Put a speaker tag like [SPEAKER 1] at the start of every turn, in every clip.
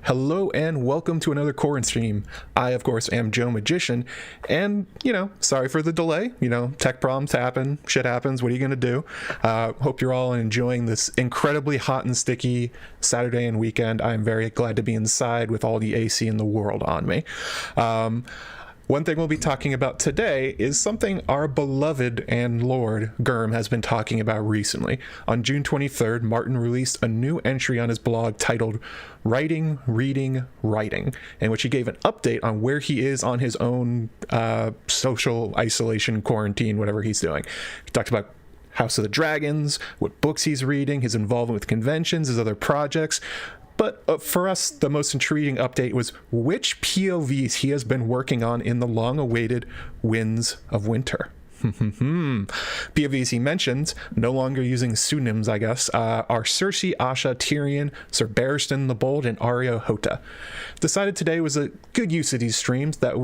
[SPEAKER 1] Hello and welcome to another Quaranstream. I, of course, am JoeMagician, and, sorry for the delay. Tech problems happen, shit happens, what are you going to do? Hope you're all enjoying this incredibly hot and sticky Saturday and weekend. I'm very glad to be inside with all the AC in the world on me. One thing we'll be talking about today is something our beloved and Lord Gurm has been talking about recently. On June 23rd, Martin released a new entry on his blog titled Writing, Reading, Writing, in which he gave an update on where he is on his own social isolation, quarantine, whatever he's doing. He talked about House of the Dragons, what books he's reading, his involvement with conventions, his other projects. But for us, the most intriguing update was which POVs he has been working on in the long-awaited Winds of Winter. POVs he mentioned, no longer using pseudonyms, I guess, are Cersei, Asha, Tyrion, Sir Barristan the Bold, and Arya Hota. Decided today was a good use of these streams that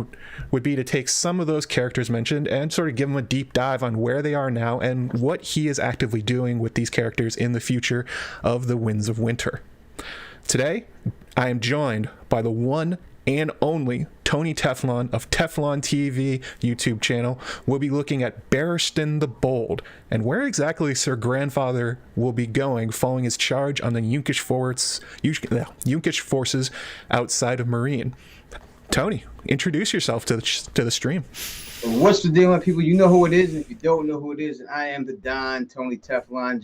[SPEAKER 1] would be to take some of those characters mentioned and sort of give them a deep dive on where they are now and what he is actively doing with these characters in the future of the Winds of Winter. Today, I am joined by the one and only Tony Teflon of TeflonTV YouTube channel. We'll be looking at Barristan the Bold and where exactly Sir Grandfather will be going following his charge on the Yunkish forces outside of Meereen. Tony, introduce yourself to the stream.
[SPEAKER 2] What's the deal, my people? You know who it is. If you don't know who it is, I am the Don, Tony Teflon.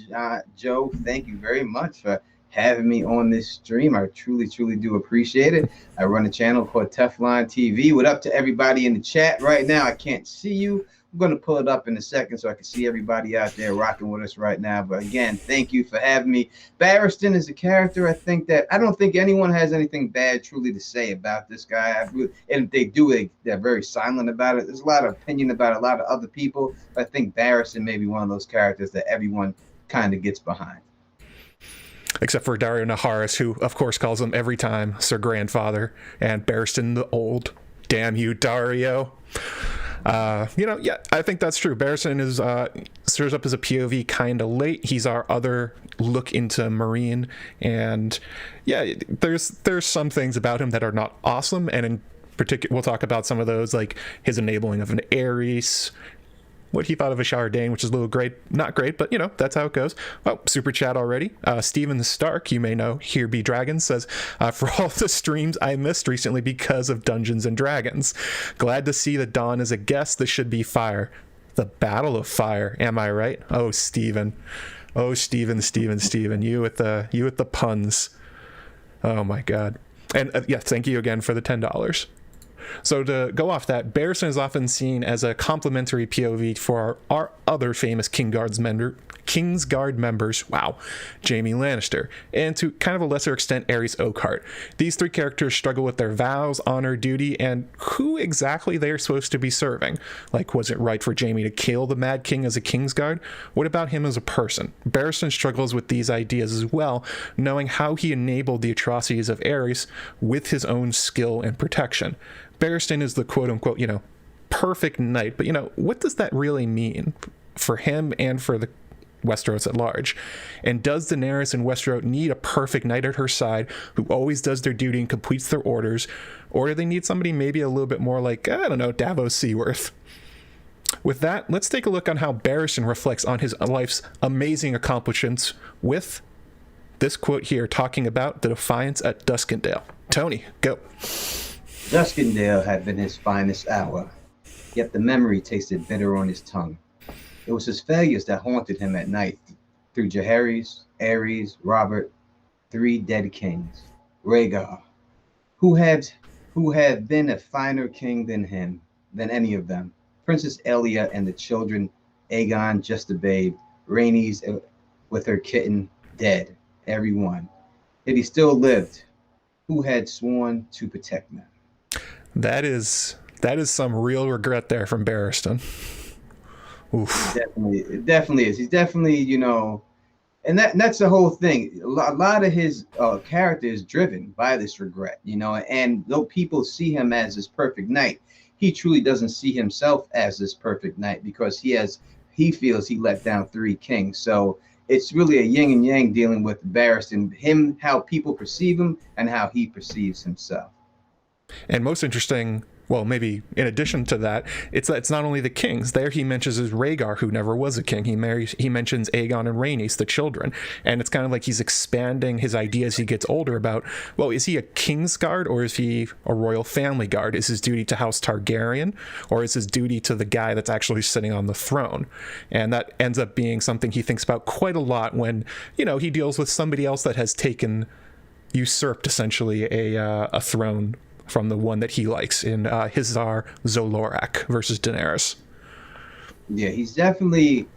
[SPEAKER 2] Joe, thank you very much for having me on this stream. I truly do appreciate it. I run a channel called TeflonTV. What up to everybody in the chat right now? I can't see you. I'm going to pull it up in a second so I can see everybody out there rocking with us right now. But again, thank you for having me. Barristan is a character. I don't think anyone has anything bad truly to say about this guy. And if they do, they're very silent about it. There's a lot of opinion about a lot of other people. But I think Barristan may be one of those characters that everyone kind of gets behind.
[SPEAKER 1] Except for Daario Naharis, who, of course, calls him every time Sir Grandfather, and Barristan the Old. Damn you, Daario. I think that's true. Barristan serves up as a POV kind of late. He's our other look into Meereen, and yeah, there's some things about him that are not awesome, and in particular, we'll talk about some of those, like his enabling of an Ares, what he thought of a Shardane, which is a little not great, but that's how it goes. Oh, super chat already. Steven Stark, you may know, Here Be Dragons, says, for all the streams I missed recently because of Dungeons and Dragons. Glad to see that Dawn is a guest. This should be fire. The Battle of Fire, am I right? Oh, Steven. Oh, Steven. You with the puns. Oh my God. And thank you again for the $10. So to go off that, Barisan is often seen as a complementary POV for our other famous Kingsguard members, Jaime Lannister, and to kind of a lesser extent, Aerys Oakheart. These three characters struggle with their vows, honor, duty, and who exactly they are supposed to be serving. Like, was it right for Jaime to kill the Mad King as a Kingsguard? What about him as a person? Barisan struggles with these ideas as well, knowing how he enabled the atrocities of Aerys with his own skill and protection. Berenstain is the quote-unquote, perfect knight, but, what does that really mean for him and for the Westeros at large? And does Daenerys and Westeros need a perfect knight at her side who always does their duty and completes their orders, or do they need somebody maybe a little bit more like, Davos Seaworth? With that, let's take a look on how Barristan reflects on his life's amazing accomplishments with this quote here talking about the defiance at Duskendale. Tony, go.
[SPEAKER 2] Duskendale had been his finest hour, yet the memory tasted bitter on his tongue. It was his failures that haunted him at night. Through Jaehaerys, Aerys, Robert, 3 dead kings. Rhaegar, who had been a finer king than any of them. Princess Elia and the children, Aegon, just a babe. Rhaenys with her kitten, dead, every one. Yet he still lived. Who had sworn to protect them?
[SPEAKER 1] That is some real regret there from Barristan. Oof.
[SPEAKER 2] It definitely is. He's definitely, and that's the whole thing. A lot of his character is driven by this regret, and though people see him as this perfect knight, he truly doesn't see himself as this perfect knight because he feels he let down 3 kings. So it's really a yin and yang dealing with Barristan, him, how people perceive him and how he perceives himself.
[SPEAKER 1] And most interesting, well, maybe in addition to that, it's not only the kings. There he mentions is Rhaegar, who never was a king. He mentions Aegon and Rhaenys, the children. And it's kind of like he's expanding his idea as he gets older about, well, is he a Kingsguard or is he a royal family guard? Is his duty to House Targaryen or is his duty to the guy that's actually sitting on the throne? And that ends up being something he thinks about quite a lot when, he deals with somebody else that has usurped essentially a throne from the one that he likes in Hizar Zolorak versus Daenerys.
[SPEAKER 2] Yeah, he's definitely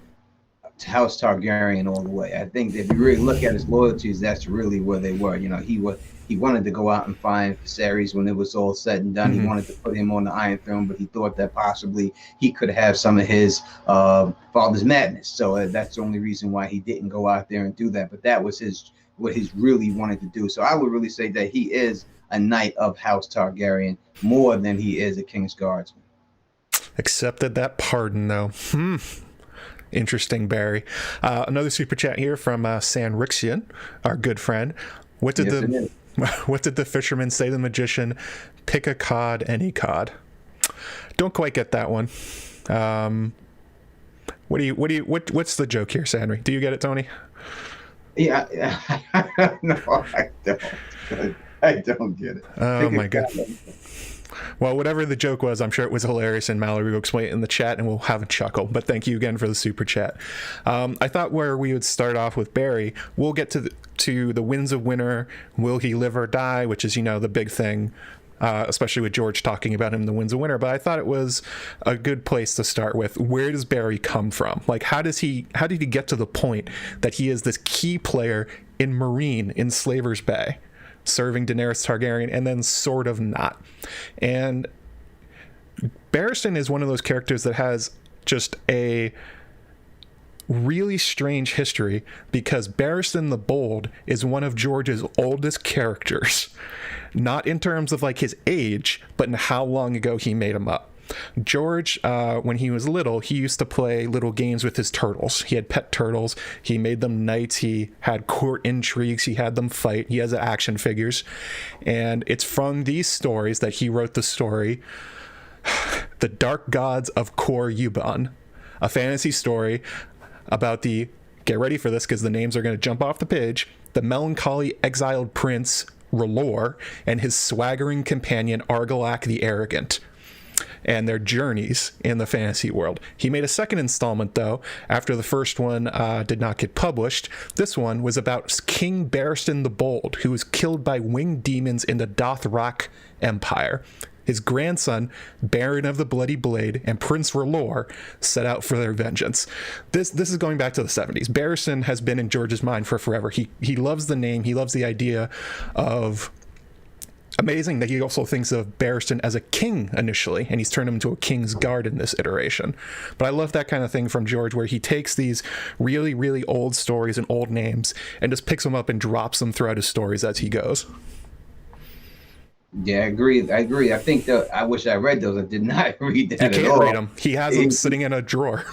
[SPEAKER 2] House Targaryen all the way. I think that if you really look at his loyalties, that's really where they were. He wanted to go out and find Viserys when it was all said and done. Mm-hmm. He wanted to put him on the Iron Throne, but he thought that possibly he could have some of his father's madness. So that's the only reason why he didn't go out there and do that. But that was what he's really wanted to do. So I would really say that he is a knight of House Targaryen more than he is a King's Guardsman.
[SPEAKER 1] Accepted that pardon, though. Interesting, Barry. Another super chat here from Sanrixian, our good friend. What did the fisherman say to the magician? Pick a cod, any cod. Don't quite get that one. What's the joke here, Sanri? Do you get it, Tony?
[SPEAKER 2] Yeah, no, I don't. I don't get it.
[SPEAKER 1] Oh my God. Well, whatever the joke was, I'm sure it was hilarious, and Mallory will explain it in the chat, and we'll have a chuckle. But thank you again for the super chat. I thought where we would start off with Barry, we'll get to the Winds of Winter. Will he live or die? Which is, the big thing, especially with George talking about him in the Winds of Winter. But I thought it was a good place to start with. Where does Barry come from? Like, how did he get to the point that he is this key player in Meereen in Slaver's Bay, serving Daenerys Targaryen, and then sort of not? And Barristan is one of those characters that has just a really strange history, because Barristan the Bold is one of George's oldest characters, not in terms of like his age, but in how long ago he made him up. George, when he was little, he used to play little games with his turtles. He had pet turtles. He made them knights. He had court intrigues. He had them fight. He has action figures. And it's from these stories that he wrote the story, The Dark Gods of Kor Yuban, a fantasy story about the, get ready for this because the names are going to jump off the page, the melancholy exiled prince R'hllor and his swaggering companion Argilac the Arrogant, and their journeys in the fantasy world. He made a second installment, though, after the first one did not get published. This one was about King Barristan the Bold, who was killed by winged demons in the Dothrak Empire. His grandson, Baron of the Bloody Blade, and Prince R'hllor set out for their vengeance. This is going back to the 70s. Barristan has been in George's mind for forever. He loves the name. He loves the idea of... Amazing that he also thinks of Barristan as a king initially, and he's turned him into a king's guard in this iteration. But I love that kind of thing from George, where he takes these really, really old stories and old names and just picks them up and drops them throughout his stories as he goes.
[SPEAKER 2] Yeah, I agree. I think I wish I read those. I did not read that at all. You
[SPEAKER 1] can't read them. He has them sitting in a drawer.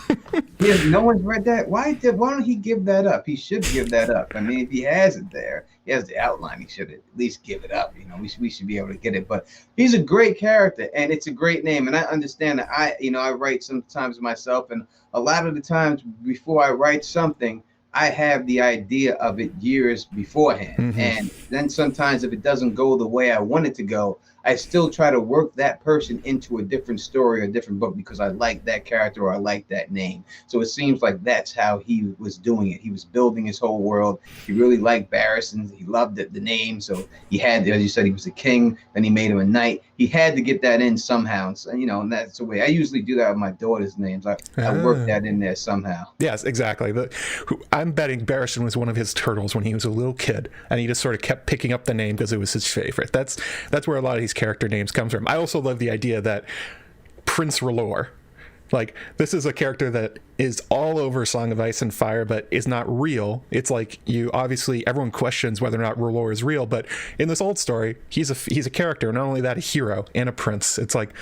[SPEAKER 2] Yeah, no one's read that. Why don't he give that up? He should give that up. I mean, if he has it there, he has the outline, he should at least give it up. We should be able to get it. But he's a great character, and it's a great name. And I understand that I write sometimes myself, and a lot of the times before I write something, I have the idea of it years beforehand. Mm-hmm. And then sometimes if it doesn't go the way I want it to go, I still try to work that person into a different story or a different book because I like that character or I like that name. So it seems like that's how he was doing it. He was building his whole world. He really liked Barristan. He loved the name. So he had, as you said, he was a king. Then he made him a knight. He had to get that in somehow. So, and that's the way I usually do that with my daughter's names. I work that in there somehow.
[SPEAKER 1] Yes, exactly. I'm betting Barristan was one of his turtles when he was a little kid, and he just sort of kept picking up the name because it was his favorite. That's where a lot of these character names come from. I also love the idea that Prince R'hllor, Like, this is a character that is all over Song of Ice and Fire, but is not real. It's like, everyone questions whether or not R'hllor is real, but in this old story, he's a character, not only that, a hero and a prince. It's like,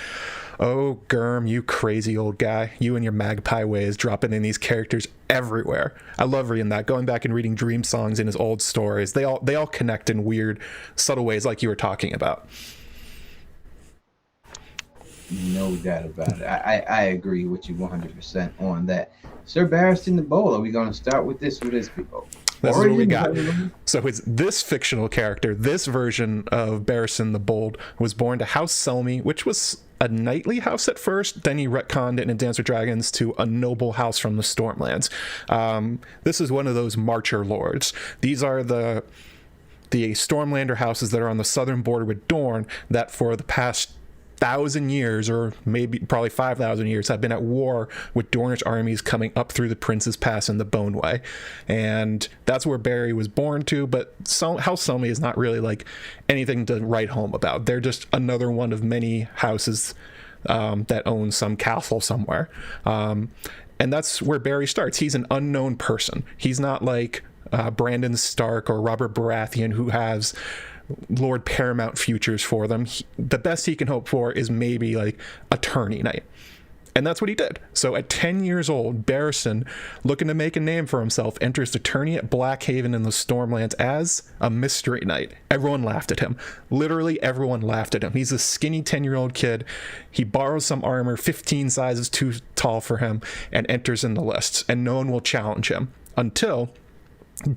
[SPEAKER 1] oh, Gurm, you crazy old guy. You and your magpie ways dropping in these characters everywhere. I love reading that. Going back and reading Dream Songs in his old stories. They all connect in weird, subtle ways like you were talking about.
[SPEAKER 2] No doubt about it. I agree with you 100% on that. Sir Barristan the Bold, are we going to start with this people?
[SPEAKER 1] That's what we got. So this fictional character, this version of Barristan the Bold, was born to House Selmy, which was a knightly house at first. Then he retconned it in Dance with Dragons to a noble house from the Stormlands. This is one of those Marcher lords. These are the Stormlander houses that are on the southern border with Dorne that for the past 1,000 years, or maybe probably 5,000 years, have been at war with Dornish armies coming up through the Prince's Pass and the Boneway. And that's where Barry was born to, but House Selmy is not really like anything to write home about. They're just another one of many houses that own some castle somewhere. And that's where Barry starts. He's an unknown person. He's not like Brandon Stark or Robert Baratheon, who has Lord Paramount futures for them. The best he can hope for is maybe like a tourney knight. And that's what he did. So at 10 years old, Barristan, looking to make a name for himself, enters the tourney at Blackhaven in the Stormlands as a mystery knight. Everyone laughed at him. Literally everyone laughed at him. He's a skinny 10-year-old kid. He borrows some armor 15 sizes too tall for him and enters in the lists, and no one will challenge him until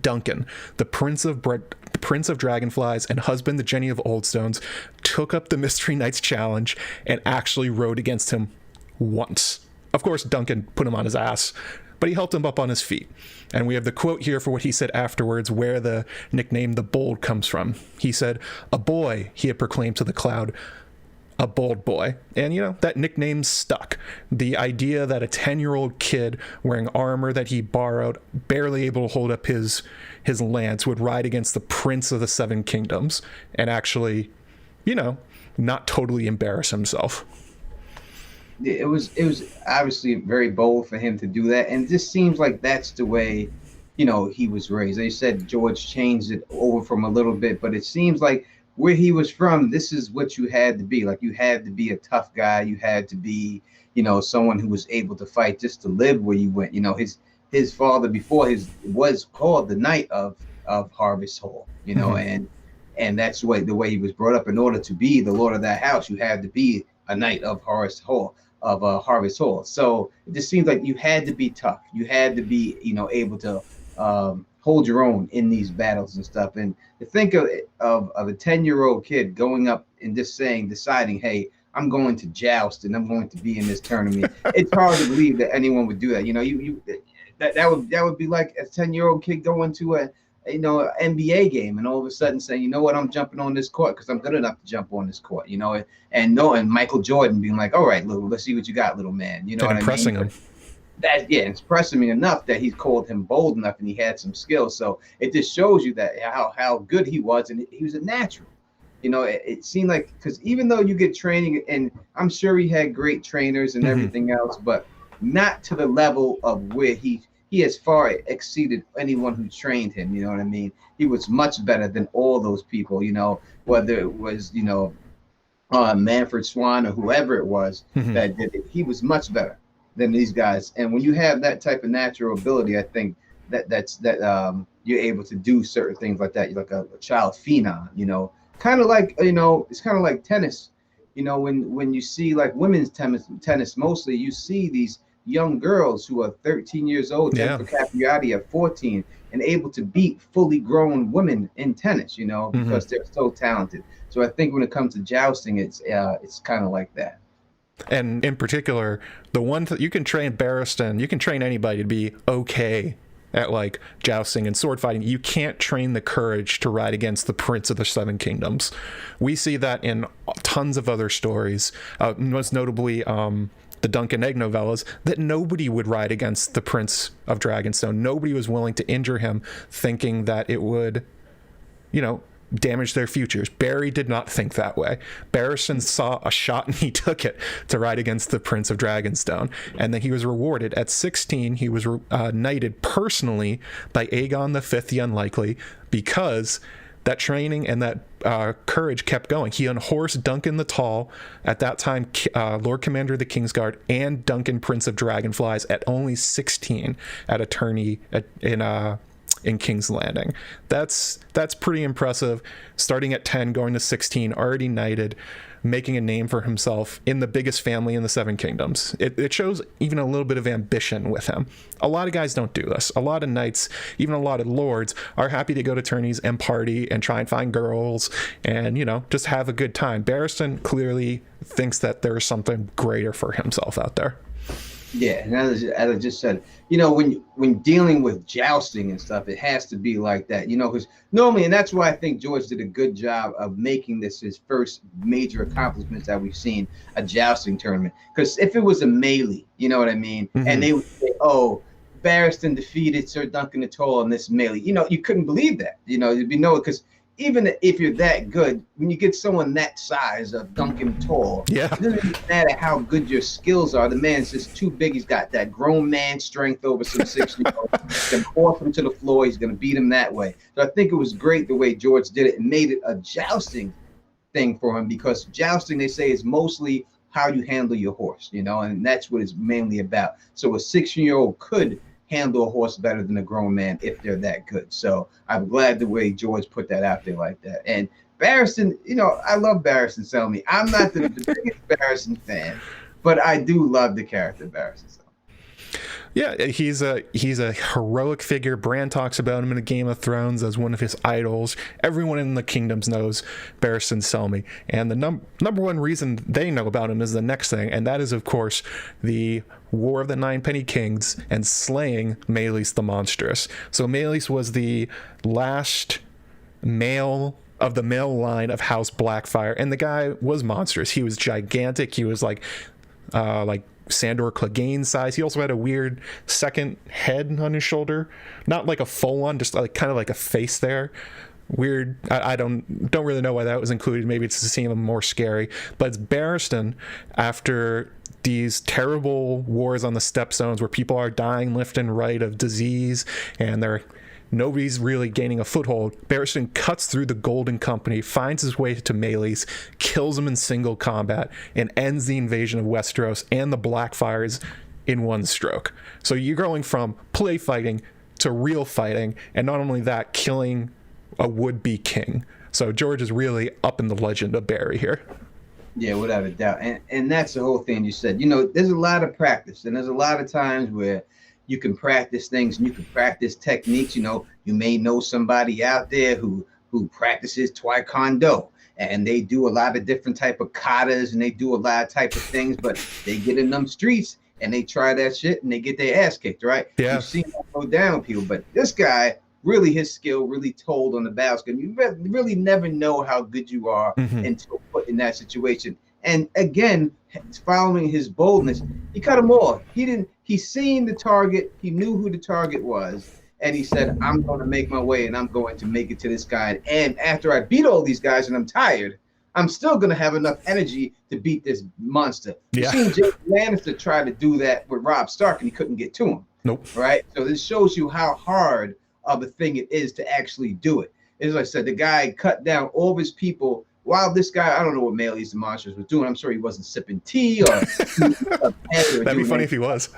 [SPEAKER 1] Duncan, the Prince of Dragonflies and husband to Jenny of Oldstones, took up the Mystery Knights challenge and actually rode against him once. Of course, Duncan put him on his ass, but he helped him up on his feet. And we have the quote here for what he said afterwards, where the nickname the Bold comes from. He said, "A boy," he had proclaimed to the cloud, "a bold boy." And that nickname stuck. The idea that a 10-year-old kid wearing armor that he borrowed, barely able to hold up his lance, would ride against the Prince of the Seven Kingdoms and actually not totally embarrass himself.
[SPEAKER 2] It was obviously very bold for him to do that, and it just seems like that's the way he was raised. They said George changed it over from a little bit, but it seems like where he was from, this is what you had to be. Like, you had to be a tough guy. You had to be, someone who was able to fight just to live where you went. His father before was called the Knight of Harvest Hall, and that's the way he was brought up. In order to be the Lord of that house, you had to be a Knight of Harvest Hall. So it just seems like you had to be tough. You had to be, able to hold your own in these battles and stuff. And to think of a 10-year-old kid going up and just deciding, hey, I'm going to joust and I'm going to be in this tournament. It's hard to believe that anyone would do that. That would be like a 10-year-old kid going to an NBA game and all of a sudden saying, you know what, I'm jumping on this court because I'm good enough to jump on this court, and Michael Jordan being like, all right, let's see what you got, little man. You know what I mean? Impressing him. It's impressing me enough that he's called him bold enough and he had some skills. So it just shows you that how good he was, and he was a natural. It seemed like, because even though you get training, and I'm sure he had great trainers and everything else, but not to the level of where he has far exceeded anyone who trained him. You know what I mean? He was much better than all those people, whether it was, Manfred Swan or whoever it was that did it. He was much better than these guys. And when you have that type of natural ability, I think that you're able to do certain things like that. You're like a child phenom, kind of like, it's kind of like tennis. When you see like women's tennis mostly, you see these young girls who are 13 years old, Jennifer Capriati at 14, and able to beat fully grown women in tennis, because they're so talented. So I think when it comes to jousting, it's kind of like that.
[SPEAKER 1] And in particular, the one that you can train Barristan, you can train anybody to be okay at like jousting and sword fighting. You can't train the courage to ride against the Prince of the Seven Kingdoms. We see that in tons of other stories, most notably the Duncan Egg novellas, that nobody would ride against the Prince of Dragonstone. Nobody was willing to injure him, thinking that it would, damage their futures. Barry did not think that way. Barisan saw a shot and he took it to ride against the Prince of Dragonstone, and then he was rewarded. At 16, he was knighted personally by Aegon V the Unlikely, because that training and that courage kept going. He unhorsed Duncan the Tall, at that time Lord Commander of the Kingsguard, and Duncan, Prince of Dragonflies, at only 16 at a tourney in King's Landing. That's pretty impressive. Starting at 10, going to 16, already knighted, making a name for himself in the biggest family in the Seven Kingdoms. It shows even a little bit of ambition with him. A lot of guys don't do this. A lot of knights, even a lot of lords, are happy to go to tourneys and party and try and find girls and, you know, just have a good time. Barristan clearly thinks that there's something greater for himself out there.
[SPEAKER 2] Yeah, and as I just said, you know, when dealing with jousting and stuff, it has to be like that, you know, because normally, and that's why I think George did a good job of making this his first major accomplishments that we've seen, a jousting tournament. Because if it was a melee, you know what I mean, and they would say, oh, Barristan defeated Sir Duncan the Tall in this melee, you know, you couldn't believe that, you know, you'd be no, because even if you're that good, when you get someone that size of Duncan Tall,
[SPEAKER 1] yeah,
[SPEAKER 2] it doesn't matter how good your skills are. The man's just too big. He's got that grown man strength over some 6-year-old. He's going to force him to the floor. He's going to beat him that way. So I think it was great the way George did it and made it a jousting thing for him, because jousting, they say, is mostly how you handle your horse, you know, and that's what it's mainly about. So a 6-year-old could handle a horse better than a grown man if they're that good. So I'm glad the way George put that out there like that. And Barristan, you know, I love Barristan Selmy. I'm not the biggest Barristan fan, but I do love the character Barristan Selmy.
[SPEAKER 1] Yeah, he's a heroic figure. Bran talks about him in a Game of Thrones as one of his idols. Everyone in the kingdoms knows Barristan Selmy, and the number one reason they know about him is the next thing, and that is, of course, the War of the Ninepenny Kings and slaying Maelys the Monstrous. So Maelys was the last male of the male line of House Blackfire, and the guy was monstrous. He was gigantic. He was like Sandor Clegane size. He also had a weird second head on his shoulder, not like a full one, just like kind of like a face there. Weird. I don't really know why that was included. Maybe it's to seem more scary. But it's Barristan, after these terrible wars on the Stepstones where people are dying left and right of disease and nobody's really gaining a foothold. Barristan cuts through the Golden Company, finds his way to Maelys, kills him in single combat, and ends the invasion of Westeros and the Blackfires in one stroke. So you're going from play fighting to real fighting, and not only that, killing a would-be king. So George is really up in the legend of Barry here.
[SPEAKER 2] Yeah, without a doubt. And that's the whole thing you said. You know, there's a lot of practice, and there's a lot of times where you can practice things and you can practice techniques. You know, you may know somebody out there who practices taekwondo, and they do a lot of different type of katas and they do a lot of type of things, but they get in them streets and they try that shit and they get their ass kicked, right?
[SPEAKER 1] Yeah.
[SPEAKER 2] You've seen that go down with people, but this guy, really his skill really told on the battlefield. You really never know how good you are until put in that situation. And again, following his boldness, he cut them off. He seen the target. He knew who the target was. And he said, I'm going to make my way and I'm going to make it to this guy. And after I beat all these guys and I'm tired, I'm still going to have enough energy to beat this monster. Yeah. You've seen Jaime Lannister try to do that with Robb Stark and he couldn't get to him.
[SPEAKER 1] Nope.
[SPEAKER 2] Right? So this shows you how hard of a thing it is to actually do it. As I said, the guy cut down all of his people. While this guy, I don't know what Maelys the Monstrous was doing. I'm sure he wasn't sipping tea or
[SPEAKER 1] that'd be funny if he was.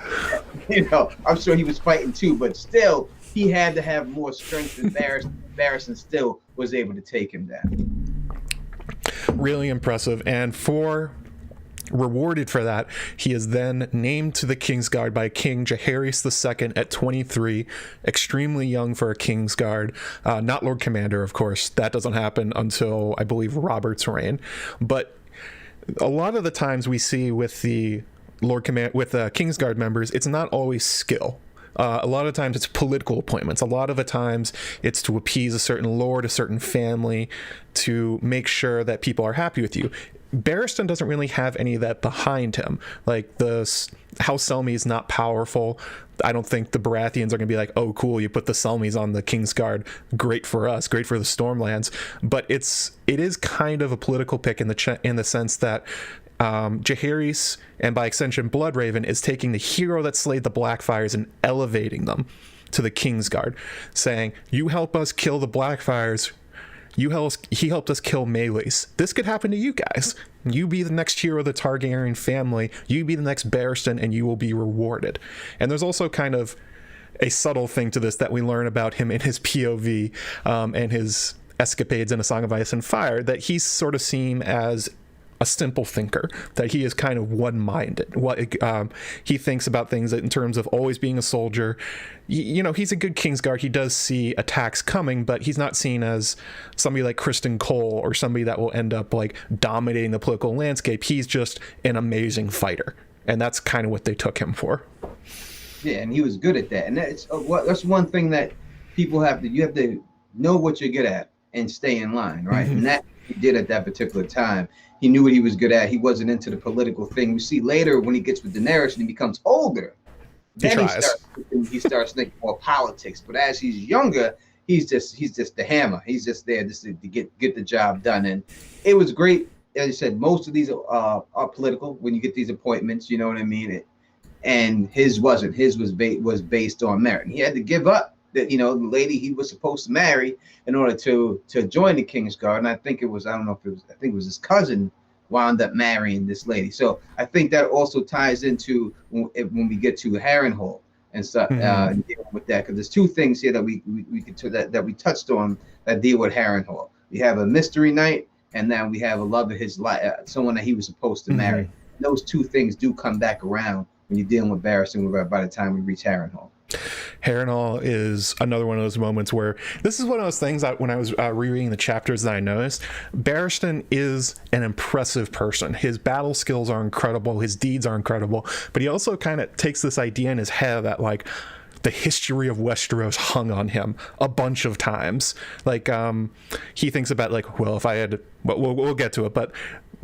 [SPEAKER 2] You know, I'm sure he was fighting too, but still, he had to have more strength than Barristan still was able to take him down.
[SPEAKER 1] Really impressive. And rewarded for that, he is then named to the Kingsguard by King Jaehaerys II at 23, extremely young for a Kingsguard, not Lord Commander, of course. That doesn't happen until, I believe, Robert's reign. But a lot of the times we see with the Kingsguard members, it's not always skill. A lot of times it's political appointments. A lot of the times it's to appease a certain lord, a certain family, to make sure that people are happy with you. Barristan doesn't really have any of that behind him. Like, the House Selmy is not powerful. I don't think the Baratheons are going to be like, oh, cool, you put the Selmys on the Kingsguard. Great for us, great for the Stormlands. But it is kind of a political pick in the sense that Jaehaerys, and by extension Bloodraven, is taking the hero that slayed the Blackfires and elevating them to the Kingsguard, saying, you help us kill the Blackfires. He helped us kill Melees. This could happen to you guys. You be the next hero of the Targaryen family. You be the next Barristan, and you will be rewarded. And there's also kind of a subtle thing to this that we learn about him in his POV and his escapades in A Song of Ice and Fire, that he's sort of seen as a simple thinker, that he is kind of one-minded. He thinks about things in terms of always being a soldier. He's a good Kingsguard. He does see attacks coming, but he's not seen as somebody like Kristen Cole or somebody that will end up like dominating the political landscape. He's just an amazing fighter, and that's kind of what they took him for.
[SPEAKER 2] Yeah, and he was good at that. And that's one thing that you have to know what you're good at and stay in line, right? Mm-hmm. And that he did at that particular time. He knew what he was good at. He wasn't into the political thing. We see later when he gets with Daenerys and he becomes older, then he starts thinking more politics. But as he's younger, he's just the hammer. He's just there just to get the job done. And it was great. As I said, most of these are political when you get these appointments. You know what I mean? And his wasn't. His was based on merit. And he had to give up that, the lady he was supposed to marry in order to join the Kingsguard. And I think it was his cousin wound up marrying this lady. So I think that also ties into when we get to Harrenhal and stuff, and dealing with that, because there's two things here that we touched on that deal with Harrenhal. We have a mystery knight, and then we have a love of his life, someone that he was supposed to marry. Those two things do come back around when you're dealing with Barristan by the time we reach Harrenhal.
[SPEAKER 1] Harrenhal is another one of those moments where this is one of those things that when I was rereading the chapters that I noticed, Barristan is an impressive person. His battle skills are incredible. His deeds are incredible. But he also kind of takes this idea in his head that like the history of Westeros hung on him a bunch of times. Like he thinks about like, well, if I had, we'll get to it, but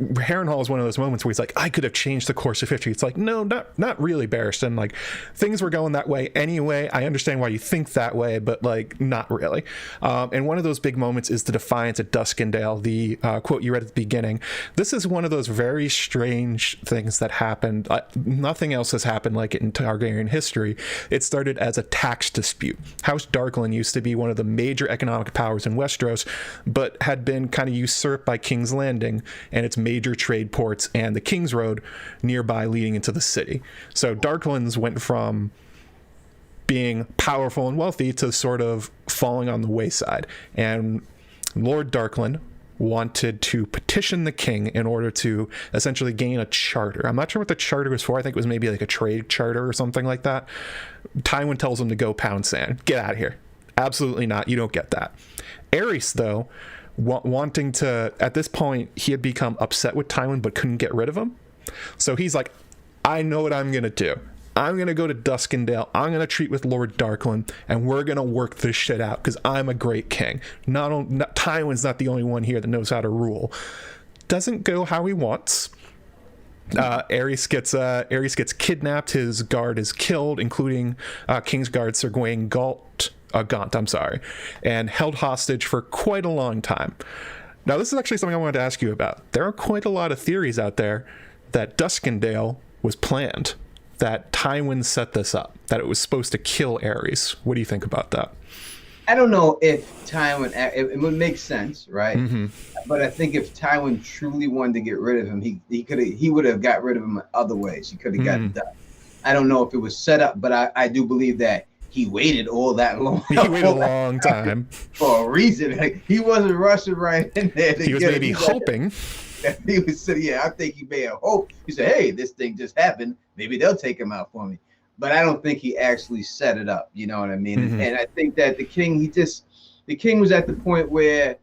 [SPEAKER 1] Harrenhal is one of those moments where he's like, I could have changed the course of history. It's like, no, not really, Barristan. Like, things were going that way anyway. I understand why you think that way, but like, not really. And one of those big moments is the defiance at Duskendale, the quote you read at the beginning. This is one of those very strange things that happened. Nothing else has happened like it in Targaryen history. It started as a tax dispute. House Darkland used to be one of the major economic powers in Westeros, but had been kind of usurped by King's Landing and its major trade ports and the King's Road nearby leading into the city. So Darklands went from being powerful and wealthy to sort of falling on the wayside. And Lord Darkland wanted to petition the king in order to essentially gain a charter. I'm not sure what the charter was for. I think it was maybe like a trade charter or something like that. Tywin tells him to go pound sand. Get out of here. Absolutely not. You don't get that. Aerys, though, wanting to, at this point, he had become upset with Tywin but couldn't get rid of him. So he's like, I know what I'm going to do. I'm going to go to Duskendale. I'm going to treat with Lord Darkland, and we're going to work this shit out because I'm a great king. Tywin's not the only one here that knows how to rule. Doesn't go how he wants. Aerys gets kidnapped. His guard is killed, including Kingsguard Sir Gawain Gaunt, and held hostage for quite a long time. Now, this is actually something I wanted to ask you about. There are quite a lot of theories out there that Duskendale was planned, that Tywin set this up, that it was supposed to kill Aerys. What do you think about that?
[SPEAKER 2] I don't know if Tywin, it would make sense, right? Mm-hmm. But I think if Tywin truly wanted to get rid of him, he would have got rid of him other ways. He could have gotten done. I don't know if it was set up, but I do believe that he waited all that long.
[SPEAKER 1] He waited a long time
[SPEAKER 2] for a reason. Like, he wasn't rushing right in there.
[SPEAKER 1] He was maybe hoping.
[SPEAKER 2] He was sitting. Yeah, I think he may have hoped. He said, "Hey, this thing just happened. Maybe they'll take him out for me." But I don't think he actually set it up. You know what I mean? Mm-hmm. And I think that the king was at the point where,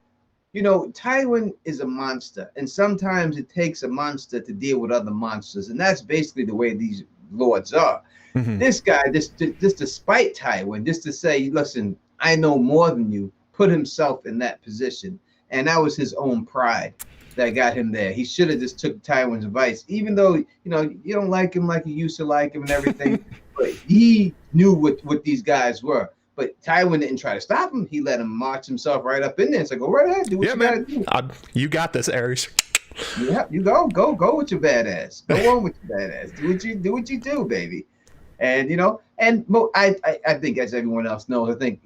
[SPEAKER 2] Tywin is a monster, and sometimes it takes a monster to deal with other monsters, and that's basically the way these lords are. Mm-hmm. This guy, just to spite Tywin, just to say, listen, I know more than you, put himself in that position. And that was his own pride. that got him there. He should have just took Tywin's advice, even though you don't like him like you used to like him and everything. But he knew what these guys were. But Tywin didn't try to stop him. He let him march himself right up in there. It's like, go right ahead, do what you gotta do.
[SPEAKER 1] You got this, Aerys.
[SPEAKER 2] Yeah, you go with your badass. Go on with your badass. Do what you do, baby. And I think, as everyone else knows, I think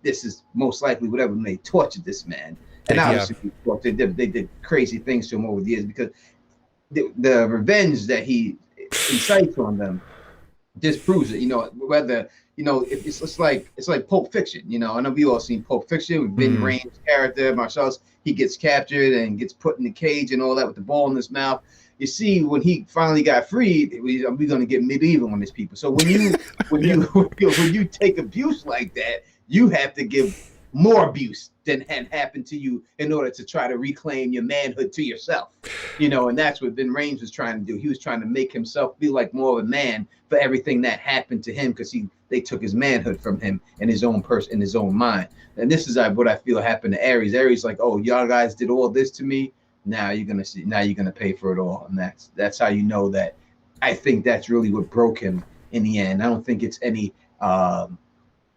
[SPEAKER 2] this is most likely whatever when they tortured this man. And obviously, they did crazy things to him over the years because the revenge that he incites on them disproves it. Whether it's like Pulp Fiction. I know we all seen Pulp Fiction with Vin Rames' character, Marcellus. He gets captured and gets put in the cage and all that with the ball in his mouth. You see, when he finally got freed, we're going to get medieval on these people. So when you take abuse like that, you have to give more abuse than had happened to you in order to try to reclaim your manhood to yourself. And that's what Vin Rames was trying to do. He was trying to make himself feel like more of a man for everything that happened to him because they took his manhood from him in his own person, in his own mind. And this is what I feel happened to Aerys. Aerys like, oh, y'all guys did all this to me. Now you're gonna pay for it all, and that's how you know that. I think that's really what broke him in the end. I don't think it's any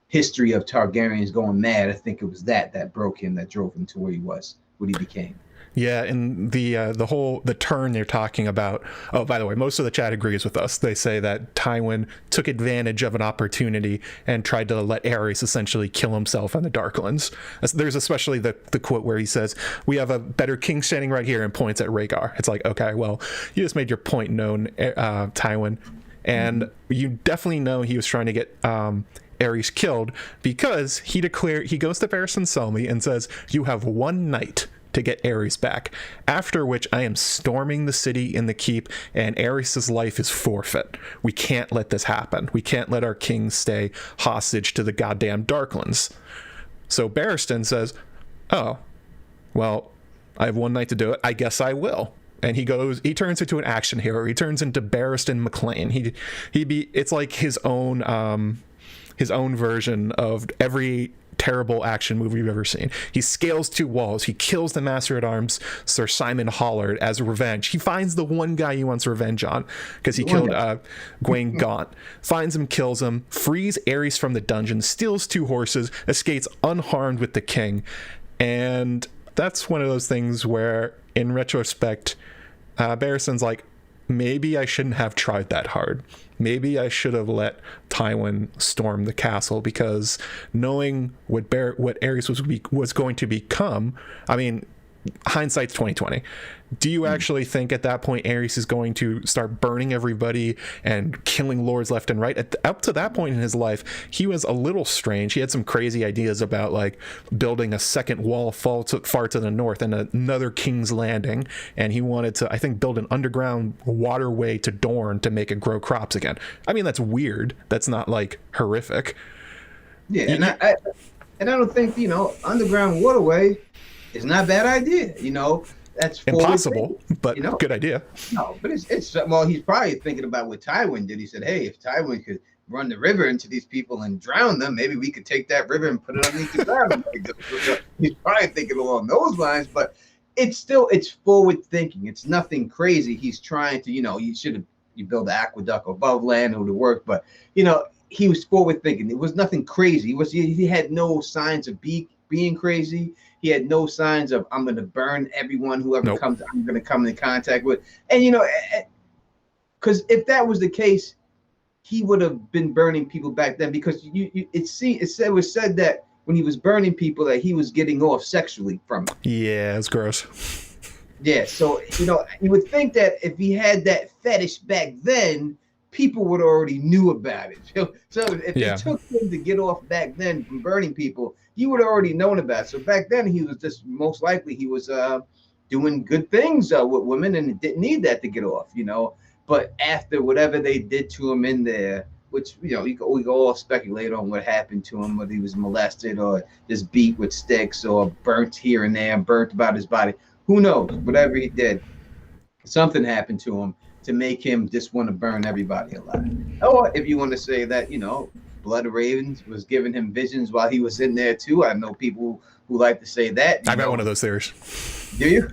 [SPEAKER 2] history of Targaryens going mad. I think it was that broke him, that drove him to where he was, what he became.
[SPEAKER 1] Yeah, and the turn they're talking about. Oh, by the way, most of the chat agrees with us. They say that Tywin took advantage of an opportunity and tried to let Aerys essentially kill himself in the Darklands. There's especially the quote where he says, "We have a better king standing right here," and points at Rhaegar. It's like, okay, well, you just made your point known, Tywin, and you definitely know he was trying to get Aerys killed because he goes to Barristan Selmy and says, "You have one night to get Aerys back, after which I am storming the city in the keep and Aerys's life is forfeit. We can't let this happen. We can't let our king stay hostage to the goddamn Darklands." So Barristan says, "Oh, well, I have one night to do it. I guess I will." And he turns into an action hero. He turns into Barristan McLean. It's like his own version of every terrible action movie you've ever seen. He scales 2 walls. He kills the Master-at-Arms, Sir Simon Hollard, as revenge. He finds the one guy he wants revenge on because he killed Gwaine Gaunt. Finds him, kills him, frees Aerys from the dungeon, steals 2 horses, escapes unharmed with the king. And that's one of those things where, in retrospect, Barristan's like, maybe I shouldn't have tried that hard. Maybe I should have let Tywin storm the castle, because knowing what Aerys was going to become, I mean, hindsight's 2020. Do you actually think at that point Aerys is going to start burning everybody and killing lords left and right? Up to that point in his life, he was a little strange. He had some crazy ideas about like building a second wall far to the north and another King's Landing, and he wanted to, I think, build an underground waterway to Dorne to make it grow crops again. I mean, that's weird. That's not like horrific.
[SPEAKER 2] Yeah, and I don't think underground waterway is not a bad idea. That's
[SPEAKER 1] impossible, but good idea.
[SPEAKER 2] No, but it's well, he's probably thinking about what Tywin did. He said, "Hey, if Tywin could run the river into these people and drown them, maybe we could take that river and put it underneath the ground." He's probably thinking along those lines, but it's forward thinking. It's nothing crazy. He's trying to, you build an aqueduct above land, it would have worked, but he was forward thinking. It was nothing crazy. He had no signs of being crazy. He had no signs of, I'm going to burn everyone, whoever I'm going to come in contact with. And, because if that was the case, he would have been burning people back then, because it was said that when he was burning people that he was getting off sexually from it.
[SPEAKER 1] Yeah, it's gross.
[SPEAKER 2] Yeah, so, you would think that if he had that fetish back then, people would already knew about it. So if it took him to get off back then from burning people, you would have already known about it. So back then, he was just, most likely, he was doing good things with women and didn't need that to get off, But after whatever they did to him in there, which, we can all speculate on what happened to him, whether he was molested or just beat with sticks or burnt here and there, burnt about his body. Who knows? Whatever he did, something happened to him to make him just want to burn everybody alive. Or if you want to say that, Blood of Ravens was giving him visions while he was in there too. I know people who like to say that.
[SPEAKER 1] I've got one of those theories.
[SPEAKER 2] Do you?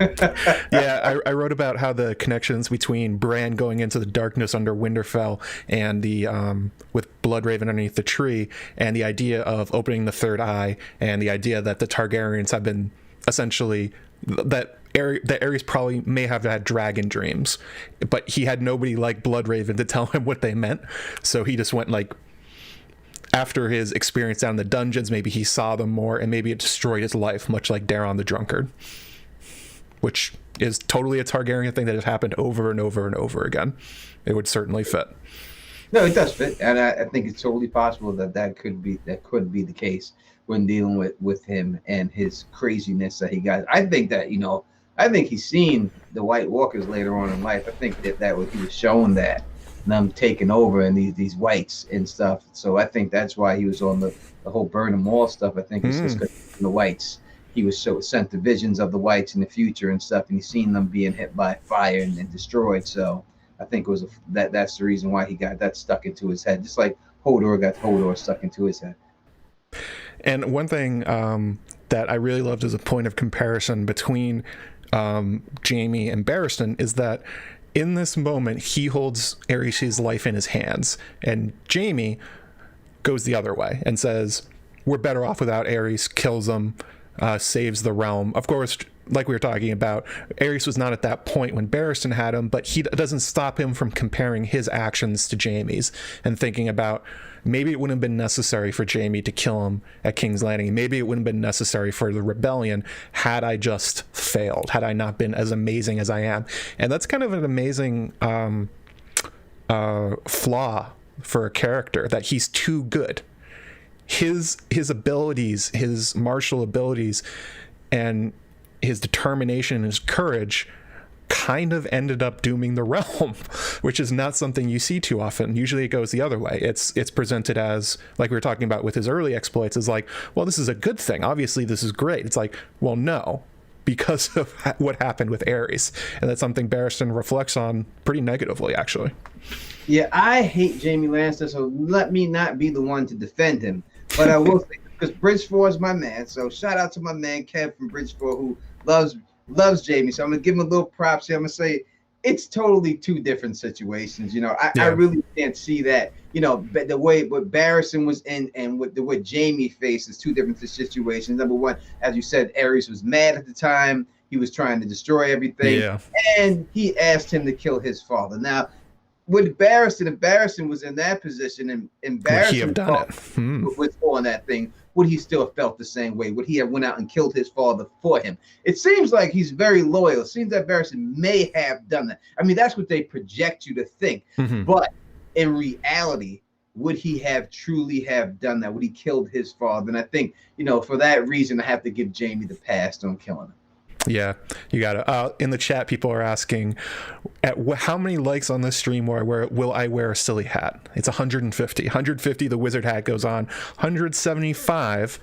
[SPEAKER 1] Yeah, I wrote about how the connections between Bran going into the darkness under Winterfell and the with Bloodraven underneath the tree, and the idea of opening the third eye, and the idea that the Targaryens have been essentially that Aerys probably may have had dragon dreams, but he had nobody like Bloodraven to tell him what they meant, so he just went like, after his experience down in the dungeons, maybe he saw them more, and maybe it destroyed his life, much like Daeron the Drunkard, which is totally a Targaryen thing that has happened over and over and over again. It would certainly fit.
[SPEAKER 2] No, it does fit, and I think it's totally possible that could be the case when dealing with him and his craziness that he got. I think that, I think he's seen the White Walkers later on in life. I think that he was shown that them taking over and these whites and stuff. So I think that's why he was on the whole burn them all stuff. I think it's just because the whites. He was sent the visions of the whites in the future and stuff, and he's seen them being hit by fire and destroyed. So I think it was that's the reason why he got that stuck into his head, just like Hodor got Hodor stuck into his head.
[SPEAKER 1] And one thing that I really loved as a point of comparison between Jaime and Barristan is that in this moment he holds Aerys' life in his hands, and Jaime goes the other way and says, "We're better off without Aerys," kills him. Saves the realm. Of course, like we were talking about, Aerys was not at that point when Barristan had him, but he doesn't stop him from comparing his actions to Jaime's and thinking about maybe it wouldn't have been necessary for Jaime to kill him at King's Landing. Maybe it wouldn't have been necessary for the rebellion had I just failed, had I not been as amazing as I am. And that's kind of an amazing flaw for a character, that he's too good. His abilities, his martial abilities, and his determination and his courage kind of ended up dooming the realm, which is not something you see too often. Usually it goes the other way. It's presented as, like we were talking about with his early exploits, is like, well, this is a good thing. Obviously, this is great. It's like, well, no, because of what happened with Aerys. And that's something Barristan reflects on pretty negatively, actually. Yeah,
[SPEAKER 2] I hate Jaime Lannister, so let me not be the one to defend him. But I will say, because Bridgeford is my man, so shout out to my man Kev from Bridgeford, who loves Jaime. So I'm gonna give him a little props here. I'm gonna say it's totally two different situations. I really can't see that. But the way what Barisan was in and what Jaime faced is two different situations. Number one, as you said, Aerys was mad at the time. He was trying to destroy everything, and he asked him to kill his father. Now, with Barristan, if Barristan was in that position and Barristan was on that thing, would he still have felt the same way? Would he have went out and killed his father for him? It seems like he's very loyal. It seems that Barristan may have done that. I mean, that's what they project you to think. But in reality, would he have truly have done that? Would he killed his father? And I think, for that reason, I have to give Jaime the pass on killing him.
[SPEAKER 1] Yeah, you got it. In the chat, people are asking, how many likes on this stream will I wear a silly hat? It's 150. 150, the wizard hat goes on. 175,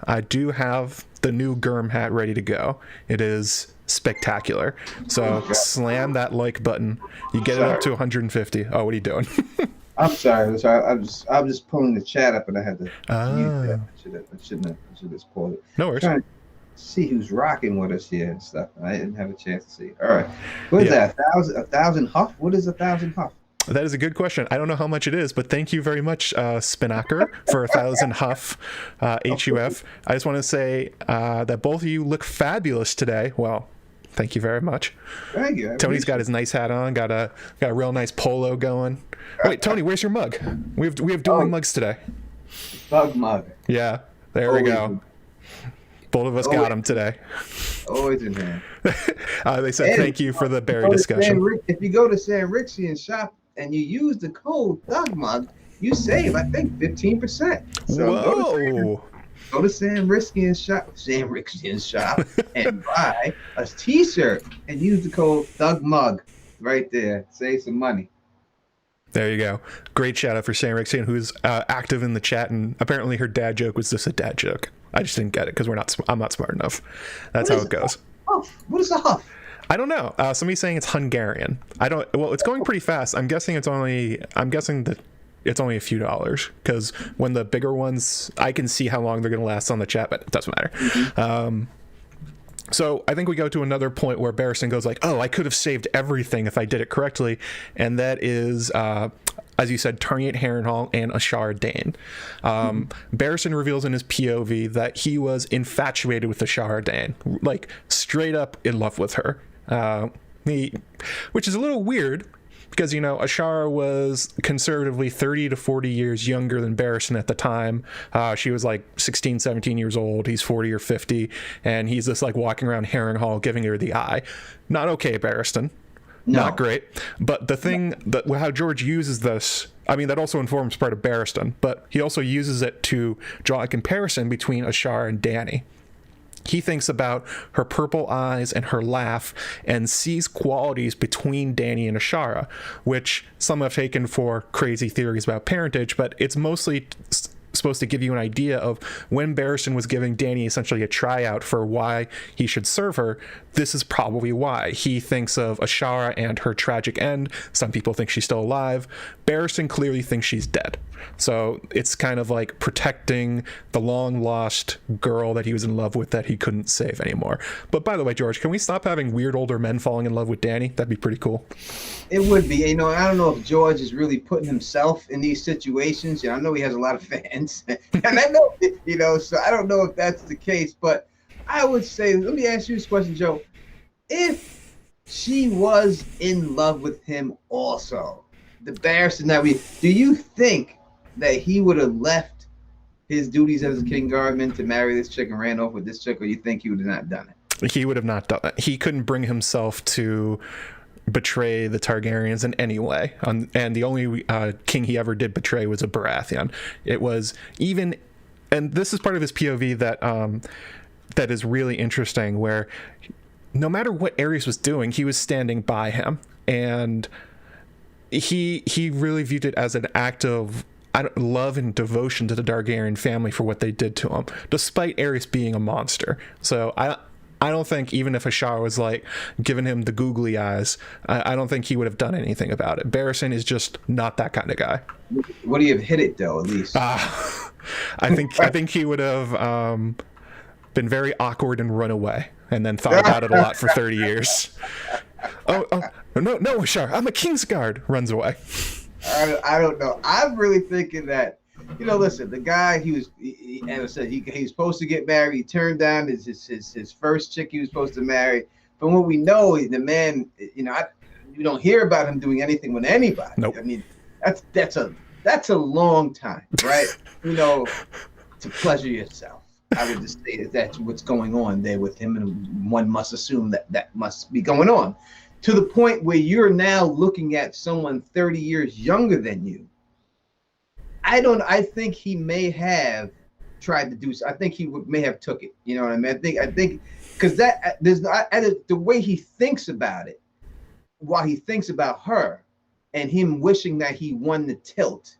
[SPEAKER 1] I do have the new Gurm hat ready to go. It is spectacular. So slam that like button. You get it up to 150. Oh, what are you doing?
[SPEAKER 2] I'm sorry. I'm just pulling the chat up, and I had to use that. I shouldn't have just pulled it.
[SPEAKER 1] No worries.
[SPEAKER 2] See who's rocking with us here and stuff. I didn't have a chance to see. All right, what is that? A thousand huff? What is 1,000 huff?
[SPEAKER 1] That is a good question. I don't know how much it is, but thank you very much, Spinaker, for 1,000 huff, HUF. I just want to say that both of you look fabulous today. Well, thank you very much.
[SPEAKER 2] Thank you.
[SPEAKER 1] Tony's got his nice hat on. Got a real nice polo going. Wait, Tony, where's your mug? We have dueling mugs today.
[SPEAKER 2] Bug mug.
[SPEAKER 1] Yeah, there we go. Both of us got them today.
[SPEAKER 2] Always in hand.
[SPEAKER 1] They said thank you for the berry discussion.
[SPEAKER 2] If you go to Sanrixian shop and you use the code THUGMUG, you save, I think, 15%. So
[SPEAKER 1] whoa!
[SPEAKER 2] Go to Sanrixian shop and buy a T-shirt and use the code THUGMUG right there. Save some money.
[SPEAKER 1] There you go. Great shout out for Sanrixian, who's active in the chat, and apparently her dad joke was just a dad joke. I just didn't get it because I'm not smart enough. That's how it goes.
[SPEAKER 2] What is a huff?
[SPEAKER 1] I don't know. Somebody's saying it's Hungarian. Well, it's going pretty fast. I'm guessing the it's only a few dollars, because when the bigger ones, I can see how long they're going to last on the chat, but it doesn't matter. So I think we go to another point where Barisan goes like, oh, I could have saved everything if I did it correctly. And that is, as you said, Tarniat Harrenhal and Ashara Dane. Barisan reveals in his POV that he was infatuated with Ashara Dane, like straight up in love with her. Which is a little weird, because, you know, Ashara was conservatively 30 to 40 years younger than Barisan at the time. She was like 16, 17 years old. He's 40 or 50, and he's just like walking around Harrenhal giving her the eye. Not okay, Barristan. No. Not great. But the thing that how George uses this, I mean, that also informs part of Barristan, but he also uses it to draw a comparison between Ashara and Dany. He thinks about her purple eyes and her laugh and sees qualities between Dany and Ashara, which some have taken for crazy theories about parentage, but it's mostly supposed to give you an idea of when Barisan was giving Dany essentially a tryout for why he should serve her. This is probably why. He thinks of Ashara and her tragic end. Some people think she's still alive. Barisan clearly thinks she's dead. So it's kind of like protecting the long lost girl that he was in love with that he couldn't save anymore. But by the way, George, can we stop having weird older men falling in love with Dany? That'd be pretty cool.
[SPEAKER 2] It would be. You know, I don't know if George is really putting himself in these situations. You know, I know he has a lot of fans, and I know, you know, so I don't know if that's the case. But I would say, let me ask you this question, Joe. If she was in love with him also, the Barisan that do you think that he would have left his duties as a Kingsguardman to marry this chick and ran off with this chick, or you think he would have not done it?
[SPEAKER 1] He would have not done it. He couldn't bring himself to betray the Targaryens in any way. And the only king he ever did betray was a Baratheon. It was even, and this is part of his POV that is really interesting, where no matter what Aerys was doing, he was standing by him. And he really viewed it as an act of love and devotion to the Targaryen family for what they did to him, despite Aerys being a monster. So I don't think, even if Ashara was like giving him the googly eyes, I don't think he would have done anything about it. Barisan is just not that kind of guy.
[SPEAKER 2] Would he have hit it though, at least?
[SPEAKER 1] I think he would have been very awkward and run away, and then thought about it a lot for 30 years. Oh no, Ashara, I'm a Kingsguard. Runs away.
[SPEAKER 2] I don't know. I'm really thinking that, you know, listen, the guy, as I said, he's supposed to get married. He turned down his first chick he was supposed to marry. From what we know, the man, you know, you don't hear about him doing anything with anybody.
[SPEAKER 1] Nope.
[SPEAKER 2] I mean, that's a long time, right? You know, to pleasure yourself. I would just say that's what's going on there with him, and one must assume that must be going on. To the point where you're now looking at someone 30 years younger than you. I think he may have tried to do so. I think he may have took it. You know what I mean? I think because the way he thinks about it, while he thinks about her, and him wishing that he won the tilt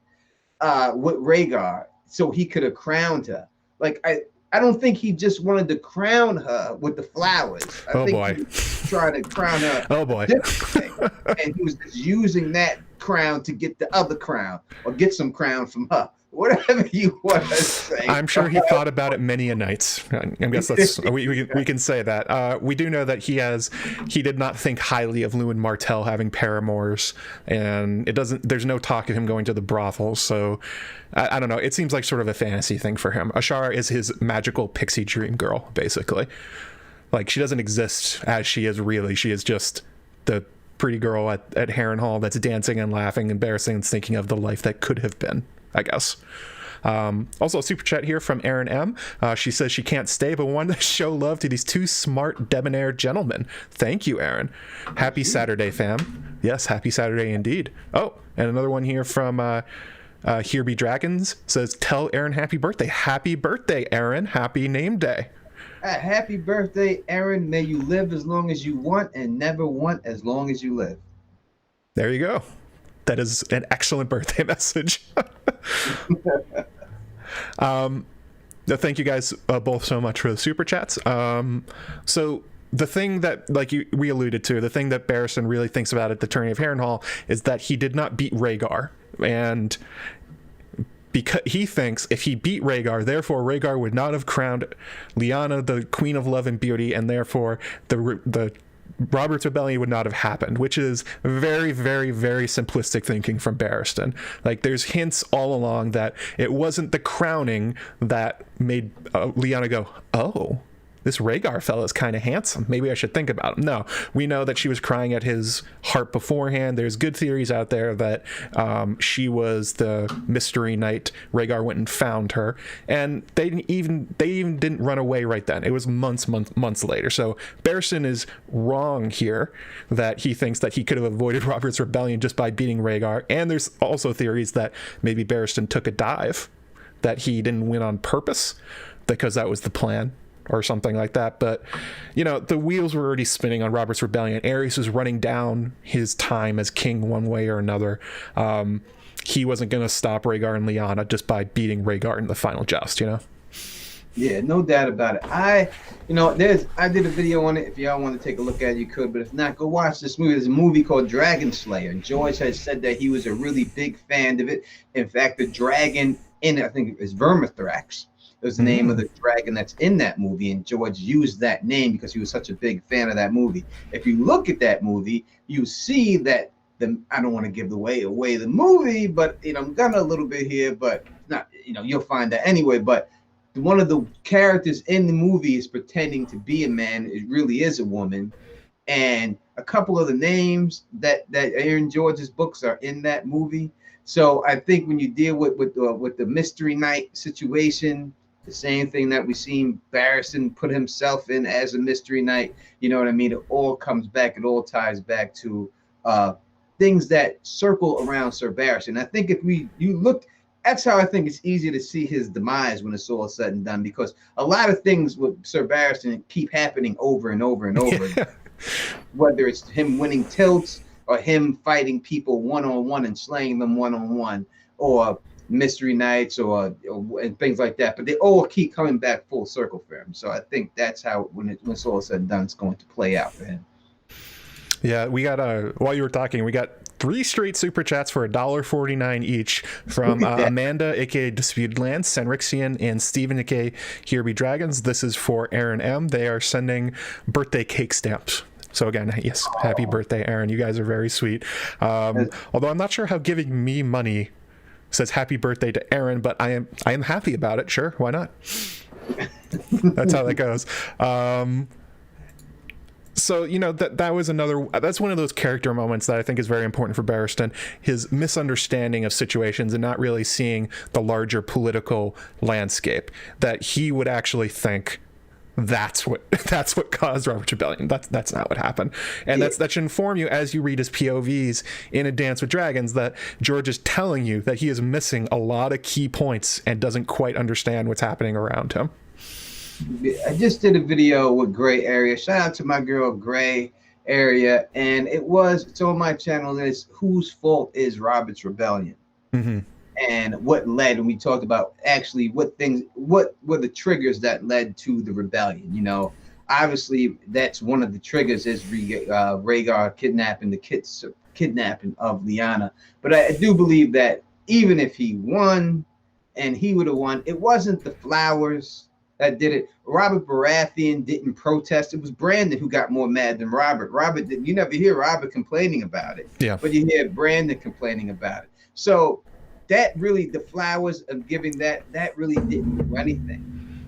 [SPEAKER 2] with Rhaegar, so he could have crowned her. Like I don't think he just wanted to crown her with the flowers. I think
[SPEAKER 1] boy.
[SPEAKER 2] He was trying to crown her.
[SPEAKER 1] Oh boy.
[SPEAKER 2] And he was just using that crown to get the other crown, or get some crown from her. Whatever you want to say.
[SPEAKER 1] I'm sure he thought about it many a night. I guess that's we can say that. We do know that he did not think highly of Lewin Martell having paramours, and there's no talk of him going to the brothel. So I don't know. It seems like sort of a fantasy thing for him. Ashara is his magical pixie dream girl, basically. Like, she doesn't exist as she is really. She is just the pretty girl at Harrenhal that's dancing and laughing, embarrassing, and thinking of the life that could have been, I guess. Also a super chat here from Erin M. She says she can't stay but wanted to show love to these two smart debonair gentlemen. Thank you, Erin. Happy Saturday, fam. Yes, happy Saturday indeed. Oh, and another one here from Here Be Dragons says, tell Erin happy birthday. Happy birthday, Erin. Happy name day.
[SPEAKER 2] Happy birthday, Erin. May you live as long as you want and never want as long as you live.
[SPEAKER 1] There you go. That is an excellent birthday message. Thank you guys both so much for the super chats. So the thing that, like we alluded to, the thing that Barisan really thinks about at the tourney of Harrenhal is that he did not beat Rhaegar, and because he thinks if he beat Rhaegar, therefore Rhaegar would not have crowned Lyanna the Queen of Love and Beauty, and therefore the Robert's Rebellion would not have happened, which is very, very, very simplistic thinking from Barristan. Like, there's hints all along that it wasn't the crowning that made Lyanna go, oh, this Rhaegar fella is kind of handsome. Maybe I should think about him. No, we know that she was crying at his heart beforehand. There's good theories out there that she was the mystery knight. Rhaegar went and found her, and they even didn't run away right then. It was months later. So Barristan is wrong here that he thinks that he could have avoided Robert's rebellion just by beating Rhaegar. And there's also theories that maybe Barristan took a dive, that he didn't win on purpose because that was the plan, or something like that. But, you know, the wheels were already spinning on Robert's Rebellion. Aerys was running down his time as king one way or another. He wasn't going to stop Rhaegar and Lyanna just by beating Rhaegar in the final joust, you know?
[SPEAKER 2] Yeah, no doubt about it. I did a video on it. If y'all want to take a look at it, you could. But if not, go watch this movie. There's a movie called Dragon Slayer. And George has said that he was a really big fan of it. In fact, the dragon in it, I think it was Vermithrax. It was the name of the dragon that's in that movie, and George used that name because he was such a big fan of that movie. If you look at that movie, you see that I don't want to give away the movie, but I'm gonna a little bit here, but not, you'll find that anyway. But one of the characters in the movie is pretending to be a man. It really is a woman, and a couple of the names that Aaron George's books are in that movie. So I think when you deal with the mystery knight situation, the same thing that we've seen Barristan put himself in as a mystery knight, you know what I mean? It all comes back, it all ties back to things that circle around Sir Barristan. I think if you look, that's how I think it's easy to see his demise when it's all said and done, because a lot of things with Sir Barristan keep happening over and over and over. Yeah. Whether it's him winning tilts or him fighting people one-on-one and slaying them one-on-one, or mystery knights or and things like that, but they all keep coming back full circle for him. So I think that's how when it's all said and done, it's going to play out for him.
[SPEAKER 1] Yeah, we got while you were talking, we got 3 straight super chats for $1.49 each from Amanda, aka Disputed Lands, Senrixian, and Stephen, aka Here Be Dragons. This is for Aaron M. They are sending birthday cake stamps. So again, yes, happy birthday, Aaron. You guys are very sweet. Although I'm not sure how giving me money says happy birthday to Aaron, but I am happy about it. Sure, why not? That's how that goes. So, that was that's one of those character moments that I think is very important for Barristan, his misunderstanding of situations and not really seeing the larger political landscape, that he would actually think that's what caused Robert's Rebellion. That's not what happened. And that should inform you as you read his POVs in A Dance with Dragons, that George is telling you that he is missing a lot of key points and doesn't quite understand what's happening around him.
[SPEAKER 2] I just did a video with Gray Area. Shout out to my girl Gray Area, and it's on my channel. Is whose fault is Robert's Rebellion? Mm-hmm. And what led, and we talked about actually what were the triggers that led to the rebellion. Obviously that's one of the triggers is Rhaegar kidnapping of Lyanna. But I do believe that even if he won, and he would have won, it wasn't the flowers that did it. Robert Baratheon didn't protest. It was Brandon who got more mad than Robert. You never hear Robert complaining about it. Yeah. But you hear Brandon complaining about it. So that really, the flowers of giving that really didn't do anything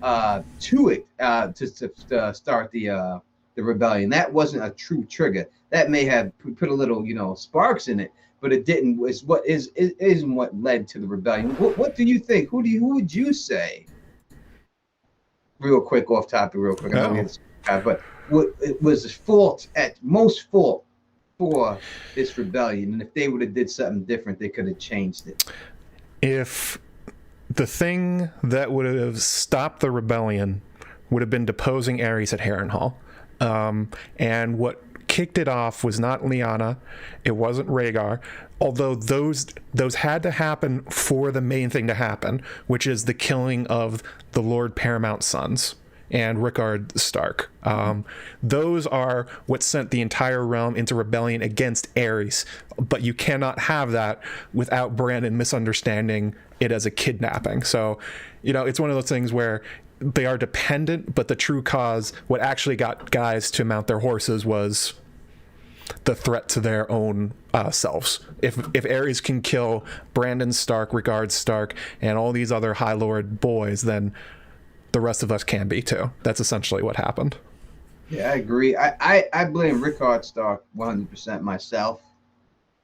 [SPEAKER 2] to it to start the rebellion. That wasn't a true trigger. That may have put a little sparks in it, but it didn't. Isn't what led to the rebellion. What do you think? Who would you say? Real quick, off topic, real quick. But what it was most fault for this rebellion, and if they would have did something different, they could have changed it.
[SPEAKER 1] If the thing that would have stopped the rebellion would have been deposing Aerys at Harrenhal, and what kicked it off was not Lyanna, it wasn't Rhaegar, although those had to happen for the main thing to happen, which is the killing of the Lord Paramount's sons and Rickard Stark. Those are what sent the entire realm into rebellion against Aerys, but you cannot have that without Brandon misunderstanding it as a kidnapping. So, it's one of those things where they are dependent, but the true cause, what actually got guys to mount their horses, was the threat to their own selves. If Aerys can kill Brandon Stark, Rickard Stark, and all these other High Lord boys, then the rest of us can be too. That's essentially what happened.
[SPEAKER 2] Yeah, I agree. I blame Rickard Stark 100% myself.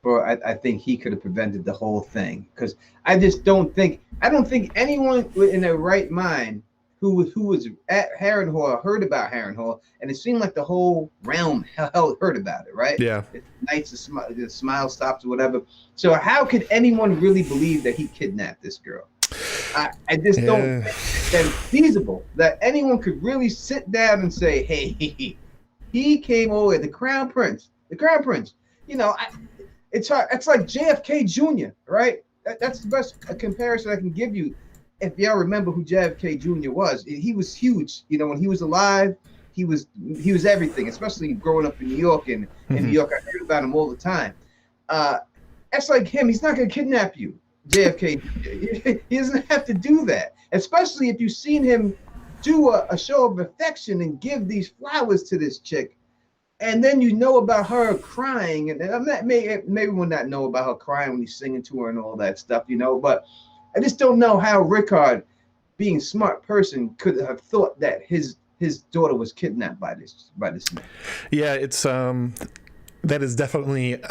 [SPEAKER 2] I think he could have prevented the whole thing, because I don't think anyone in their right mind who was at Harrenhal heard about Harrenhal, and it seemed like the whole realm heard about it, right?
[SPEAKER 1] Yeah.
[SPEAKER 2] The Knights, the smile stops or whatever. So how could anyone really believe that he kidnapped this girl? I just don't think that it's feasible that anyone could really sit down and say, hey, he came over, the Crown Prince. It's hard. It's like JFK Jr., right? That's the best comparison I can give you. If y'all remember who JFK Jr. was, he was huge. When he was alive, he was everything, especially growing up in New York. And in New York, I heard about him all the time. That's like him. He's not going to kidnap you, JFK Jr. He doesn't have to do that, especially if you've seen him do a show of affection and give these flowers to this chick. And then about her crying, and maybe we'll not know about her crying when he's singing to her and all that stuff, but I just don't know how Rickard, being a smart person, could have thought that his daughter was kidnapped by this man.
[SPEAKER 1] Yeah, it's that is definitely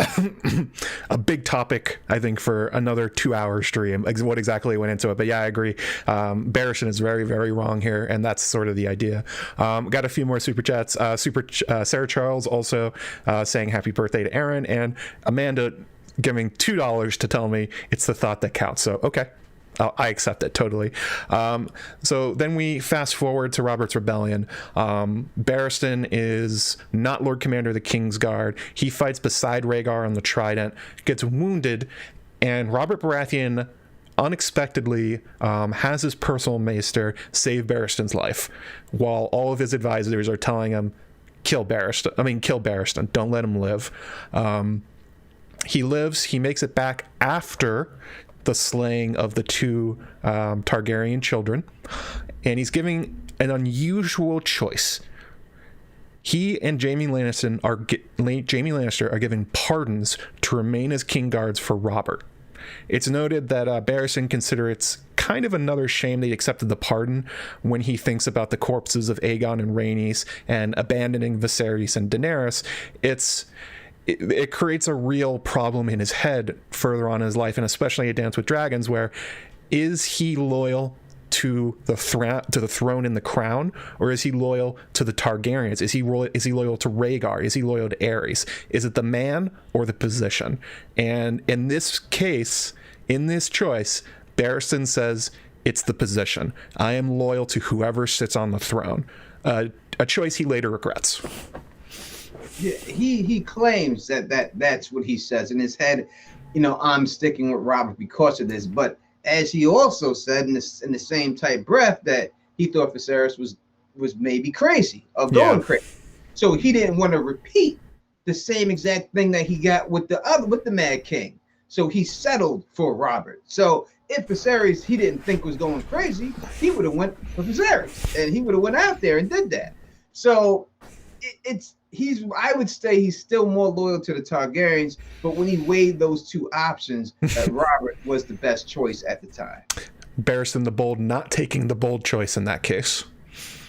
[SPEAKER 1] a big topic, I think, for another 2-hour stream, what exactly went into it. But yeah, I agree. Barisan is very, very wrong here, and that's sort of the idea. Got a few more super chats. Sarah Charles also saying happy birthday to Aaron, and Amanda giving $2 to tell me it's the thought that counts. So, okay. I accept it totally. So then we fast forward to Robert's Rebellion. Barristan is not Lord Commander of the Kingsguard. He fights beside Rhaegar on the Trident, gets wounded, and Robert Baratheon unexpectedly has his personal maester save Barristan's life, while all of his advisors are telling him, kill Barristan. Don't let him live. He lives. He makes it back after the slaying of the 2 Targaryen children, and he's giving an unusual choice. He and Jaime Lannister are given pardons to remain as king guards for Robert. It's noted that Barisan considers it's kind of another shame they accepted the pardon when he thinks about the corpses of Aegon and Rhaenys and abandoning Viserys and Daenerys. It creates a real problem in his head further on in his life, and especially a Dance with Dragons, where is he loyal to the throne and the crown, or is he loyal to the Targaryens? Is he loyal to Rhaegar? Is he loyal to Aerys? Is it the man or the position? And in this case, in this choice, Barristan says it's the position. I am loyal to whoever sits on the throne. A choice he later regrets.
[SPEAKER 2] Yeah, he claims that's what he says in his head. I'm sticking with Robert because of this. But as he also said in the same type breath that he thought Viserys was maybe crazy or going crazy, so he didn't want to repeat the same exact thing that he got with the Mad King. So he settled for Robert. So if Viserys he didn't think was going crazy, he would have went for Viserys, and he would have went out there and did that. So I would say he's still more loyal to the Targaryens, but when he weighed those 2 options, Robert was the best choice at the time.
[SPEAKER 1] Barristan the Bold not taking the bold choice in that case.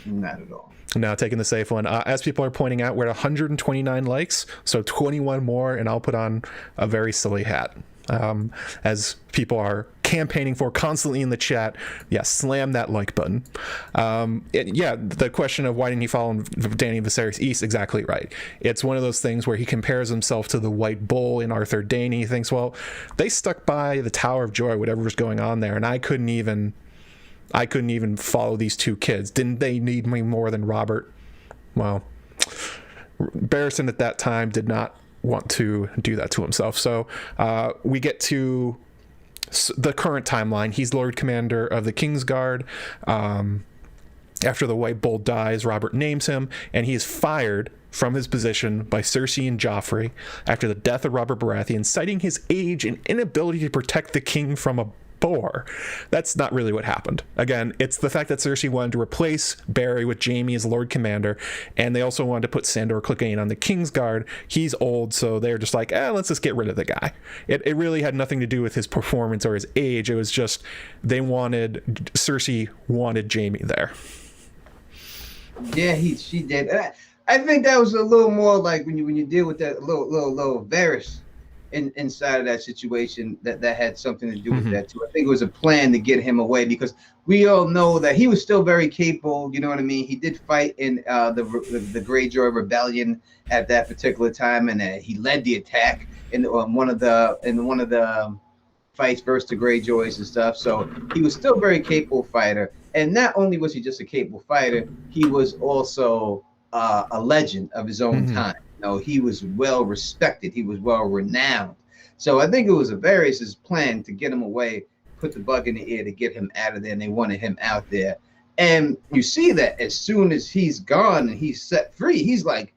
[SPEAKER 2] Not at all.
[SPEAKER 1] No, taking the safe one. As people are pointing out, we're at 129 likes, so 21 more, and I'll put on a very silly hat. As people are campaigning for constantly in the chat, slam that like button. The question of why didn't he follow Dany Viserys East, exactly right. It's one of those things where he compares himself to the White Bull in Arthur Dany. He thinks, well, they stuck by the Tower of Joy, whatever was going on there, and I couldn't even follow these 2 kids. Didn't they need me more than Robert? Well, Barristan at that time did not want to do that to himself. So we get to the current timeline. He's Lord Commander of the Kingsguard. After the White Bull dies, Robert names him, and he is fired from his position by Cersei and Joffrey after the death of Robert Baratheon, citing his age and inability to protect the king from a boar. That's not really what happened. Again, it's the fact that Cersei wanted to replace Barry with Jaime as Lord Commander, and they also wanted to put Sandor Clegane on the Kingsguard. He's old, so they're just like, let's just get rid of the guy. It really had nothing to do with his performance or his age. It was just Cersei wanted Jaime there.
[SPEAKER 2] Yeah, she did. I think that was a little more like when you deal with that little Varys inside of that situation, that had something to do with that too. I think it was a plan to get him away, because we all know that he was still very capable. You know what I mean? He did fight in the Greyjoy rebellion at that particular time, and he led the attack in one of the fights versus the Greyjoys and stuff. So he was still a very capable fighter. And not only was he just a capable fighter, he was also a legend of his own time. You know, he was well respected. He was well renowned. So I think it was Varys' plan to get him away, put the bug in the ear to get him out of there, and they wanted him out there. And you see that as soon as he's gone and he's set free, he's like,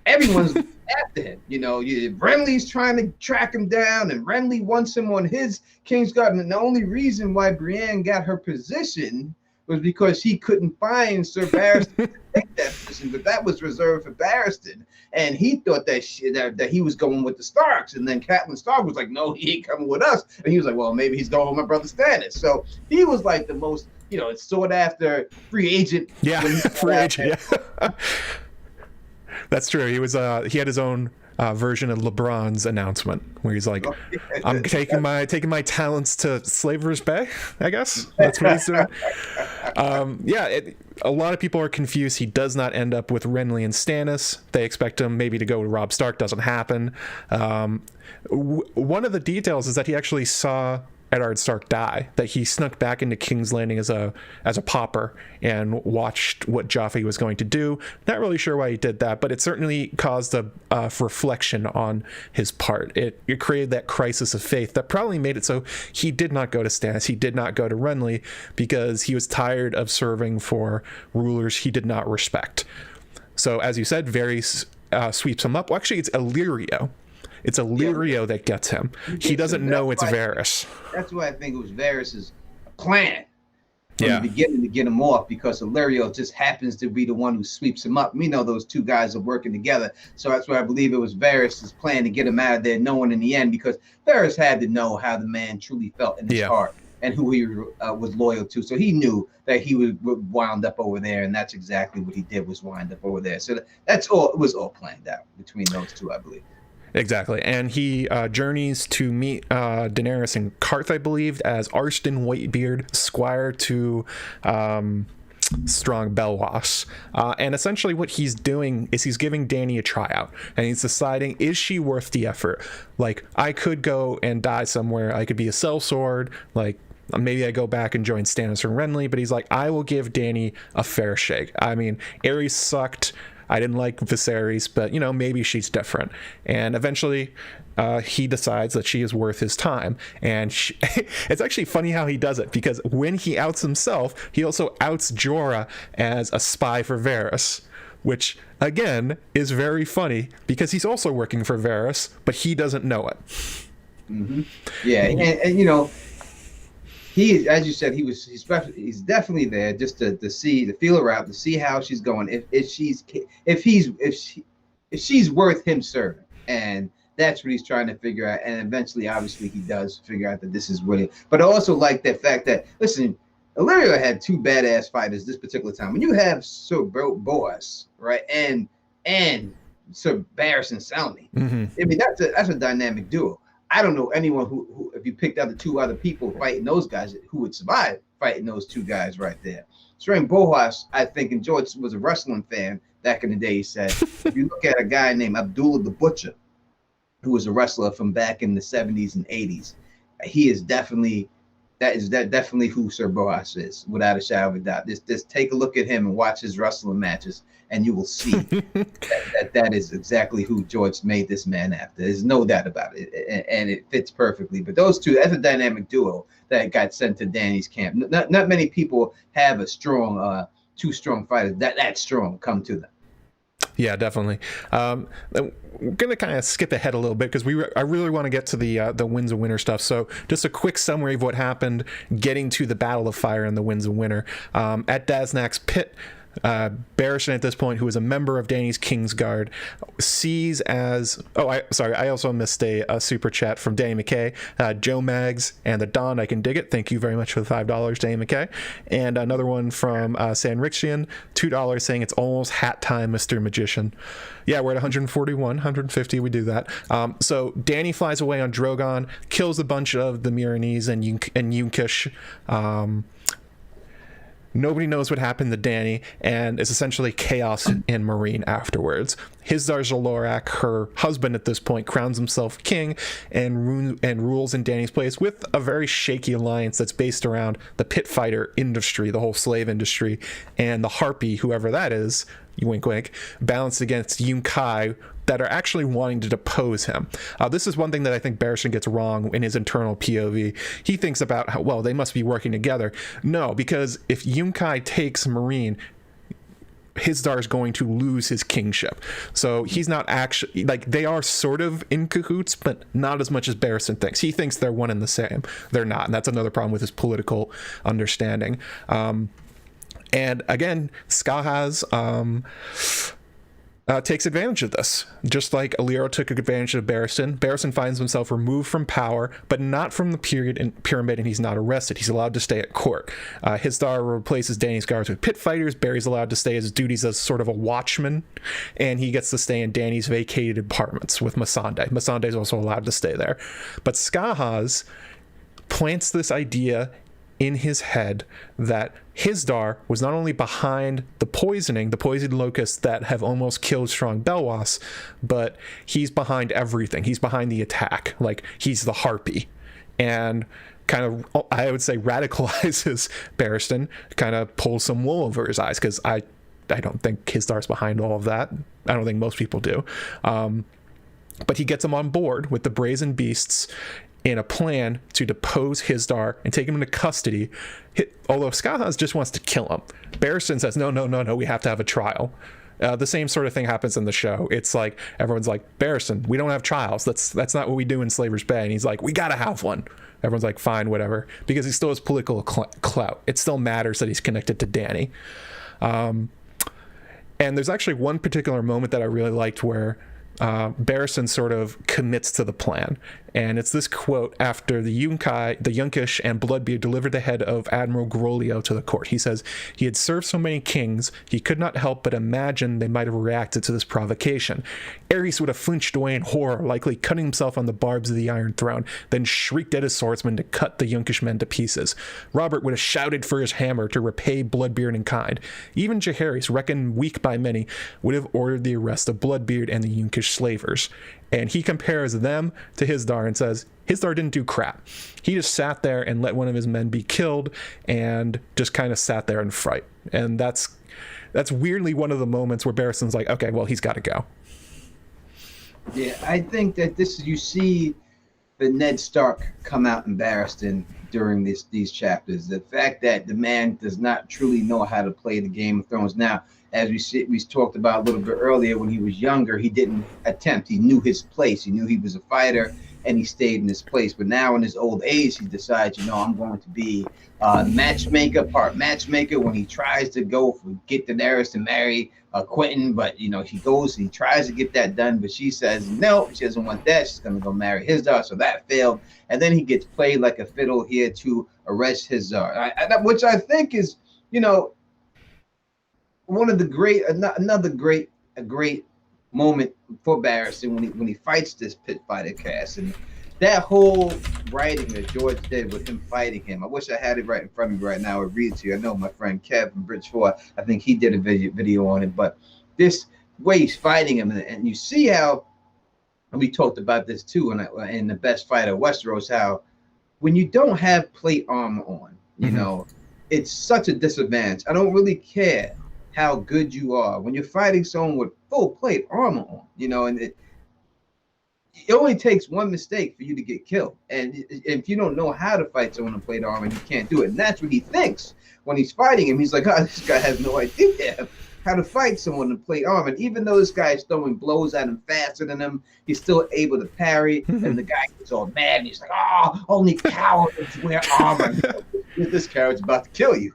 [SPEAKER 2] everyone's after him. You know, Renly's trying to track him down, and Renly wants him on his Kingsguard. And the only reason why Brienne got her position was because he couldn't find Sir Barristan to take that position, but that was reserved for Barristan. And he thought that he was going with the Starks. And then Catelyn Stark was like, no, he ain't coming with us. And he was like, well, maybe he's going with my brother Stannis. So he was like the most, it's sought after free agent.
[SPEAKER 1] Yeah, free agent. Yeah. That's true. He had his own version of LeBron's announcement where he's like, I'm taking my talents to Slaver's Bay, I guess. That's what he's doing. A lot of people are confused. He does not end up with Renly and Stannis. They expect him maybe to go to Robb Stark. Doesn't happen. One of the details is that he actually saw Eddard Stark die, that he snuck back into King's Landing as a pauper and watched what Joffrey was going to do. Not really sure why he did that, but it certainly caused a reflection on his part. It created that crisis of faith that probably made it so he did not go to Stannis, he did not go to Renly, because he was tired of serving for rulers he did not respect. So as you said, Varys sweeps him up. Well, actually, it's Illyrio. It's Illyrio that gets him. He doesn't know it's Varys.
[SPEAKER 2] That's why I think it was Varys' plan from the beginning to get him off, because Illyrio just happens to be the one who sweeps him up. We know those two guys are working together. So that's why I believe it was Varys' plan to get him out of there, knowing in the end, because Varys had to know how the man truly felt in his heart and who he was loyal to. So he knew that he would wound up over there, and that's exactly what he did, was wind up over there. So that's all. It was all planned out between those two, I believe.
[SPEAKER 1] Exactly. And he journeys to meet Daenerys in Karth, I believe, as Arstan Whitebeard, squire to Strong Belwas. And essentially what he's doing is he's giving Dany a tryout, and he's deciding, is she worth the effort? Like, I could go and die somewhere. I could be a sellsword. Like, maybe I go back and join Stannis or Renly. But he's like, I will give Dany a fair shake. I mean, Aerys sucked. I didn't like Viserys, but, maybe she's different. And eventually he decides that she is worth his time. And it's actually funny how he does it, because when he outs himself, he also outs Jorah as a spy for Varys, which, again, is very funny, because he's also working for Varys, but he doesn't know it. Mm-hmm.
[SPEAKER 2] Yeah, and he, as you said, he's definitely there just to feel her out, to see how she's going, if she's worth him serving, and that's what he's trying to figure out. And eventually, obviously, he does figure out that this is what But I also like the fact that, listen, Illyrio had two badass fighters this particular time. When you have Sir Boas, right, and Sir Barristan Selmy, I mean, that's a dynamic duo. I don't know anyone who, if you picked out the two other people fighting those guys, who would survive fighting those two guys right there. Sir Boas, I think, and George was a wrestling fan back in the day. He said, if you look at a guy named Abdullah the Butcher, who was a wrestler from back in the 70s and 80s, he is definitely, definitely who Sir Boas is, without a shadow of a doubt. Just take a look at him and watch his wrestling matches, and you will see that is exactly who George made this man after. There's no doubt about it, and it fits perfectly. But those two, that's a dynamic duo that got sent to Dany's camp. Not many people have a strong two strong fighters that strong come to them.
[SPEAKER 1] Yeah, definitely. We're gonna kind of skip ahead a little bit because I really want to get to the Winds of Winter stuff. So just a quick summary of what happened, getting to the Battle of Fire and the Winds of Winter. At Daznak's pit, Barisan at this point, who is a member of Dany's Kingsguard, sees as I also missed a super chat from Danny McKay, Joe Mags and the Don. I can dig it. Thank you very much for the $5, Danny McKay. And another one from Sanrixian, $2, saying it's almost hat time, Mr. Magician. Yeah, we're at 141, 150. We do that. So Dany flies away on Drogon, kills a bunch of the Myronese and Yunkish. Nobody knows what happened to Dany, and it's essentially chaos in Meereen afterwards. Hizdar Zalorak, her husband at this point, crowns himself king and rules in Dany's place with a very shaky alliance that's based around the pit fighter industry, the whole slave industry, and the Harpy, whoever that is, wink wink, balanced against Yunkai, that are actually wanting to depose him. This is one thing that I think Barisan gets wrong in his internal POV. He thinks about how, well, they must be working together. No, because if Yunkai takes Meereen, Hizdar is going to lose his kingship. So he's not actually, like, they are sort of in cahoots, but not as much as Barisan thinks. He thinks they're one and the same. They're not, and that's another problem with his political understanding. And again, Skahaz takes advantage of this. Just like Aliro took advantage of Barristan, Barisan finds himself removed from power, but not from the pyramid, and he's not arrested. He's allowed to stay at court. Hizdar replaces Dany's guards with pit fighters. Barry's allowed to stay his duties as sort of a watchman, and he gets to stay in Dany's vacated apartments with Missandei. Missandei is also allowed to stay there. But Skahaz plants this idea in his head that Hizdar was not only behind the poisoned locusts that have almost killed Strong Belwas, but he's behind everything. He's behind the attack. Like, he's the Harpy. And kind of, I would say, radicalizes Barristan, kind of pulls some wool over his eyes, because I don't think Hizdar's behind all of that. I don't think most people do. But he gets him on board with the Brazen Beasts in a plan to depose Hizdar and take him into custody. Although Skahaz just wants to kill him, Barristan says, no, we have to have a trial. The same sort of thing happens in the show. It's like, everyone's like, Barristan, we don't have trials. That's not what we do in Slaver's Bay. And he's like, we gotta have one. Everyone's like, fine, whatever. Because he still has political clout. It still matters that he's connected to Dany. And there's actually one particular moment that I really liked where Barisan sort of commits to the plan, and it's this quote after the Yunkish and Bloodbeard delivered the head of Admiral Grolio to the court. He says he had served so many kings he could not help but imagine they might have reacted to this provocation. Aerys would have flinched away in horror, likely cutting himself on the barbs of the Iron Throne, then shrieked at his swordsman to cut the Yunkish men to pieces. Robert would have shouted for his hammer to repay Bloodbeard in kind. Even Jaehaerys, reckoned weak by many, would have ordered the arrest of Bloodbeard and the Yunkish slavers. And he compares them to Hizdar and says Hizdar didn't do crap. He just sat there and let one of his men be killed and just kind of sat there and fright. And that's weirdly one of the moments where Barisan's like, okay, well, he's got to go.
[SPEAKER 2] Yeah, I think that you see the Ned Stark come out in Barristan during these chapters. The fact that the man does not truly know how to play the Game of Thrones. Now, as we talked about a little bit earlier, when he was younger, he didn't attempt. He knew his place. He knew he was a fighter, and he stayed in his place. But now in his old age, he decides, I'm going to be matchmaker. When he tries to get Daenerys to marry Quentin, but he goes and he tries to get that done, but she says no, she doesn't want that. She's going to go marry Hizdar, so that failed. And then he gets played like a fiddle here to arrest Hizdar, which I think is, one of the great moment for Barristan when he fights this pit fighter cast, and that whole writing that George did with him fighting him. I wish I had it right in front of me right now. I would read it to you. I know my friend Kev from Bridgeport, I think he did a video on it, but this way he's fighting him, and you see how, and we talked about this too in the Best Fighter of Westeros, how when you don't have plate armor on, it's such a disadvantage. I don't really care how good you are when you're fighting someone with full plate armor on, and it only takes one mistake for you to get killed. And if you don't know how to fight someone in plate armor, you can't do it. And that's what he thinks when he's fighting him. He's like, oh, this guy has no idea how to fight someone in plate armor. And even though this guy is throwing blows at him faster than him, he's still able to parry. And the guy gets all mad and he's like, oh, only cowards wear armor. This coward's about to kill you.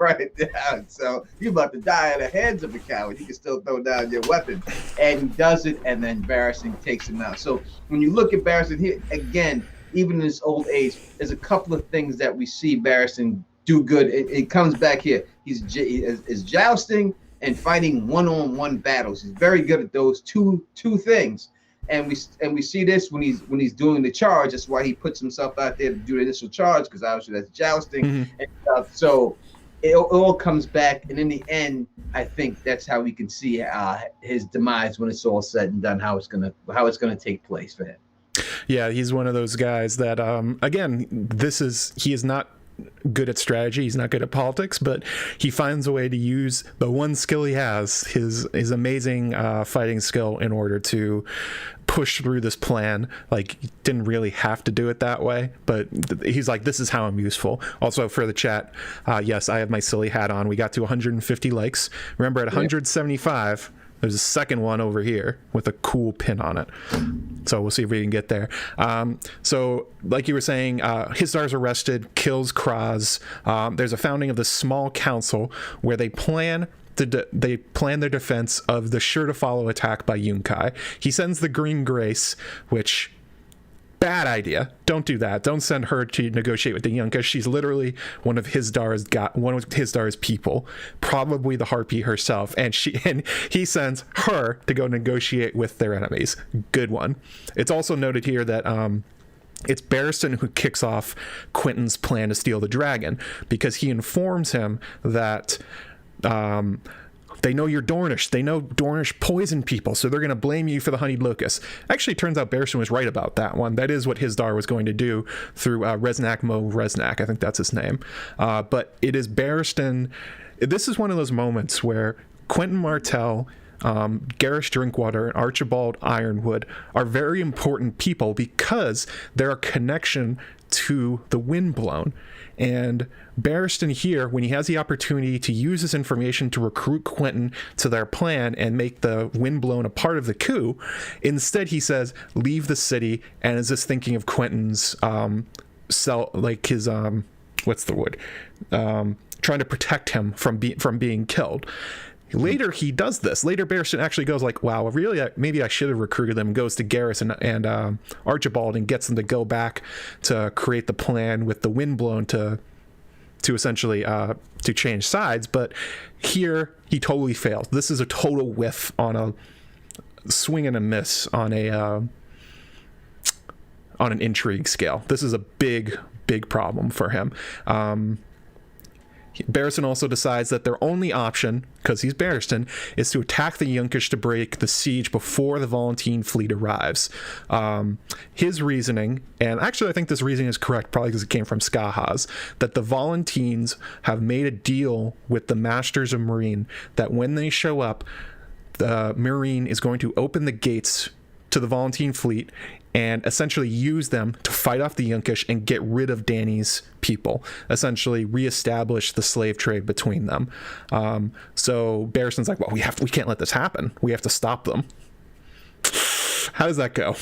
[SPEAKER 2] Right down. So you're about to die at the hands of a coward. You can still throw down your weapon. And he does it, and then Barisan takes him out. So when you look at Barisan here, again, even in his old age, there's a couple of things that we see Barisan do good. It comes back here. He's jousting and fighting one-on-one battles. He's very good at those two things. And we see this when he's doing the charge. That's why he puts himself out there to do the initial charge, because obviously that's jousting and stuff. So it all comes back, and in the end, I think that's how we can see his demise when it's all said and done. How it's gonna take place for him.
[SPEAKER 1] Yeah, he's one of those guys that again, he is not good at strategy, he's not good at politics, but he finds a way to use the one skill he has, his amazing fighting skill, in order to push through this plan. Like, he didn't really have to do it that way, but he's like, this is how I'm useful. Also, for the chat, yes, I have my silly hat on. We got to 150 likes. Remember, at 175, there's a second one over here with a cool pin on it. So we'll see if we can get there. So like you were saying, Hizdar's arrested, kills Kraz. There's a founding of this small council where they plan their defense of the sure-to-follow attack by Yunkai. He sends the Green Grace, which... bad idea. Don't do that. Don't send her to negotiate with the Yunkai. She's literally one of Hizdar's people, probably the Harpy herself, and he sends her to go negotiate with their enemies. Good one. It's also noted here that it's Berenstain who kicks off Quentin's plan to steal the dragon, because he informs him that they know you're Dornish. They know Dornish poison people, so they're going to blame you for the honeyed locust. Actually, it turns out Berenstain was right about that one. That is what Hizdar was going to do through Reznak Mo Reznak. I think that's his name. But it is Berenstain. This is one of those moments where Quentin Martell, Garrish Drinkwater, and Archibald Ironwood are very important people because they're a connection to the Windblown. And Berenstain here, when he has the opportunity to use this information to recruit Quentin to their plan and make the Windblown a part of the coup, instead he says, leave the city, and is just thinking of Quentin's trying to protect him from being killed. Later he does this. Later Berenstain actually goes like, wow, really, maybe I should have recruited them, and goes to Garrus and Archibald and gets them to go back to create the plan with the Windblown to essentially to change sides. But here he totally fails. This is a total whiff on a swing and a miss on an intrigue scale. This is a big problem for him. Barisan also decides that their only option, because he's Berenstain, is to attack the Yunkish to break the siege before the Volantene fleet arrives. His reasoning, and actually I think this reasoning is correct, probably because it came from Skahaz, that the Volantenes have made a deal with the Masters of Marine that when they show up, the Marine is going to open the gates to the Volantene fleet and essentially use them to fight off the Yunkish and get rid of Dany's people, essentially reestablish the slave trade between them. So Barisan's like, well, we can't let this happen. We have to stop them. How does that go?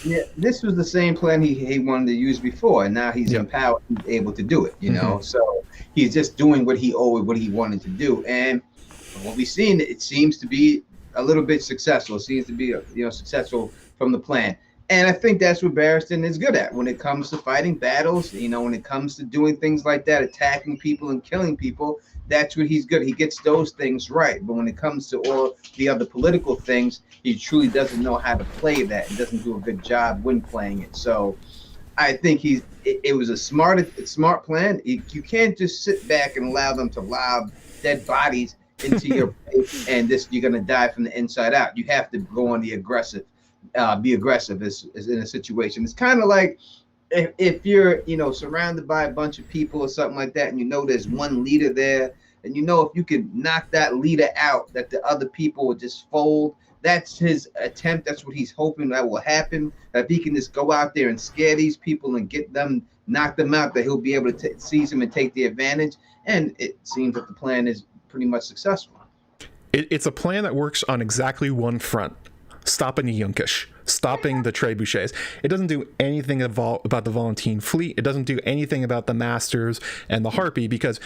[SPEAKER 2] Yeah, this was the same plan he wanted to use before, and now he's empowered and able to do it, you know? So he's just doing what he wanted to do. And what we've seen, it seems to be a little bit successful. It seems to be successful from the plan. And I think that's what Barristan is good at when it comes to fighting battles, when it comes to doing things like that, attacking people and killing people. That's what he's good. He gets those things right. But when it comes to all the other political things, he truly doesn't know how to play that and doesn't do a good job when playing it. So I think it was a smart plan. You can't just sit back and allow them to lob dead bodies into your face and you're going to die from the inside out. You have to go on the aggressive. Be aggressive as in a situation. It's kind of like if you're surrounded by a bunch of people or something like that, and there's one leader there, and if you can knock that leader out, that the other people will just fold. that's his attempt. That's what he's hoping that will happen. That if he can just go out there and scare these people and get them, knock them out, that he'll be able to seize them and take the advantage. And it seems that the plan is pretty much successful.
[SPEAKER 1] It's a plan that works on exactly one front: stopping the Yunkish, stopping the trebuchets. It doesn't do anything about the Volantene fleet. It doesn't do anything about the Masters and the Harpy, because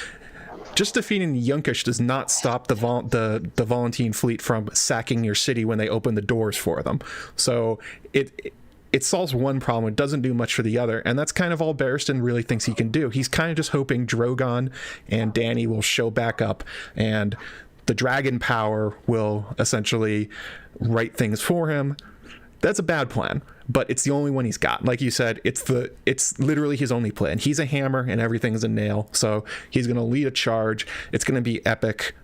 [SPEAKER 1] just defeating the Yunkish does not stop the Volantene fleet from sacking your city when they open the doors for them. So it solves one problem. It doesn't do much for the other, and that's kind of all Barristan really thinks he can do. He's kind of just hoping Drogon and Dany will show back up, and the dragon power will essentially right things for him. That's a bad plan, but it's the only one he's got. Like you said, it's literally his only plan. He's a hammer and everything's a nail, so he's going to lead a charge. It's going to be epic.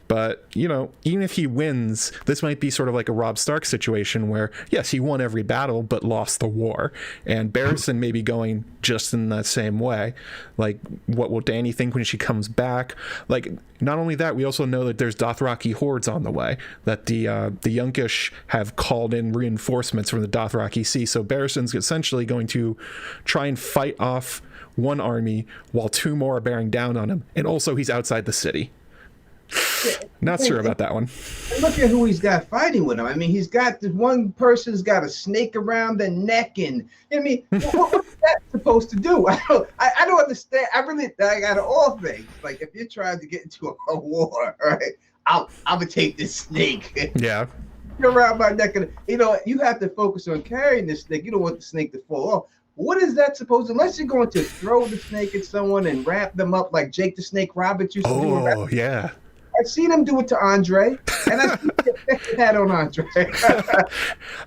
[SPEAKER 1] But, you know, even if he wins, this might be sort of like a Robb Stark situation where, yes, he won every battle, but lost the war. And Barisan may be going just in that same way. Like, what will Dany think when she comes back? Like, not only that, we also know that there's Dothraki hordes on the way, that the Yunkish have called in reinforcements from the Dothraki Sea. So Barisan's essentially going to try and fight off one army while two more are bearing down on him. And also he's outside the city. Not sure about that one.
[SPEAKER 2] Look at who he's got fighting with him. I mean, he's got this one person's got a snake around the neck, and I mean, what's that supposed to do? I don't understand. Like, out of all things, like if you're trying to get into a war, right? I'm gonna take this snake.
[SPEAKER 1] Yeah.
[SPEAKER 2] Around my neck, and you know, you have to focus on carrying this snake. You don't want the snake to fall off. What is that supposed to? Unless you're going to throw the snake at someone and wrap them up like Jake the Snake Roberts used to do.
[SPEAKER 1] Oh, yeah.
[SPEAKER 2] I've seen him do it to Andre, and I've seen that on Andre.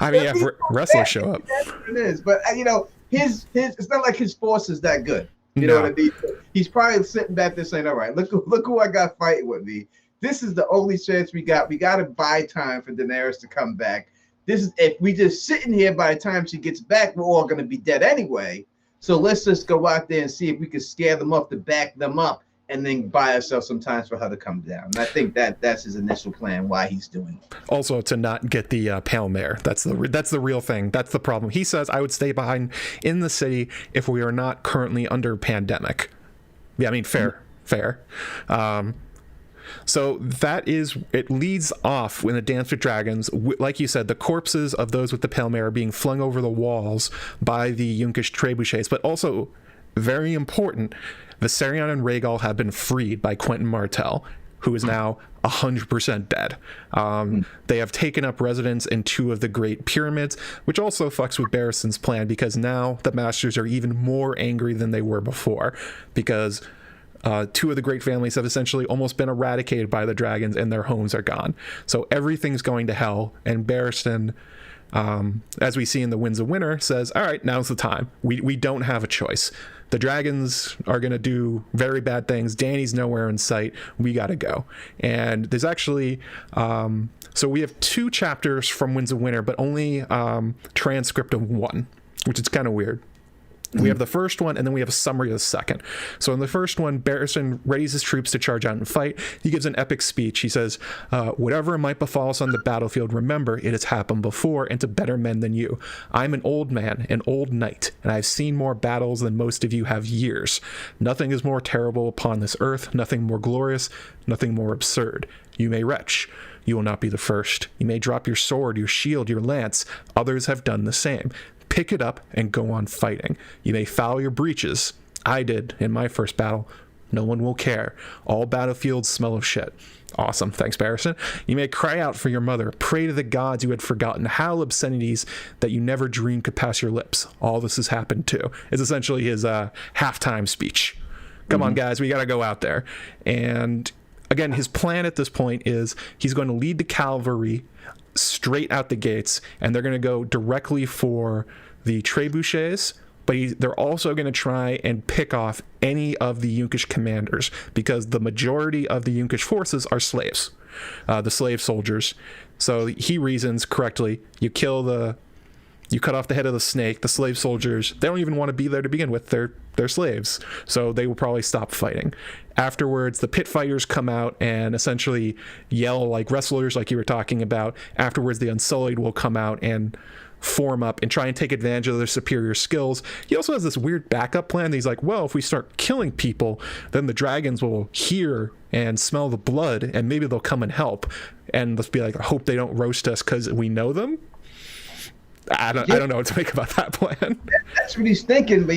[SPEAKER 1] I mean, have wrestlers show up.
[SPEAKER 2] That's what it is. But, you know, his it's not like his force is that good. You know what I mean? He's probably sitting back there saying, all right, look who I got fighting with me. This is the only chance we got. We got to buy time for Daenerys to come back. This is, if we just sitting here by the time she gets back, we're all going to be dead anyway. So let's just go out there and see if we can scare them up to back them up, and then buy ourselves some time for her to come down. And I think that's his initial plan, why he's doing it.
[SPEAKER 1] Also, to not get the Pale Mare. That's the real thing. That's the problem. He says, I would stay behind in the city if we are not currently under pandemic. Yeah, I mean, fair. So that is, it leads off when the Dance with Dragons, like you said, the corpses of those with the Pale Mare are being flung over the walls by the Yunkish trebuchets, but also, very important, Viserion and Rhaegal have been freed by Quentyn Martell, who is now 100% dead. They have taken up residence in two of the Great Pyramids, which also fucks with Barristan's plan, because now the Masters are even more angry than they were before, because two of the great families have essentially almost been eradicated by the dragons and their homes are gone. So everything's going to hell, and Barristan, as we see in the Winds of Winter, says, all right, now's the time. We don't have a choice. The dragons are going to do very bad things. Dany's nowhere in sight. We got to go. And there's actually, so we have 2 chapters from Winds of Winter, but only transcript of 1, which is kind of weird. We have the first one, and then we have a summary of the second. So in the first one, Barristan readies his troops to charge out and fight. He gives an epic speech. He says, whatever might befall us on the battlefield, remember, it has happened before, and to better men than you. I'm an old man, an old knight, and I've seen more battles than most of you have years. Nothing is more terrible upon this earth, nothing more glorious, nothing more absurd. You may retch. You will not be the first. You may drop your sword, your shield, your lance. Others have done the same. Pick it up and go on fighting. You may foul your breeches. I did in my first battle. No one will care. All battlefields smell of shit. Awesome. Thanks, Barisan. You may cry out for your mother. Pray to the gods you had forgotten. Howl obscenities that you never dreamed could pass your lips. All this has happened too. It's essentially his halftime speech. Come on, guys. We got to go out there. And again, his plan at this point is he's going to lead the cavalry straight out the gates, and they're going to go directly for the trebuchets, but they're also going to try and pick off any of the Yunkish commanders, because the majority of the Yunkish forces are slaves, the slave soldiers. So he reasons correctly, you kill the You cut off the head of the snake, the slave soldiers, they don't even want to be there to begin with. They're slaves, so they will probably stop fighting. Afterwards, the pit fighters come out and essentially yell like wrestlers, like you were talking about. Afterwards, the Unsullied will come out and form up and try and take advantage of their superior skills. He also has this weird backup plan. He's like, well, if we start killing people, then the dragons will hear and smell the blood, and maybe they'll come and help. And let's be like, I hope they don't roast us because we know them. I don't know what to make about that plan.
[SPEAKER 2] That's what he's thinking, but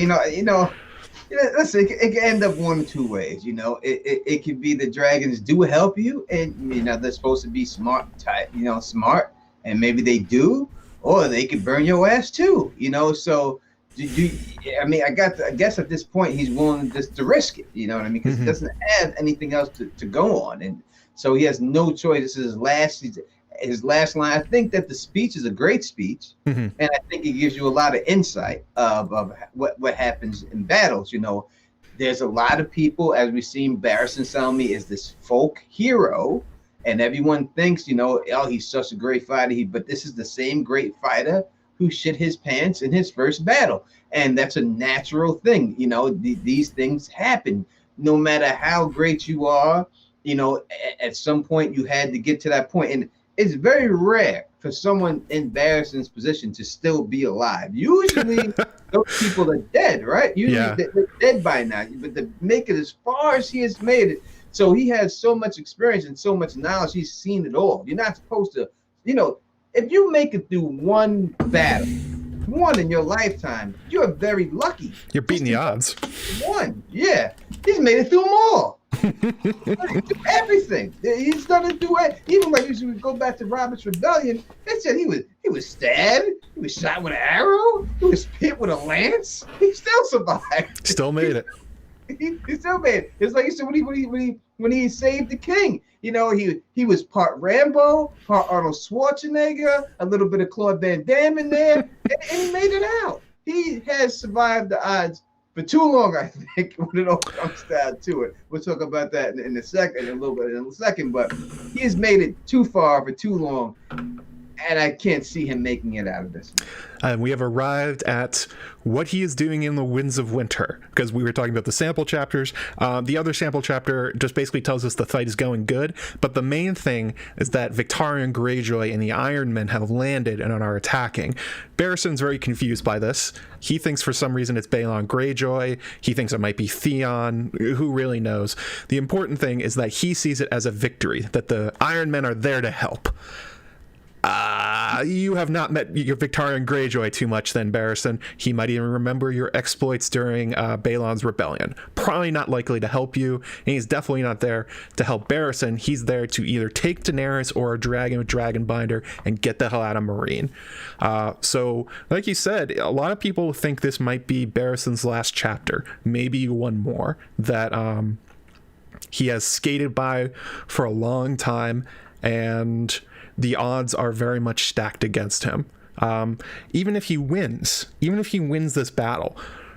[SPEAKER 2] listen, it can end up one of two ways. It could be the dragons do help you, and they're supposed to be smart, and maybe they do, or they could burn your ass too. So I guess at this point he's willing just to risk it. You know what I mean? Because he doesn't have anything else to go on, and so he has no choice. This is his last line. I think that the speech is a great speech, and I think it gives you a lot of insight of what happens in battles. There's a lot of people, as we've seen, Barristan Selmy is this folk hero, and everyone thinks, oh, he's such a great fighter. But this is the same great fighter who shit his pants in his first battle, and that's a natural thing. These things happen. No matter how great you are, at some point you had to get to that point, and it's very rare for someone in Barristan's position to still be alive. Usually, those people are dead, right? Usually, they're dead by now. But to make it as far as he has made it, so he has so much experience and so much knowledge. He's seen it all. You're not supposed to, if you make it through one battle, one in your lifetime, you're very lucky.
[SPEAKER 1] You're beating the odds.
[SPEAKER 2] One, yeah. He's made it through them all. Everything. He's done it through it. Even like we go back to Robert's Rebellion, they said he was stabbed, he was shot with an arrow, he was hit with a lance. He still survived.
[SPEAKER 1] Still made it.
[SPEAKER 2] He still made it. It's like you said when he saved the king. He was part Rambo, part Arnold Schwarzenegger, a little bit of Claude Van Damme in there, and he made it out. He has survived the odds for too long, I think, when it all comes down to it. We'll talk about that in a second, but he has made it too far for too long, and I can't see him making it out of this.
[SPEAKER 1] We have arrived at what he is doing in the Winds of Winter, because we were talking about the sample chapters. The other sample chapter just basically tells us the fight is going good, but the main thing is that Victarion Greyjoy and the Iron Men have landed and are attacking. Barisan's very confused by this. He thinks for some reason it's Balon Greyjoy. He thinks it might be Theon. Who really knows? The important thing is that he sees it as a victory, that the Iron Men are there to help. You have not met your Victarion Greyjoy too much then, Barisan. He might even remember your exploits during Balon's rebellion. Probably not likely to help you, and he's definitely not there to help Barisan. He's there to either take Daenerys or a dragon with Dragonbinder and get the hell out of Meereen. So, like you said, a lot of people think this might be Barisan's last chapter. Maybe one more that he has skated by for a long time, and the odds are very much stacked against him. Even if he wins this battle,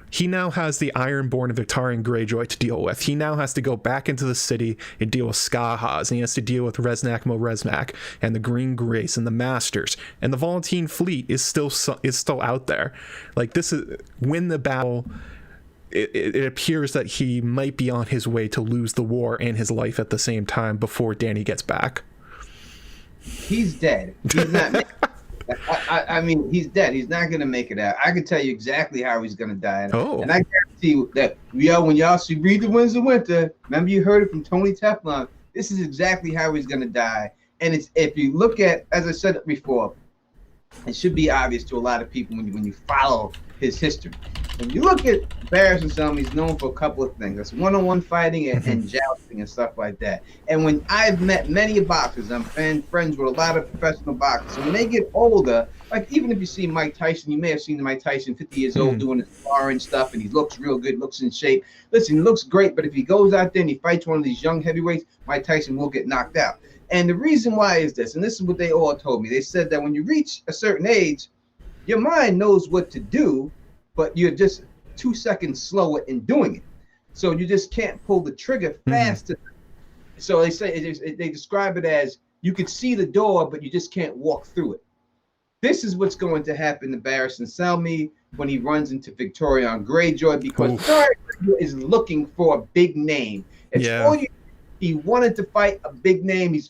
[SPEAKER 1] he now has the Ironborn and Victarion Greyjoy to deal with. He now has to go back into the city and deal with Skahaz, and he has to deal with Resnak Moresmak and the Green Grace and the Masters, and the Volantene fleet is still out there. Like, this is when the battle. It appears that he might be on his way to lose the war and his life at the same time before Dany gets back.
[SPEAKER 2] He's dead. He's not. I mean, he's dead. He's not going to make it out. I can tell you exactly how he's going to die. And I guarantee you that when y'all see read The Winds of Winter, remember you heard it from Tony Teflon. This is exactly how he's going to die. And it's, if you look at, as I said before, it should be obvious to a lot of people when you follow his history. When you look at Barristan Selmy, he's known for a couple of things. That's one-on-one fighting and jousting and stuff like that. And when I've met many boxers, I'm friends with a lot of professional boxers. So when they get older, like even if you see Mike Tyson, you may have seen Mike Tyson 50 years old doing his sparring stuff, and he looks real good, looks in shape. Listen, he looks great, but if he goes out there and he fights one of these young heavyweights, Mike Tyson will get knocked out. And the reason why is this, and this is what they all told me. They said that when you reach a certain age, your mind knows what to do, but you're just 2 seconds slower in doing it. So you just can't pull the trigger fast enough. So they say they describe it as you could see the door, but you just can't walk through it. this is what's going to happen to Barristan Selmy when he runs into Victorian Greyjoy, because Victorian Greyjoy is looking for a big name. It's all he wanted to fight a big name. He's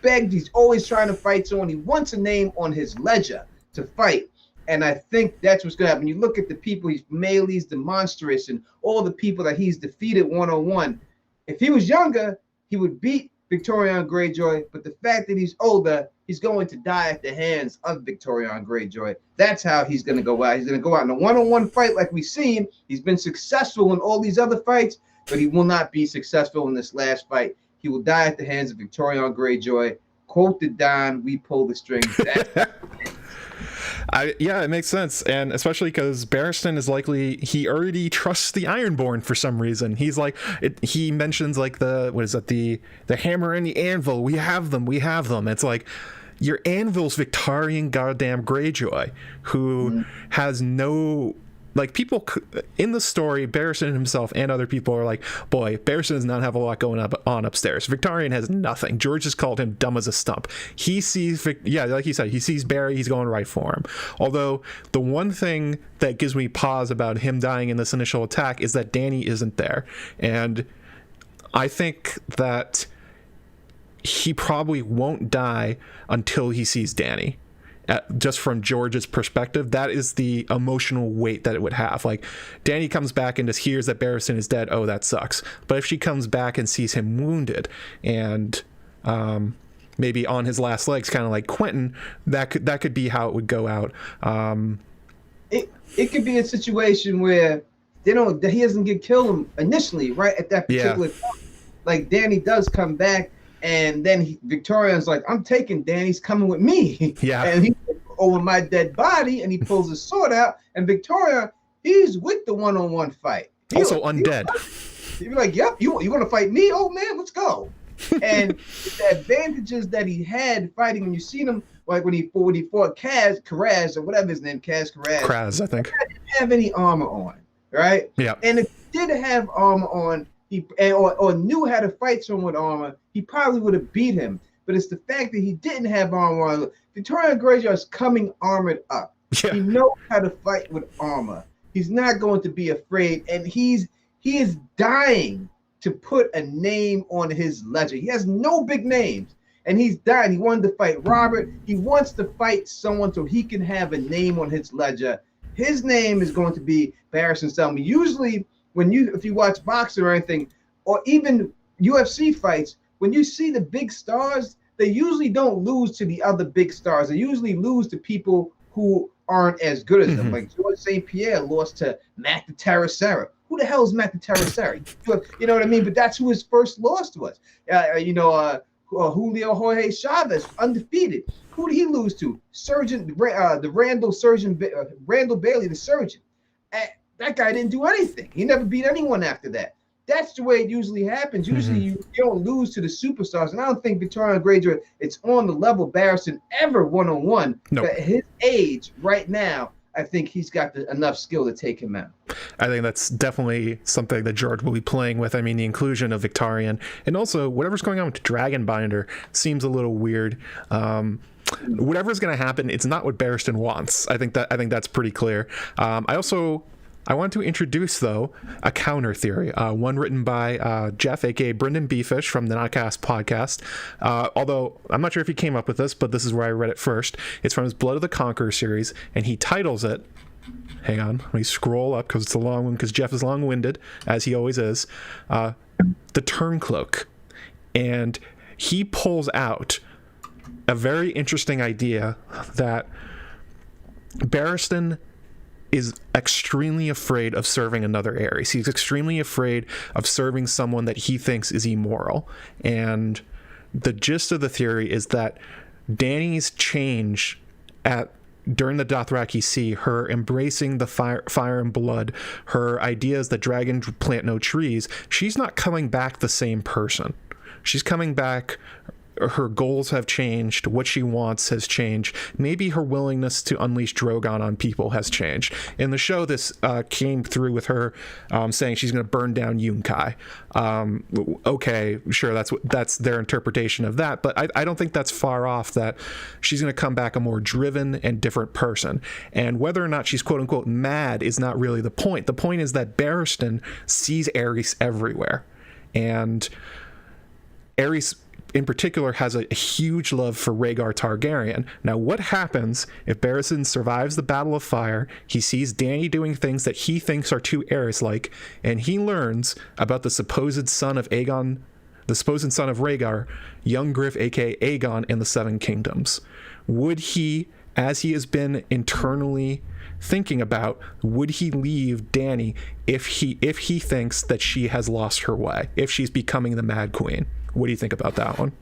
[SPEAKER 2] begged. He's always trying to fight someone. He wants a name on his ledger to fight. And I think that's what's going to happen. You look at the people he's melees, the monstrous, and all the people that he's defeated one-on-one. If he was younger, he would beat Victorian Greyjoy. But the fact that he's older, he's going to die at the hands of Victorian Greyjoy. That's how he's going to go out. He's going to go out in a one-on-one fight like we've seen. He's been successful in all these other fights, but he will not be successful in this last fight. He will die at the hands of Victorian Greyjoy. Quote the Don, we pull the strings.
[SPEAKER 1] Yeah, it makes sense, and especially because Berenstain is likely, he already trusts the Ironborn for some reason. He's like, he mentions like the hammer and the anvil. We have them. It's like, your anvil's Victorian goddamn Greyjoy, who has no, like, people in the story, Barristan himself and other people are like, boy, Barristan does not have a lot going on upstairs. Victorian has nothing. George has called him dumb as a stump. He sees, like he said, he sees Barry, he's going right for him. Although the one thing that gives me pause about him dying in this initial attack is that Dany isn't there. And I think that he probably won't die until he sees Dany. Just from George's perspective, that is the emotional weight that it would have. Like, Dany comes back and just hears that Barristan is dead. Oh, that sucks. But if she comes back and sees him wounded and maybe on his last legs, kind of like Quentin, that could be how it would go out.
[SPEAKER 2] It could be a situation where he doesn't get killed initially, right at that particular point. Like, Dany does come back. And then Victorian's like, I'm taking Dany's coming with me. Yeah. And he's over my dead body, and he pulls his sword out. And Victoria, he's with the one-on-one fight.
[SPEAKER 1] Also undead.
[SPEAKER 2] He'd be like, yep, you want to fight me? Oh, man, let's go. And the advantages that he had fighting, when you seen him, like when he fought Karaz, or whatever his name, Kraz,
[SPEAKER 1] I think.
[SPEAKER 2] He didn't have any armor on, right? Yeah. And if he did have armor on, or knew how to fight someone with armor, he probably would have beat him. But it's the fact that he didn't have armor on. Victorian Greyjoy is coming armored up. Yeah. He knows how to fight with armor. He's not going to be afraid, and he is dying to put a name on his ledger. He has no big names, and he's dying. He wanted to fight Robert. He wants to fight someone so he can have a name on his ledger. His name is going to be Barristan Selmy. Usually, if you watch boxing or anything, or even UFC fights, when you see the big stars, they usually don't lose to the other big stars. They usually lose to people who aren't as good as them. Like George St. Pierre lost to Matt the Terracera. Who the hell is Matt the Terracera? You know what I mean? But that's who his first loss was. Julio Jorge Chavez, undefeated. Who did he lose to? Randall Bailey, the surgeon. That guy didn't do anything. He never beat anyone after that. That's the way it usually happens. Usually you don't lose to the superstars. And I don't think Victorian Greyjoy, it's on the level Barristan ever one-on-one. Nope. At his age right now, I think he's got enough skill to take him out.
[SPEAKER 1] I think that's definitely something that George will be playing with. I mean, the inclusion of Victorian, and also whatever's going on with Dragonbinder seems a little weird. Whatever's going to happen, it's not what Barristan wants. I think that's pretty clear. I want to introduce, though, a counter theory, one written by Jeff, aka Brendan Beefish from the Notcast podcast. Although I'm not sure if he came up with this, but this is where I read it first. It's from his Blood of the Conqueror series, and he titles it, hang on, let me scroll up because it's a long one, because Jeff is long-winded, as he always is, The Turncloak. And he pulls out a very interesting idea that Barristan is extremely afraid of serving another Ares. He's extremely afraid of serving someone that he thinks is immoral. And the gist of the theory is that Dany's change during the Dothraki Sea, her embracing the fire and blood, her ideas that dragons plant no trees, she's not coming back the same person. She's coming back her goals have changed, what she wants has changed. Maybe her willingness to unleash Drogon on people has changed. In the show, this came through with her saying she's going to burn down Yunkai. Okay, sure, that's their interpretation of that, but I don't think that's far off, that she's going to come back a more driven and different person. And whether or not she's quote-unquote mad is not really the point. The point is that Barristan sees Aerys everywhere. And Aerys in particular has a huge love for Rhaegar Targaryen. Now, what happens if Barisan survives the Battle of Fire? He sees Dany doing things that he thinks are too Aerys-like, and he learns about the supposed son of Rhaegar, young Griff, aka Aegon, in the Seven Kingdoms. Would he, as he has been internally thinking about, would he leave Dany if he thinks that she has lost her way, if she's becoming the Mad Queen? What do you think about that one?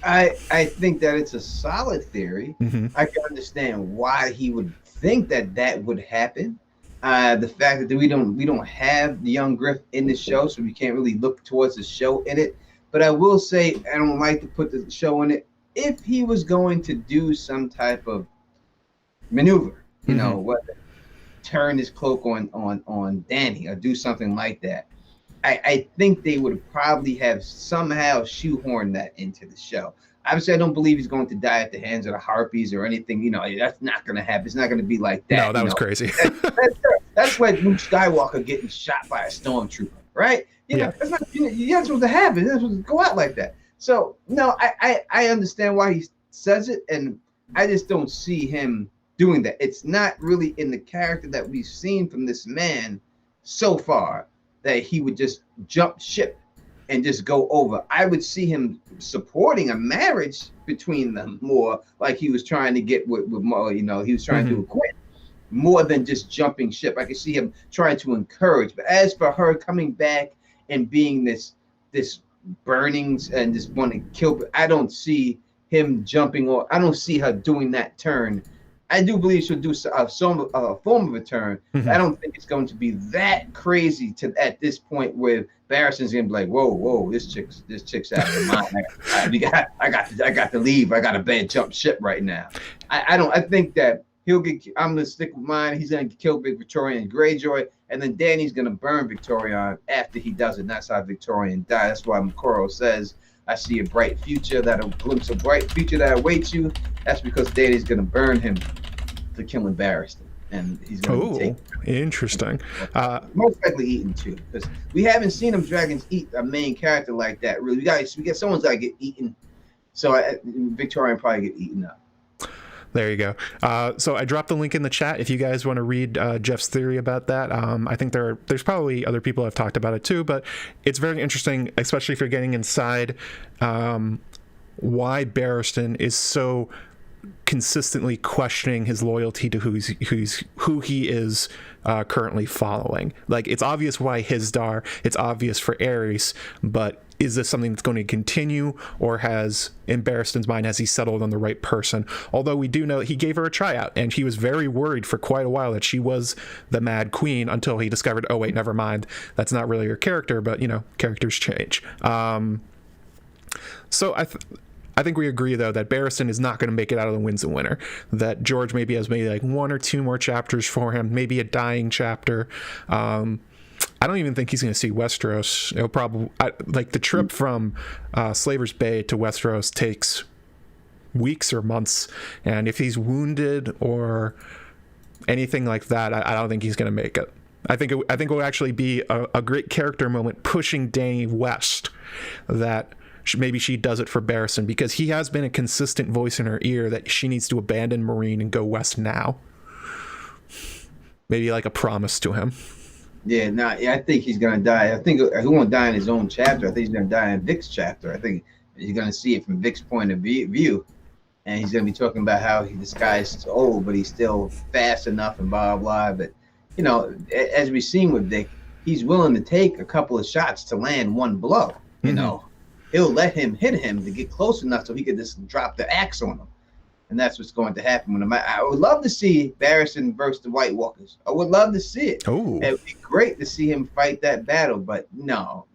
[SPEAKER 2] I think that it's a solid theory. I can understand why he would think that would happen. The fact that we don't have the young Griff in the show, so we can't really look towards the show in it. But I will say, I don't like to put the show in it. If he was going to do some type of maneuver, you know, whether turn his cloak on Dany or do something like that, I think they would probably have somehow shoehorned that into the show. Obviously, I don't believe he's going to die at the hands of the Harpies or anything. You know, that's not going to happen. It's not going to be like that.
[SPEAKER 1] No, that was crazy.
[SPEAKER 2] That's like Luke Skywalker getting shot by a stormtrooper, right? You know, that's not, you're not supposed to happen. You're not supposed to go out like that. So, no, I understand why he says it, and I just don't see him doing that. It's not really in the character that we've seen from this man so far that he would just jump ship and just go over. I would see him supporting a marriage between them more, like he was trying to get with Mo, you know, he was trying to acquit, more than just jumping ship. I could see him trying to encourage. But as for her coming back and being this burnings and just wanting to kill, I don't see him jumping, or I don't see her doing that turn. I do believe she'll do a form of a turn. I don't think it's going to be that crazy at this point where Barristan's gonna be like, whoa, this chick's out of mind. I got to leave. I got a bad jump ship right now. I think that I'm gonna stick with mine. He's gonna kill Big Victorian Greyjoy, and then Dany's gonna burn Victorian after he does it. And that's how Victorian dies. That's why Makoro says, I see a bright future, that a glimpse of bright future that awaits you. That's because Dany's gonna burn him for killing Barristan, and he's gonna take.
[SPEAKER 1] Interesting.
[SPEAKER 2] Most likely eaten too, because we haven't seen them dragons eat a main character like that. Really, we get someone's gotta get eaten. So Victorian probably get eaten up.
[SPEAKER 1] There you go. So I dropped the link in the chat if you guys want to read Jeff's theory about that. I think there's probably other people have talked about it too, but it's very interesting, especially if you're getting inside why Barristan is so consistently questioning his loyalty to who he is currently following. Like, it's obvious why Hisdar, it's obvious for Aerys, but is this something that's going to continue, or in Barristan's mind, has he settled on the right person? Although we do know he gave her a tryout, and he was very worried for quite a while that she was the Mad Queen, until he discovered, oh wait, never mind, that's not really her character. But characters change. So I think we agree, though, that Barristan is not going to make it out of the Winds of Winter. That George maybe has like 1 or 2 more chapters for him, maybe a dying chapter. I don't even think he's going to see Westeros. It'll probably like the trip from Slaver's Bay to Westeros takes weeks or months, and if he's wounded or anything like that, I don't think he's going to make it. I think it will actually be a great character moment pushing Dany west, that maybe she does it for Barristan, because he has been a consistent voice in her ear that she needs to abandon Meereen and go west now. Maybe like a promise to him.
[SPEAKER 2] Yeah, I think he's gonna die. I think he won't die in his own chapter. I think he's gonna die in Vic's chapter. I think he's gonna see it from Vic's point of view, and he's gonna be talking about how this guy's old, but he's still fast enough and blah blah. But as we've seen with Vic, he's willing to take a couple of shots to land one blow. He'll let him hit him to get close enough so he could just drop the axe on him. And that's what's going to happen. I would love to see Barristan versus the White Walkers. I would love to see it.
[SPEAKER 1] Ooh.
[SPEAKER 2] It would be great to see him fight that battle. But no,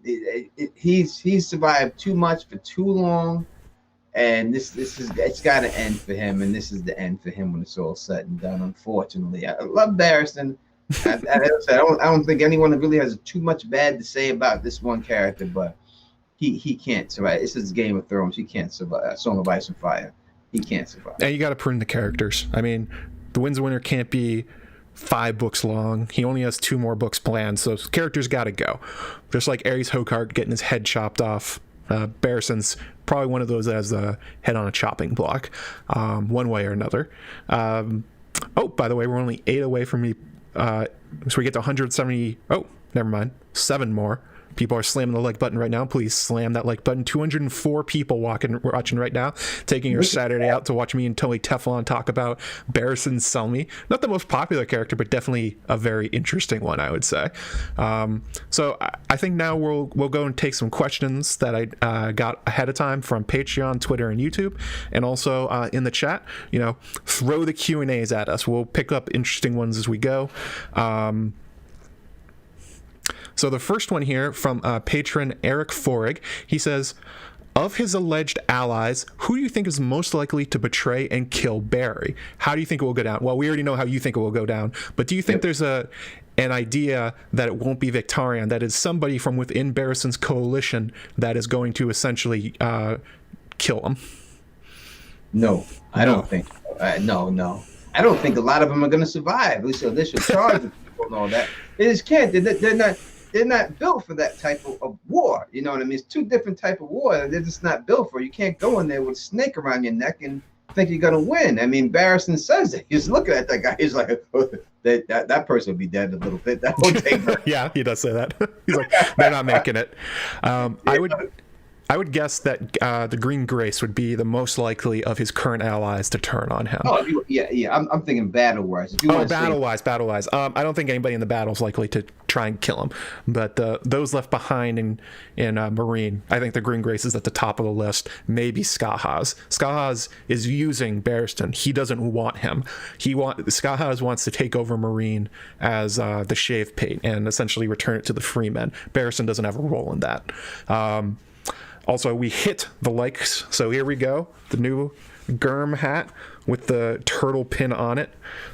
[SPEAKER 2] he's survived too much for too long. And it's got to end for him, and this is the end for him when it's all said and done. Unfortunately, I love Barristan. I don't think anyone really has too much bad to say about this one character, but he can't survive. This is Game of Thrones. He can't survive. Song of Ice and Fire. He can't survive.
[SPEAKER 1] And you got to prune the characters. I mean, the Winds of Winter can't be 5 books long. He only has 2 more books planned, so characters got to go. Just like Ares Hokart getting his head chopped off. Barisan's probably one of those that has the head on a chopping block, one way or another. Oh, by the way, we're only 8 away from me. So we get to 170. Oh, never mind. 7 more. People are slamming the like button right now. Please slam that like button. 204 people watching right now, taking your Saturday out to watch me and Tony Teflon talk about Barristan Selmy. Not the most popular character, but definitely a very interesting one, I would say. So I think now we'll go and take some questions that I got ahead of time from Patreon, Twitter, and YouTube, and also in the chat. You know, throw the Q&As at us. We'll pick up interesting ones as we go. So the first one here from patron Eric Forig, he says, of his alleged allies, who do you think is most likely to betray and kill Barry? How do you think it will go down? Well, we already know how you think it will go down, but do you think there's an idea that it won't be Victarion, that is somebody from within Barisan's coalition that is going to essentially kill him?
[SPEAKER 2] No, I don't think so. No. I don't think a lot of them are going to survive. At least initial charges people and all that. They just can't. They're not built for that type of war. You know what I mean? It's 2 different type of war. They're just not built for. You can't go in there with a snake around your neck and think you're gonna win. I mean, Barristan says that. He's looking at that guy. He's like, oh, that person will be dead in a little bit. That won't take her.
[SPEAKER 1] Yeah, he does say that. He's like, they're not making it. I would guess that the Green Grace would be the most likely of his current allies to turn on him.
[SPEAKER 2] Oh, yeah. I'm thinking battle-wise.
[SPEAKER 1] Battle-wise. I don't think anybody in the battle is likely to try and kill him. But those left behind in Marine, I think the Green Grace is at the top of the list. Maybe Skahaz. Skahaz is using Barristan. He doesn't want him. Skahaz wants to take over Marine as the Shave Pate and essentially return it to the Freemen. Barristan doesn't have a role in that. Also, we hit the likes, so here we go. The new Germ hat with the turtle pin on it.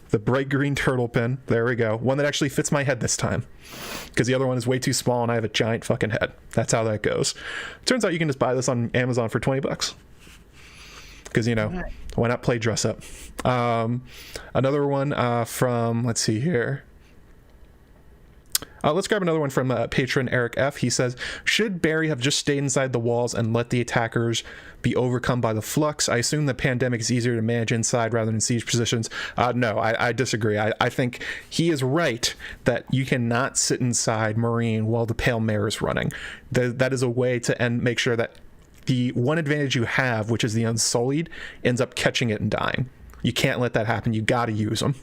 [SPEAKER 1] The bright green turtle pin. There we go. One that actually fits my head this time. Because the other one is way too small and I have a giant fucking head. That's how that goes. Turns out you can just buy this on Amazon for $20. Because, you know, why not play dress up? Another one from, let's see here. Let's grab another one from patron Eric F. He says, should Barry have just stayed inside the walls and let the attackers be overcome by the flux? I assume the pandemic is easier to manage inside rather than siege positions. No, I disagree. I think he is right that you cannot sit inside Marine while the Pale Mare is running. That is a way to make sure that the one advantage you have, which is the Unsullied, ends up catching it and dying. You can't let that happen. You got to use them.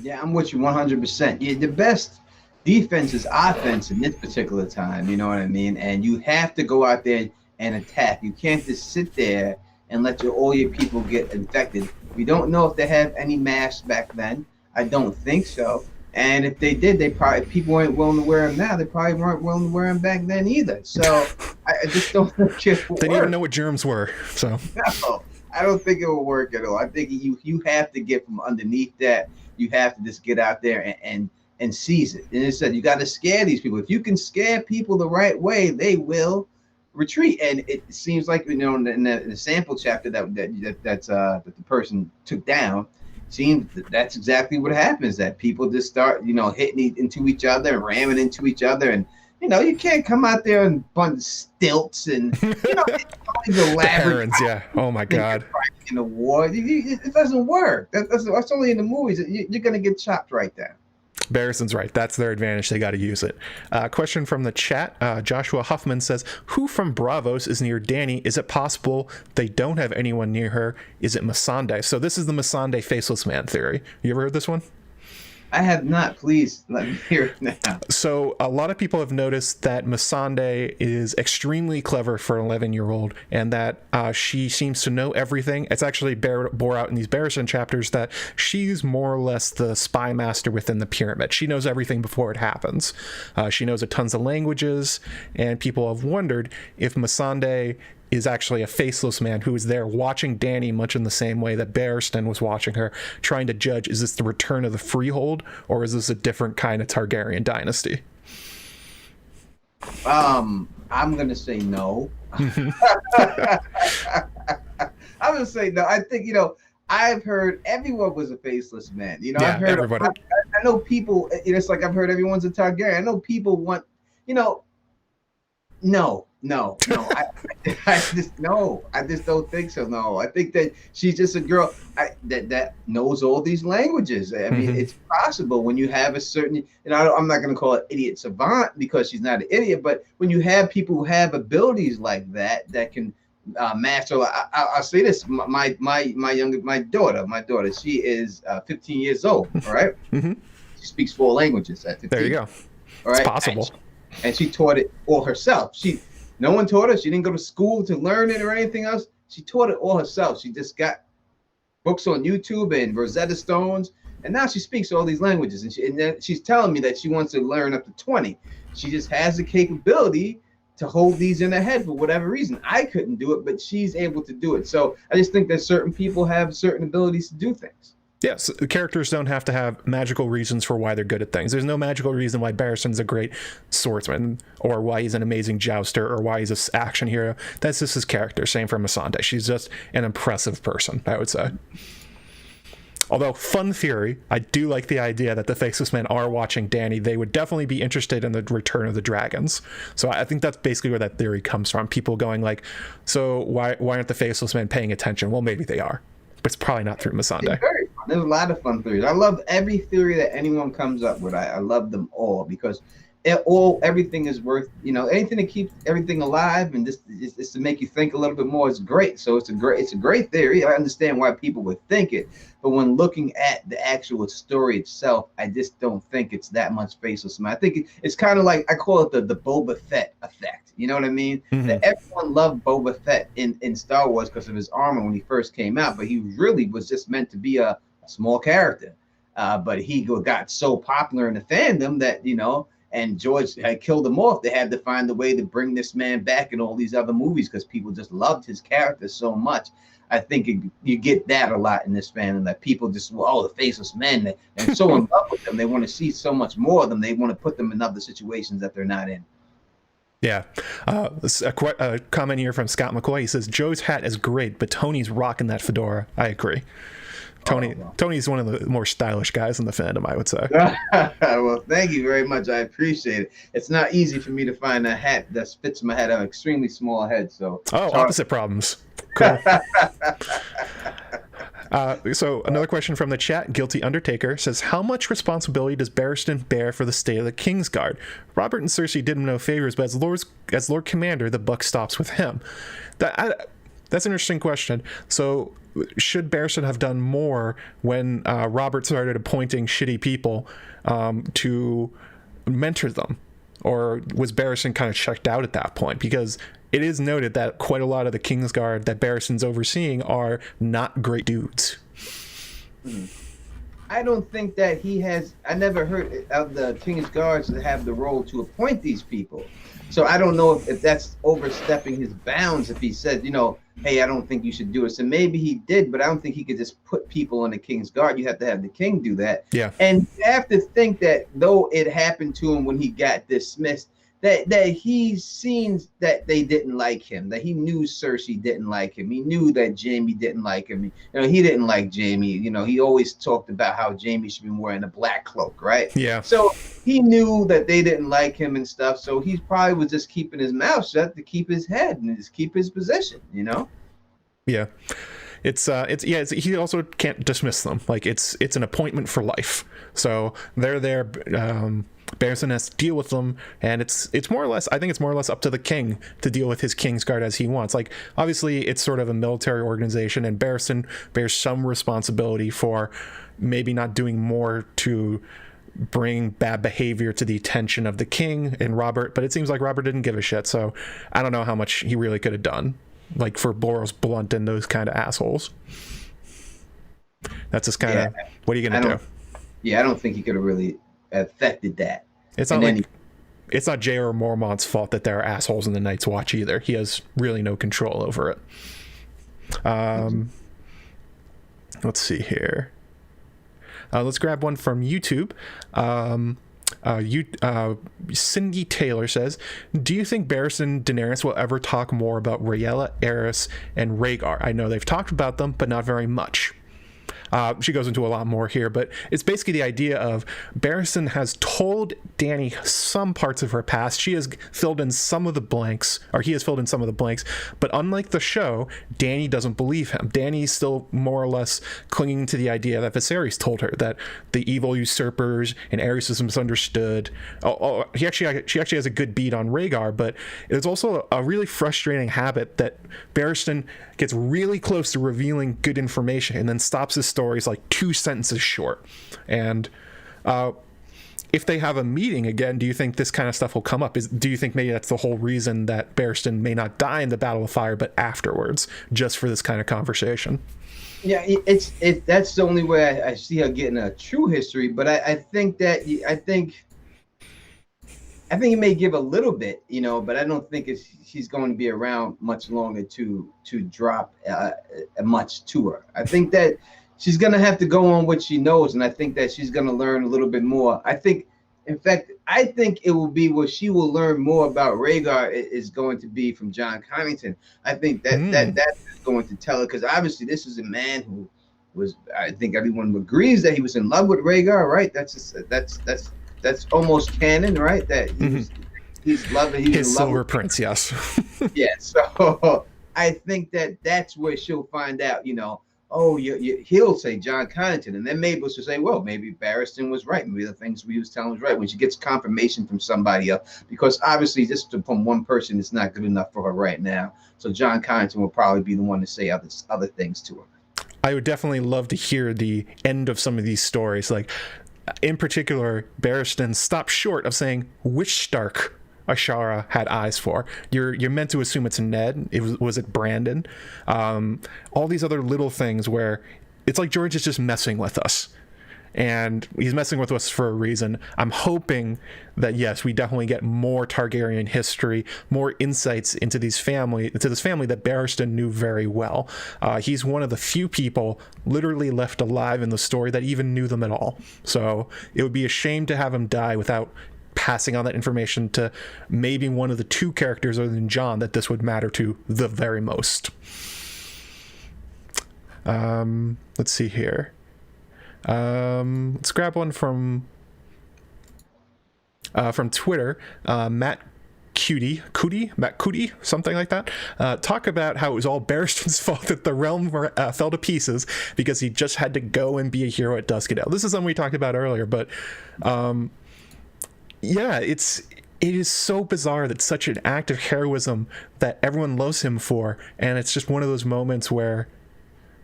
[SPEAKER 2] Yeah, I'm with you 100%. Yeah, the best defense is offense in this particular time. You know what I mean? And you have to go out there and attack. You can't just sit there and let all your people get infected. We don't know if they have any masks back then. I don't think so. And if they did, if people weren't willing to wear them now, they probably weren't willing to wear them back then either. So I just don't think it will work.
[SPEAKER 1] They didn't even know what germs were. So
[SPEAKER 2] no, I don't think it will work at all. I think you have to get from underneath that. You have to just get out there and seize it. And it said you got to scare these people. If you can scare people the right way, they will retreat. And it seems like, you know, in the sample chapter that the person took down, seems that's exactly what happens. That people just start, you know, hitting into each other and ramming into each other. And you know, you can't come out there and bunch stilts and you know the
[SPEAKER 1] parents. Yeah. Oh my God.
[SPEAKER 2] In the war, it doesn't work. That's only in the movies. You're gonna get chopped right there.
[SPEAKER 1] Barisan's right. That's their advantage. They got to use it. Question from the chat. Joshua Huffman says, who from Bravos is near Dany? Is it possible they don't have anyone near her? Is it Masande? So this is the Masande Faceless Man theory. You ever heard this one?
[SPEAKER 2] I have not. Please let me hear it now.
[SPEAKER 1] So a lot of people have noticed that Masande is extremely clever for an 11-year-old and that she seems to know everything. It's actually bore out in these Barisan chapters that she's more or less the spy master within the pyramid. She knows everything before it happens. She knows tons of languages, and people have wondered if Masande is actually a faceless man who is there watching Dany much in the same way that Barristan was watching her, trying to judge, is this the return of the Freehold, or is this a different kind of Targaryen dynasty?
[SPEAKER 2] I'm gonna say no. I'm gonna say no. I think, I've heard everyone was a faceless man.
[SPEAKER 1] Yeah,
[SPEAKER 2] I've heard
[SPEAKER 1] everybody.
[SPEAKER 2] I know people. It's like I've heard everyone's a Targaryen. I know people want. No. I just don't think so. No, I think that she's just a girl that knows all these languages. I mean, it's possible when you have a certain, I'm not going to call it idiot savant because she's not an idiot, but when you have people who have abilities like that can master. I'll say this: my daughter, she is 15 years old. All right, she speaks 4 languages at 15.
[SPEAKER 1] There you go.
[SPEAKER 2] All right,
[SPEAKER 1] it's possible.
[SPEAKER 2] And she taught it all herself. No one taught her. She didn't go to school to learn it or anything else. She taught it all herself. She just got books on YouTube and Rosetta Stones, and now she speaks all these languages. And then she's telling me that she wants to learn up to 20. She just has the capability to hold these in her head for whatever reason. I couldn't do it, but she's able to do it. So I just think that certain people have certain abilities to do things.
[SPEAKER 1] Yes, characters don't have to have magical reasons for why they're good at things. There's no magical reason why Barristan's a great swordsman, or why he's an amazing jouster, or why he's an action hero. That's just his character. Same for Missandei. She's just an impressive person, I would say. Although, fun theory, I do like the idea that the Faceless Men are watching Dany. They would definitely be interested in the return of the dragons. So I think that's basically where that theory comes from. People going like, so why aren't the Faceless Men paying attention? Well, maybe they are, but it's probably not through Missandei.
[SPEAKER 2] There's a lot of fun theories. I love every theory that anyone comes up with. I love them all because everything is worth, anything to keep everything alive and just to make you think a little bit more is great. So it's a great theory. I understand why people would think it, but when looking at the actual story itself, I just don't think it's that much faceless. I think it's kind of like, I call it the Boba Fett effect. You know what I mean? That everyone loved Boba Fett in Star Wars because of his armor when he first came out, but he really was just meant to be a small character. But he got so popular in the fandom that, and George had killed him off. They had to find a way to bring this man back in all these other movies because people just loved his character so much. I think you get that a lot in this fandom, that people just, the Faceless Men, and so in love with them. They want to see so much more of them. They want to put them in other situations that they're not in.
[SPEAKER 1] Yeah. A comment here from Scott McCoy. He says, Joe's hat is great, but Tony's rocking that fedora. I agree. Tony's one of the more stylish guys in the fandom, I would say.
[SPEAKER 2] Well, thank you very much. I appreciate it. It's not easy for me to find a hat that fits my head. I have an extremely small head, so.
[SPEAKER 1] Opposite problems. Cool. So another question from the chat. Guilty Undertaker says, how much responsibility does Barristan bear for the state of the Kingsguard? Robert and Cersei did him no favors, but as Lord Commander, the buck stops with him. That's an interesting question. So should Barristan have done more when Robert started appointing shitty people to mentor them? Or was Barristan kind of checked out at that point? Because it is noted that quite a lot of the Kingsguard that Barristan's overseeing are not great dudes.
[SPEAKER 2] I don't think that I never heard of the Kingsguards that have the role to appoint these people. So I don't know if that's overstepping his bounds if he said, hey, I don't think you should do it. So maybe he did, but I don't think he could just put people on the Kingsguard. You have to have the king do that. Yeah. And you have to think that though it happened to him when he got dismissed, that he's seen that they didn't like him, that he knew Cersei didn't like him. He knew that Jaime didn't like him. He didn't like Jaime. He always talked about how Jaime should be wearing a black cloak, right? Yeah. So he knew that they didn't like him and stuff. So he probably was just keeping his mouth shut to keep his head and just keep his position, Yeah. He also can't dismiss them. Like it's an appointment for life. So they're there. Barristan has to deal with them, and it's more or less, I think it's more or less up to the king to deal with his Kingsguard as he wants. Like, obviously it's sort of a military organization, and Barristan bears some responsibility for maybe not doing more to bring bad behavior to the attention of the king and Robert, but it seems like Robert didn't give a shit, so I don't know how much he really could have done, like for Boros Blunt and those kind of assholes. That's just kind of, what are you gonna do? Yeah, I don't think he could have really affected that.
[SPEAKER 1] It's not like it's not J.R. Mormont's fault that there are assholes in the Night's Watch either. He has really no control over it. Let's see here. Let's grab one from YouTube. Cindy Taylor says, do you think Barristan and Daenerys will ever talk more about Rhaella, Aerys, and Rhaegar? I know they've talked about them, but not very much. She goes into a lot more here, but it's basically the idea of Barristan has told Dany some parts of her past. She has filled in some of the blanks, or he has filled in some of the blanks, but unlike the show, Dany doesn't believe him. Dany's still more or less clinging to the idea that Viserys told her, that the evil usurpers and Aerys is misunderstood. She actually has a good beat on Rhaegar, but it's also a really frustrating habit that Barristan gets really close to revealing good information and then stops his stories like 2 sentences short. And if they have a meeting again, do you think this kind of stuff will come up? Do you think maybe that's the whole reason that Barristan may not die in the Battle of Fire, but afterwards, just for this kind of conversation?
[SPEAKER 2] Yeah, that's the only way I see her getting a true history. But I think he may give a little bit, but I don't think she's going to be around much longer to drop much to her. I think that she's going to have to go on what she knows, and I think that she's going to learn a little bit more. I think it will be where she will learn more about Rhaegar is going to be from John Connington. I think that is going to tell her, because obviously this is a man who was, I think everyone agrees that he was in love with Rhaegar, right? That's almost canon, right? That he's loving his Silver
[SPEAKER 1] Prince, yes.
[SPEAKER 2] Yeah, so I think that's where she'll find out, he'll say John Connington, and then maybe she'll say, well, maybe Barristan was right. Maybe the things we was telling was right, when she gets confirmation from somebody else, because obviously just from one person is not good enough for her right now. So John Connington will probably be the one to say other things to her.
[SPEAKER 1] I would definitely love to hear the end of some of these stories. Like, in particular, Barristan stopped short of saying which Stark Ashara had eyes for. You're meant to assume it's Ned. Was it Brandon? All these other little things where it's like George is just messing with us, and he's messing with us for a reason. I'm hoping that yes, we definitely get more Targaryen history, more insights into this family that Barristan knew very well. He's one of the few people literally left alive in the story that even knew them at all. So it would be a shame to have him die without passing on that information to maybe one of the 2 characters other than Jon that this would matter to the very most. Let's see here. Let's grab one from Twitter. Matt Cootie, something like that. Talk about how it was all Barristan's fault that the realm fell to pieces because he just had to go and be a hero at Duskendale. This is something we talked about earlier, but yeah, it is so bizarre that such an act of heroism that everyone loves him for, and it's just one of those moments where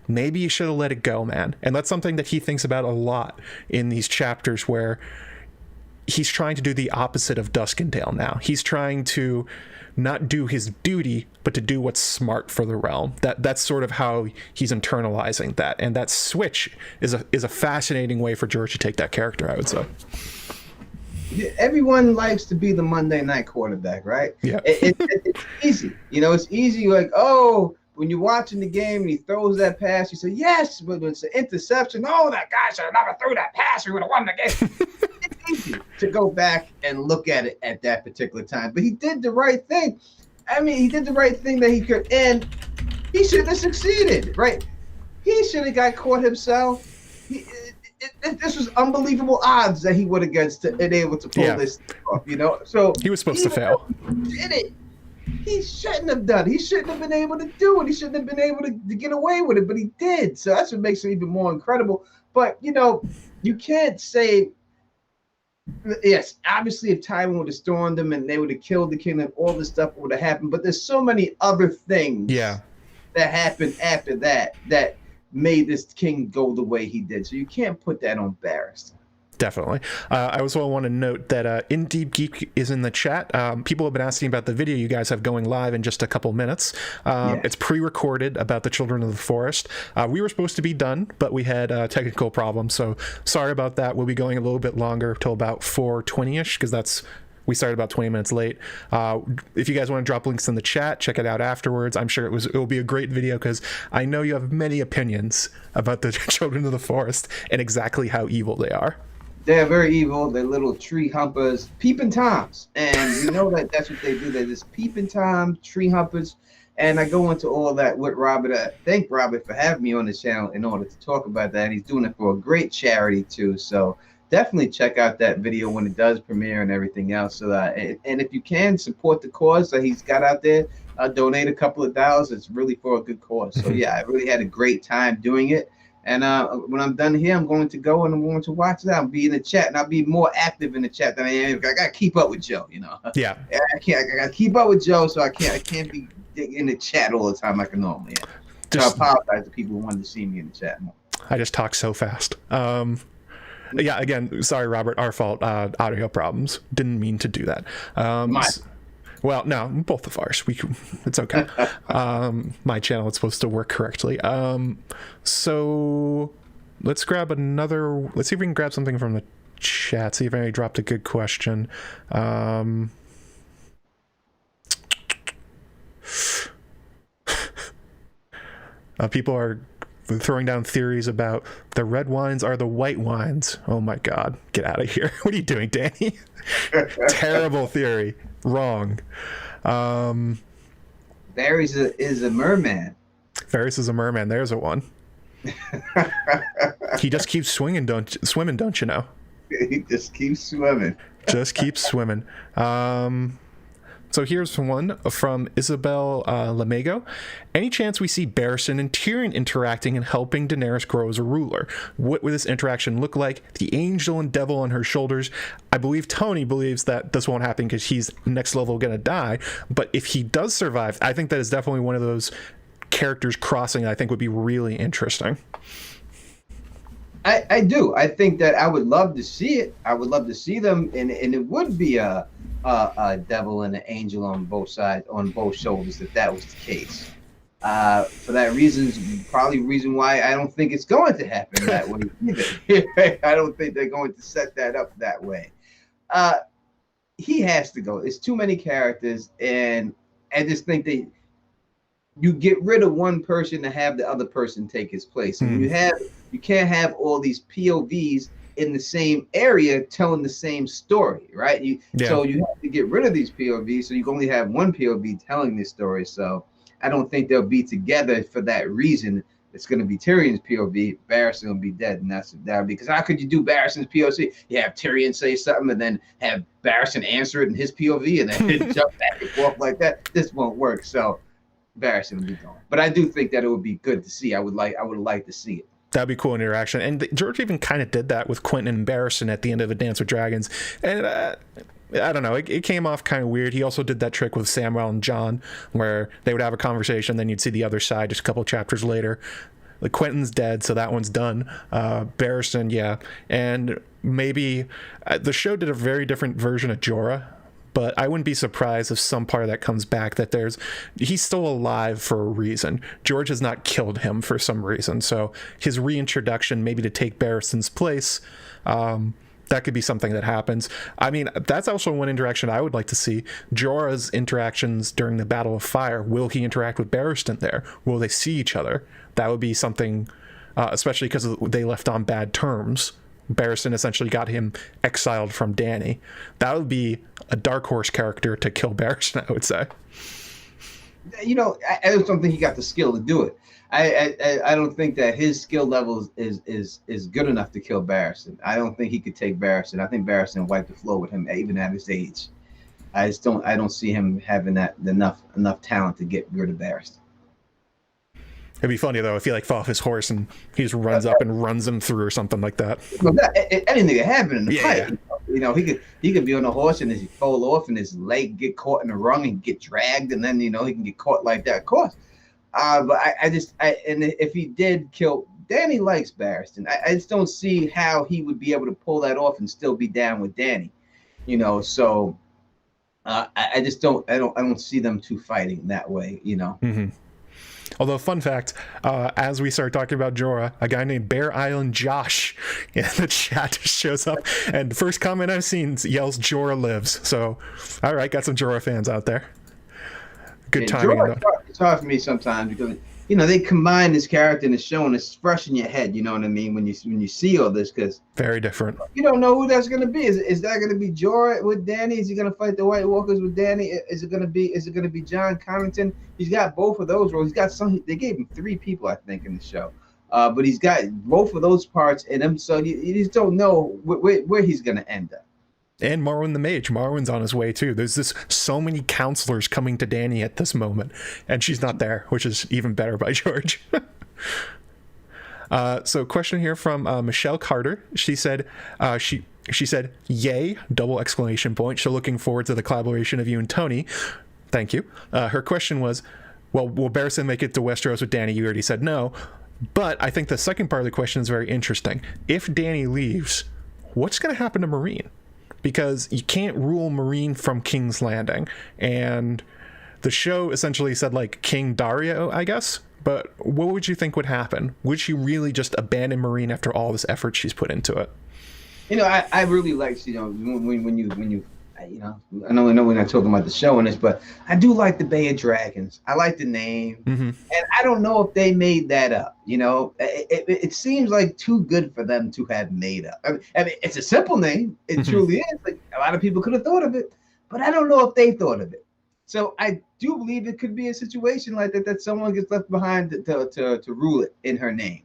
[SPEAKER 1] maybe you should have let it go, man. And that's something that he thinks about a lot in these chapters, where he's trying to do the opposite of Duskendale now. He's trying to not do his duty, but to do what's smart for the realm. That's sort of how he's internalizing that, and that switch is a fascinating way for George to take that character, I would say.
[SPEAKER 2] Yeah, everyone likes to be the Monday night quarterback, right?
[SPEAKER 1] Yeah.
[SPEAKER 2] It's easy. It's easy, like, when you're watching the game and he throws that pass, you say, yes, but it's an interception. Oh, that guy should have never threw that pass. We would have won the game. It's easy to go back and look at it at that particular time. But he did the right thing. I mean, he did the right thing that he could, and he should have succeeded, right? He should have got caught himself. This was unbelievable odds that he would have been able to pull this off, So
[SPEAKER 1] he was supposed to fail.
[SPEAKER 2] Did it. He shouldn't have done it. He shouldn't have been able to do it. He shouldn't have been able to get away with it, but he did. So that's what makes it even more incredible. But, you can't say, yes, obviously if Tywin would have stormed them and they would have killed the king and all this stuff would have happened. But there's so many other things that happened after that made this king go the way he did. So you can't put that on Barristan.
[SPEAKER 1] Definitely. I also want to note that In Deep Geek is in the chat. People have been asking about the video you guys have going live in just a couple minutes. It's pre-recorded about the Children of the Forest. We were supposed to be done, but we had technical problems, so sorry about that. We'll be going a little bit longer till about 4:20ish, because that's We started about 20 minutes late. If you guys want to drop links in the chat, check it out afterwards. I'm sure it will be a great video because I know you have many opinions about the Children of the Forest and exactly how evil they are.
[SPEAKER 2] They're very evil. They're little tree humpers, peeping toms, and you know that's what they do. They're just peeping tom, tree humpers. And I go into all that with Robert. Thank Robert for having me on the channel in order to talk about that. He's doing it for a great charity too. So definitely check out that video when it does premiere and everything else. So and if you can support the cause that he's got out there, donate a couple of dollars. It's really for a good cause. So yeah, I really had a great time doing it. And when I'm done here, I'm going to go and I'm going to watch that. I'll be in the chat, and I'll be more active in the chat than I am. I got to keep up with Joe, you know.
[SPEAKER 1] Yeah.
[SPEAKER 2] I got to keep up with Joe, so I can't be in the chat all the time like I normally am. So I apologize to people who wanted to see me in the chat more.
[SPEAKER 1] I just talk so fast. Yeah, again, sorry, Robert, our fault. Audio problems. Didn't mean to do that. Well, no, both of ours. It's okay. My channel is supposed to work correctly. So let's grab another. Let's see if we can grab something from the chat. See if anybody dropped a good question. People are throwing down theories about the red wines are the white wines. Oh my God, get out of here. What are you doing, Danny? Terrible theory. Wrong.
[SPEAKER 2] Varys is a merman.
[SPEAKER 1] Varys is a merman. There's a one. He just keeps swimming, don't you know?
[SPEAKER 2] He just keeps swimming.
[SPEAKER 1] Just keeps swimming. So here's one from Isabel Lamego. Any chance we see Barisan and Tyrion interacting and helping Daenerys grow as a ruler? What would this interaction look like? The angel and devil on her shoulders. I believe Tony believes that this won't happen because he's next level going to die. But if he does survive, I think that is definitely one of those characters crossing that I think would be really interesting.
[SPEAKER 2] I do. I think that I would love to see it. I would love to see them, and it would be a devil and an angel on both sides, on both shoulders, if that was the case. For that reason, probably reason why I don't think it's going to happen that way either. I don't think they're going to set that up that way. He has to go. It's too many characters, and I just think that you get rid of one person to have the other person take his place. And you can't have all these POVs in the same area telling the same story, right? So you have to get rid of these POVs, so you can only have one POV telling this story. So I don't think they'll be together for that reason. It's going to be Tyrion's POV. Barristan will be dead, and that would be, because how could you do Barristan's POV? You have Tyrion say something and then have Barristan answer it in his POV and then jump back and forth like that. This won't work. So Barristan will be gone. But I do think that it would be good to see. I would like to see it.
[SPEAKER 1] That'd be cool interaction. And George even kind of did that with Quentin and Barisan at the end of A Dance with Dragons. And I don't know, it came off kind of weird. He also did that trick with Samwell and John where they would have a conversation, then you'd see the other side just a couple chapters later. Like, Quentin's dead, so that one's done. Barristan, yeah. And maybe the show did a very different version of Jorah. But I wouldn't be surprised if some part of that comes back, that he's still alive for a reason. George has not killed him for some reason. So his reintroduction, maybe to take Barristan's place, that could be something that happens. I mean, that's also one interaction I would like to see. Jorah's interactions during the Battle of Fire. Will he interact with Barristan there? Will they see each other? That would be something, especially because they left on bad terms. Barristan essentially got him exiled from Dany. That would be a dark horse character to kill Barristan, I would say.
[SPEAKER 2] You know, I don't think he got the skill to do it. I don't think that his skill level is good enough to kill Barristan. I don't think he could take Barristan. I think Barristan wiped the floor with him, even at his age. I don't see him having that enough talent to get rid of Barristan.
[SPEAKER 1] It'd be funny though if he like fell off his horse and he just runs up and runs him through or something like that.
[SPEAKER 2] Well, anything could happen in the fight. Yeah. You know, he could be on a horse and he fall off and his leg get caught in the rung and get dragged, and then he can get caught like that. Of course. But and if he did kill, Dany likes Barristan. I just don't see how he would be able to pull that off and still be down with Dany. So I just don't see them two fighting that way.
[SPEAKER 1] Mm-hmm. Although, fun fact, as we start talking about Jorah, a guy named Bear Island Josh in the chat shows up, and the first comment I've seen yells, "Jorah lives." So, all right, got some Jorah fans out there. Good timing.
[SPEAKER 2] Jorah, it's hard for me sometimes because, you know, they combine this character in the show and it's fresh in your head, you know what I mean, when you see all this, because
[SPEAKER 1] very different.
[SPEAKER 2] You don't know who that's going to be. Is that going to be Jorah with Dany? Is he going to fight the White Walkers with Dany? Is it going to be John Connington? He's got both of those roles. He's got some. They gave him 3 people, I think, in the show, but he's got both of those parts in him. So you just don't know where he's going to end up.
[SPEAKER 1] And Marwyn the Mage. Marwyn's on his way too. There's so many counselors coming to Dany at this moment, and she's not there, which is even better by George. So question here from Michelle Carter. She said, she said, "Yay!" double exclamation point. So looking forward to the collaboration of you and Tony. Thank you. Her question was, well, will Barisan make it to Westeros with Dany? You already said no, but I think the second part of the question is very interesting. If Dany leaves, what's going to happen to Meereen? Because you can't rule Meereen from King's Landing, and the show essentially said like King Dario, I guess. But what would you think would happen? Would she really just abandon Meereen after all this effort she's put into it?
[SPEAKER 2] You know, I really like, you know, when you you know, I know we're not talking about the show in this, but I do like the Bay of Dragons. I like the name, and I don't know if they made that up. You know, it seems like too good for them to have made up. I mean, it's a simple name. It truly is. Like, a lot of people could have thought of it, but I don't know if they thought of it. So I do believe it could be a situation like that someone gets left behind to rule it in her name.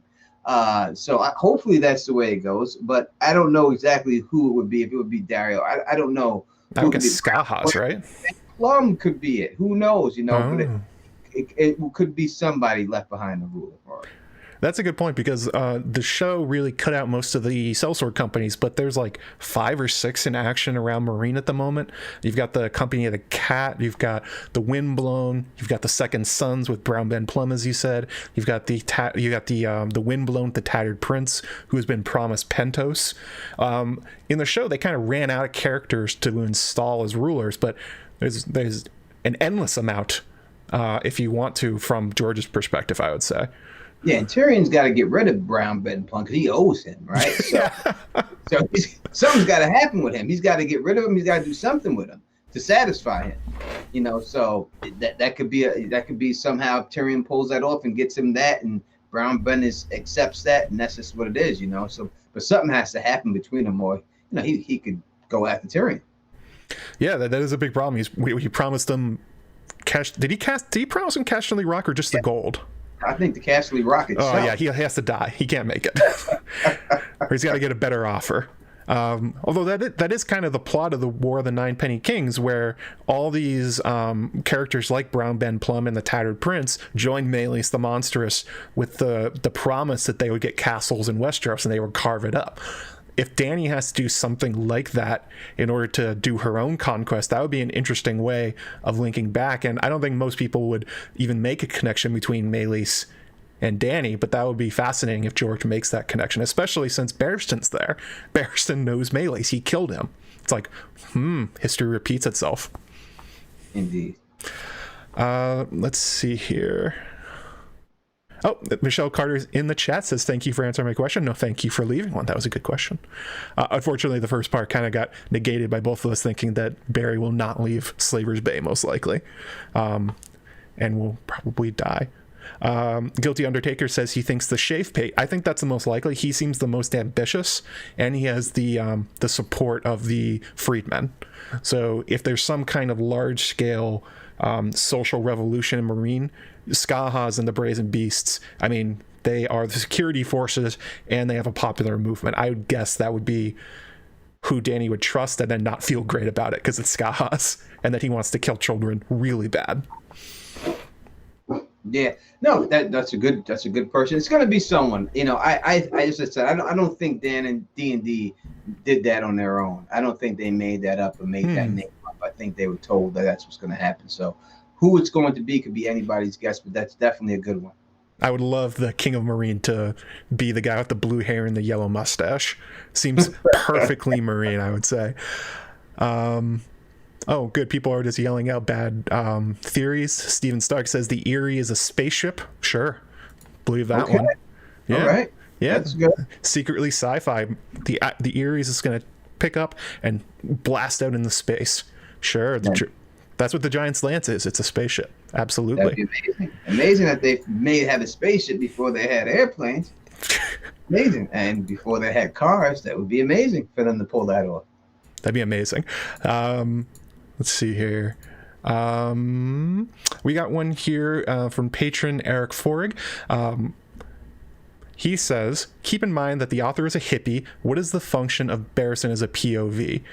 [SPEAKER 2] So hopefully that's the way it goes, but I don't know exactly who it would be. If it would be Dario, I don't know.
[SPEAKER 1] I would guess Skahaz, right?
[SPEAKER 2] Plum could be it. Who knows? You know, but it could be somebody left behind the ruler for it.
[SPEAKER 1] That's a good point, because the show really cut out most of the sellsword companies, but there's like 5 or 6 in action around Meereen at the moment. You've got the Company of the Cat, you've got the Windblown, you've got the Second Sons with Brown Ben Plum, as you said. You've got the Windblown, the Tattered Prince, who has been promised Pentos. In the show, they kind of ran out of characters to install as rulers, but there's an endless amount, if you want to, from George's perspective, I would say.
[SPEAKER 2] Yeah, and Tyrion's got to get rid of Brown Ben Plum because he owes him, right? So, so something's got to happen with him. He's got to get rid of him. He's got to do something with him to satisfy him, you know. So that could be somehow Tyrion pulls that off and gets him that, and Brown Ben accepts that, and that's just what it is, you know. So, but something has to happen between them, or you know, he could go after Tyrion. Yeah,
[SPEAKER 1] that is a big problem. He promised them cash. Did he promise him Casterly Rock or just the gold?
[SPEAKER 2] I think the Casterly Rock itself.
[SPEAKER 1] Oh yeah, he has to die. He can't make it. Or he's got to get a better offer. Although that is kind of the plot of the War of the Ninepenny Kings, where all these characters like Brown Ben Plum and the Tattered Prince joined Maelys the Monstrous with the promise that they would get castles in Westeros and they would carve it up. If Dany has to do something like that in order to do her own conquest, that would be an interesting way of linking back. And I don't think most people would even make a connection between Maelys and Dany, but that would be fascinating if George makes that connection, especially since Berrenstain's there. Berenstain knows Maelys. He killed him. It's like, history repeats itself.
[SPEAKER 2] Indeed.
[SPEAKER 1] Let's see here. Oh, Michelle Carter's in the chat, says, thank you for answering my question. No, thank you for leaving one. That was a good question. Unfortunately, the first part kind of got negated by both of us thinking that Barry will not leave Slaver's Bay, most likely, and will probably die. Guilty Undertaker says he thinks the Shave Pate. I think that's the most likely. He seems the most ambitious, and he has the support of the freedmen. So if there's some kind of large-scale social revolution in Meereen, Skahaz and the Brazen Beasts, I mean, they are the security forces and they have a popular movement. I would guess that would be who Dany would trust and then not feel great about it because it's Skahaz and that he wants to kill children really bad.
[SPEAKER 2] Yeah, no, that's a good person. It's gonna be someone, you know. I just said I don't think Dan and D&D did that on their own. I don't think they made that up or made that name up. I think they were told that that's what's gonna happen. So who it's going to be could be anybody's guess, but that's definitely a good one.
[SPEAKER 1] I would love the King of Meereen to be the guy with the blue hair and the yellow mustache. Seems perfectly Meereen, I would say. Oh, good. People are just yelling out bad theories. Steven Stark says the Erie is a spaceship. Sure. Believe that one. Yeah.
[SPEAKER 2] All right.
[SPEAKER 1] Yeah.
[SPEAKER 2] That's good.
[SPEAKER 1] Secretly sci-fi. The Erie is just going to pick up and blast out into space. Sure. That's what the Giant's Lance is. It's a spaceship. Absolutely.
[SPEAKER 2] That'd be amazing. Amazing that they have a spaceship before they had airplanes. Amazing. And before they had cars, that would be amazing for them to pull that off.
[SPEAKER 1] That'd be amazing. Let's see here. We got one here from patron Eric Forrig. He says, keep in mind that the author is a hippie. What is the function of Barisan as a POV?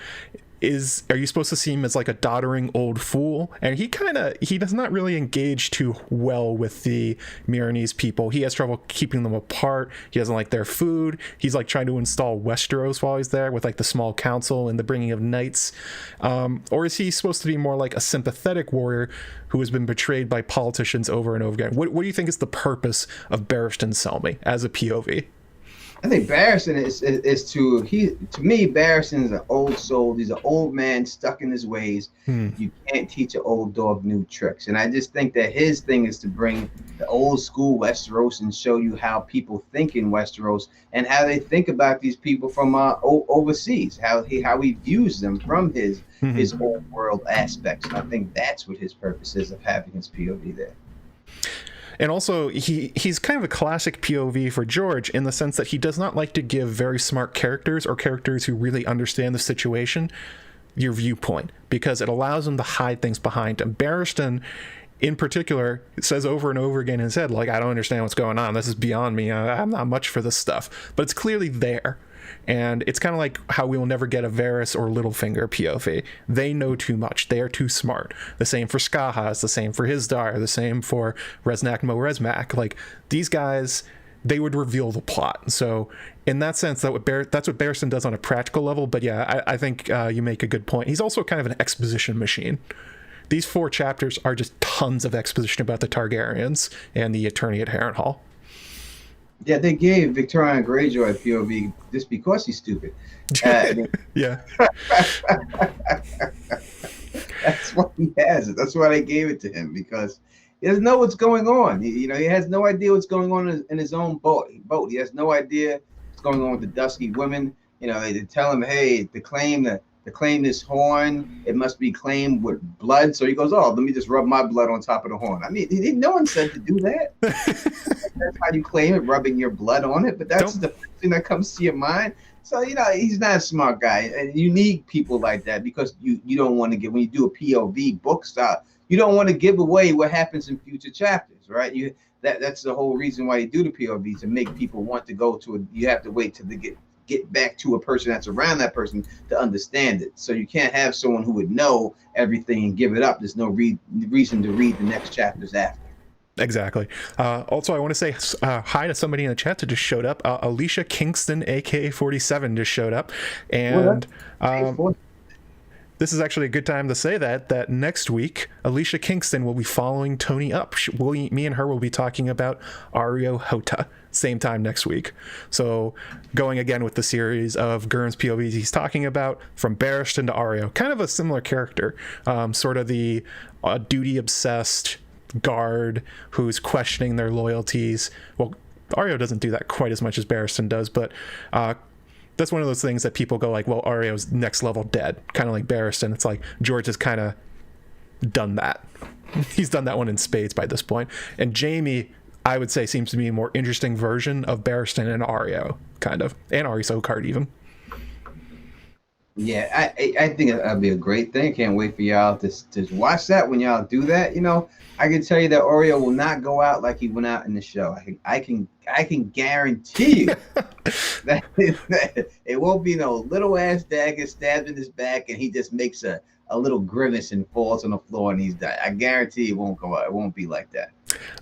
[SPEAKER 1] Are you supposed to see him as like a doddering old fool? And he does not really engage too well with the Miranese people. He has trouble keeping them apart. He doesn't like their food. He's like trying to install Westeros while he's there with like the small council and the bringing of knights. Or is he supposed to be more like a sympathetic warrior who has been betrayed by politicians over and over again? What do you think is the purpose of Barristan Selmy as a POV?
[SPEAKER 2] I think Barisan to me, Barisan is an old soul. He's an old man stuck in his ways. You can't teach an old dog new tricks. And I just think that his thing is to bring the old school Westeros and show you how people think in Westeros and how they think about these people from overseas, how he views them from his old world aspects. And I think that's what his purpose is of having his POV there.
[SPEAKER 1] And also, he's kind of a classic POV for George in the sense that he does not like to give very smart characters or characters who really understand the situation your viewpoint, because it allows him to hide things behind him. Barristan, in particular, says over and over again in his head, like, I don't understand what's going on. This is beyond me. I'm not much for this stuff. But it's clearly there. And it's kind of like how we will never get a Varys or Littlefinger POV. They know too much. They are too smart. The same for Skahaz, the same for Hizdar, the same for Resnak Moresmak. Like, these guys, they would reveal the plot. So in that sense, that's what Barristan does on a practical level. But yeah, I think you make a good point. He's also kind of an exposition machine. These 4 chapters are just tons of exposition about the Targaryens and the attorney at Harrenhal.
[SPEAKER 2] Yeah, they gave Victorian Greyjoy POV just because he's stupid.
[SPEAKER 1] Yeah.
[SPEAKER 2] That's why he has it. That's why they gave it to him, because he doesn't know what's going on. He has no idea what's going on in his own boat. He has no idea what's going on with the dusky women. They tell him, hey, to claim this horn, it must be claimed with blood. So he goes, oh, let me just rub my blood on top of the horn. I mean, no one said to do that. That's how you claim it, rubbing your blood on it. But that's the first thing that comes to your mind. So, he's not a smart guy. And you need people like that, because you don't want to get, when you do a POV book style, you don't want to give away what happens in future chapters, right? That's the whole reason why you do the POV, to make people want to go to it. You have to wait till they get back to a person that's around that person to understand it. So you can't have someone who would know everything and give it up. There's no reason to read the next chapters after.
[SPEAKER 1] Exactly. Also, I want to say hi to somebody in the chat that just showed up. Alicia Kingston, AK47, just showed up. And this is actually a good time to say that next week, Alicia Kingston will be following Tony up. Me and her will be talking about Ario Hota. Same time next week. So going again with the series of Gurn's POVs he's talking about, from Barristan to Ario, kind of a similar character, sort of the duty-obsessed guard who's questioning their loyalties. Well, Ario doesn't do that quite as much as Barristan does, but that's one of those things that people go like, well, Ario's next level dead, kind of like Barristan. It's like George has kind of done that. He's done that one in spades by this point. And Jaime, I would say, seems to be a more interesting version of Barristan and Ario, kind of, and Aris Oakheart even.
[SPEAKER 2] Yeah, I think that'd be a great thing. Can't wait for y'all to watch that when y'all do that. I can tell you that Ario will not go out like he went out in the show. I can guarantee you that it won't be no little ass dagger stabbed in his back and he just makes a little grimace and falls on the floor and he's dead. I guarantee it won't go out. It won't be like that.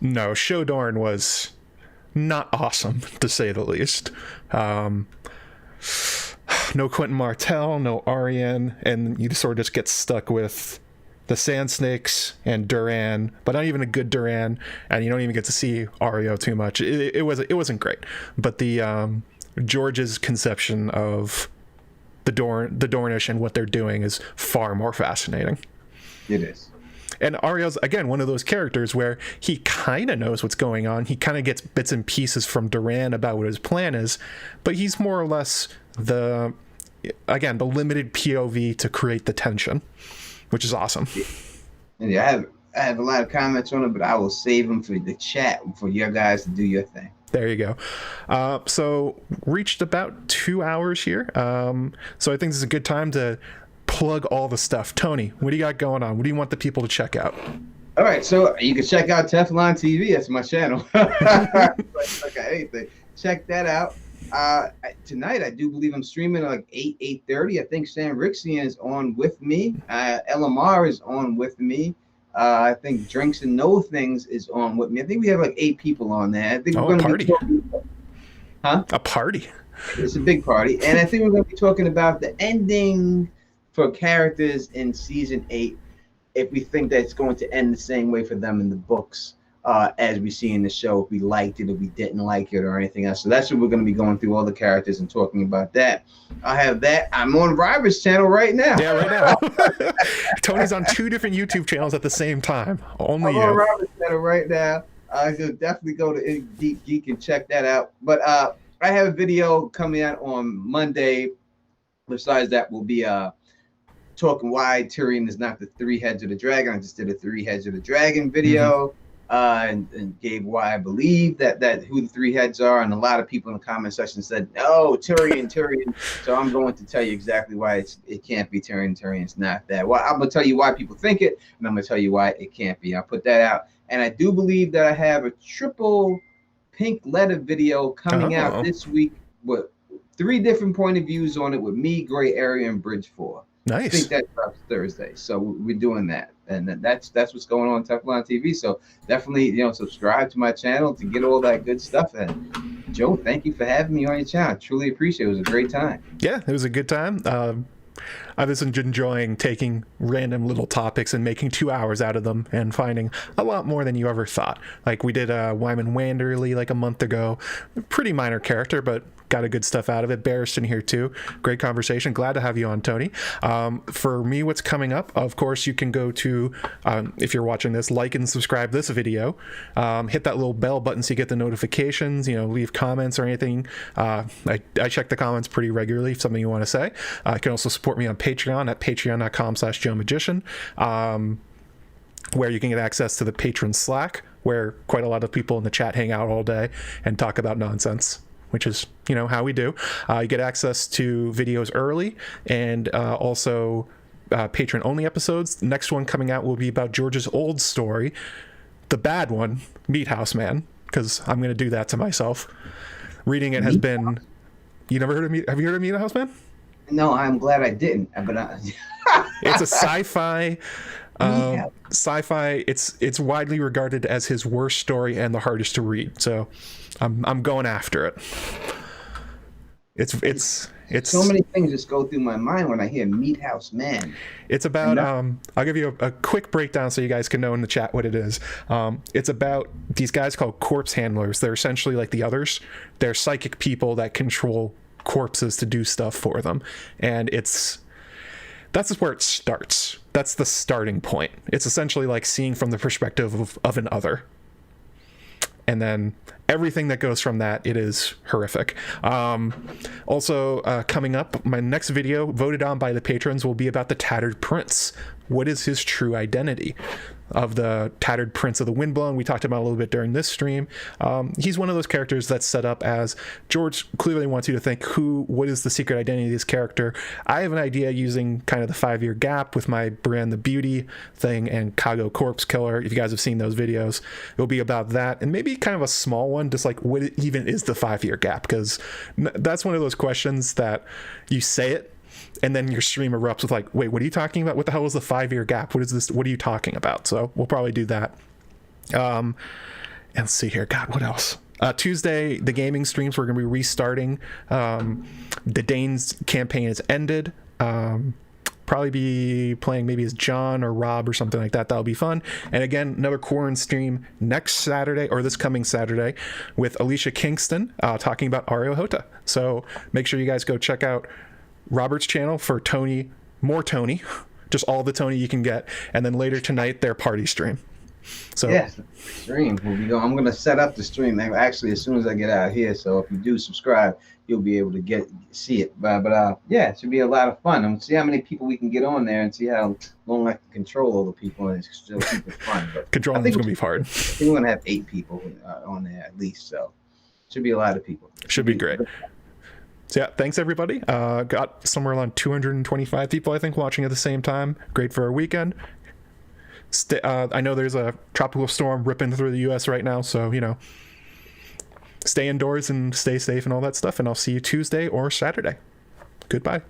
[SPEAKER 1] No, Showdorn was not awesome, to say the least. No Quentin Martell, no Arianne, and you sort of just get stuck with the Sand Snakes and Duran, but not even a good Duran, and you don't even get to see Ario too much. It wasn't great, but the George's conception of the Dornish and what they're doing is far more fascinating.
[SPEAKER 2] It is.
[SPEAKER 1] And Arya's, again, one of those characters where he kind of knows what's going on. He kind of gets bits and pieces from Duran about what his plan is, but he's more or less the limited POV to create the tension, which is awesome.
[SPEAKER 2] Yeah, I have a lot of comments on it, but I will save them for the chat for you guys to do your thing.
[SPEAKER 1] There you go. So reached about 2 hours here. So I think this is a good time to plug all the stuff. Tony, what do you got going on? What do you want the people to check out?
[SPEAKER 2] All right, so you can check out TeflonTV. That's my channel. Anything. Check that out. Tonight, I do believe I'm streaming at like 8:30. I think Sam Rixian is on with me. LMR is on with me. I think Drinks and Know Things is on with me. I think we have like 8 people on there. I think we're going to be talking. Huh?
[SPEAKER 1] A party.
[SPEAKER 2] It's a big party. And I think we're going to be talking about the ending for characters in season 8, if we think that it's going to end the same way for them in the books as we see in the show, if we liked it, if we didn't like it, or anything else. So that's what we're going to be going through, all the characters and talking about that. I have that. I'm on Ryber's channel right now.
[SPEAKER 1] Yeah, right now. Tony's on 2 different YouTube channels at the same time. Only you.
[SPEAKER 2] I'm on Ryber's channel right now. So definitely go to Deep Geek and check that out. But I have a video coming out on Monday. Besides that, will be talking why Tyrion is not the 3 heads of the dragon. I just did a 3 heads of the dragon video, and gave why I believe that who the 3 heads are. And a lot of people in the comment section said, no, Tyrion. So I'm going to tell you exactly why it can't be Tyrion. Tyrion's not that. Well, I'm going to tell you why people think it, and I'm going to tell you why it can't be. I'll put that out. And I do believe that I have a triple pink letter video coming out this week with 3 different point of views on it with me, Gray Area, and Bridge 4.
[SPEAKER 1] Nice.
[SPEAKER 2] I think that drops Thursday, so we're doing that, and that's what's going on Teflon TV. So definitely, subscribe to my channel to get all that good stuff. And Joe, thank you for having me on your channel. I truly appreciate it. It was a great time.
[SPEAKER 1] Yeah, it was a good time. I was enjoying taking random little topics and making 2 hours out of them and finding a lot more than you ever thought. Like we did Wyman Wanderley like a month ago. Pretty minor character, but got a good stuff out of it. Barristan here too. Great conversation. Glad to have you on, Tony. For me, what's coming up, of course, you can go to, if you're watching this, like and subscribe this video. Hit that little bell button so you get the notifications, leave comments or anything. I check the comments pretty regularly if something you want to say. You can also support me on Patreon at patreon.com/JoeMagician, where you can get access to the patron Slack, where quite a lot of people in the chat hang out all day and talk about nonsense, which is, how we do. You get access to videos early and also patron-only episodes. The next one coming out will be about George's old story, the bad one, Meat House Man, because I'm going to do that to myself. Reading it has been... You never heard of Meat... Have you heard of Meat House Man?
[SPEAKER 2] No, I'm glad I didn't. But
[SPEAKER 1] It's a sci-fi... Sci-fi. It's widely regarded as his worst story and the hardest to read. So I'm going after it. It's
[SPEAKER 2] so many things just go through my mind when I hear Meat House Man.
[SPEAKER 1] It's about I'll give you a quick breakdown so you guys can know in the chat what it is. It's about these guys called corpse handlers. They're essentially like the others. They're psychic people that control corpses to do stuff for them, and that's where it starts. That's the starting point. It's essentially like seeing from the perspective of an other. And then everything that goes from that, it is horrific. Also, coming up, my next video, voted on by the patrons, will be about the Tattered Prince. What is his true identity? Of the Tattered Prince of the Windblown, we talked about a little bit during this stream. He's one of those characters that's set up as George clearly wants you to think what is the secret identity of this character. I have an idea using kind of the 5-year gap with my Brienne the Beauty thing and Kago Corpse Killer. If you guys have seen those videos, it'll be about that, and maybe kind of a small one, just like what even is the 5-year gap, because that's one of those questions that you say it and then your stream erupts with like, wait, what are you talking about? What the hell is the 5-year gap? What is this? What are you talking about? So we'll probably do that. And let's see here. God, what else? Tuesday, the gaming streams, we're going to be restarting. The Danes campaign has ended. Probably be playing maybe as John or Rob or something like that. That'll be fun. And again, another Quaranstream next Saturday, or this coming Saturday, with Alicia Kingston talking about Aryo Hota. So make sure you guys go check out Robert's channel for Tony, more Tony, just all the Tony you can get, and then later tonight their party stream. So
[SPEAKER 2] yes, stream will be going. I'm gonna set up the stream actually as soon as I get out here. So if you do subscribe, you'll be able to see it. But yeah, it should be a lot of fun. And see how many people we can get on there, and see how long I can control all the people and still keep it fun. But
[SPEAKER 1] controlling is gonna be hard.
[SPEAKER 2] I think we're gonna have 8 people on there at least. So it should be a lot of people.
[SPEAKER 1] Should be great. So yeah, thanks everybody. Got somewhere around 225 people I think watching at the same time. Great for our weekend. I know there's a tropical storm ripping through the U.S. right now, so stay indoors and stay safe and all that stuff. And I'll see you Tuesday or Saturday. Goodbye.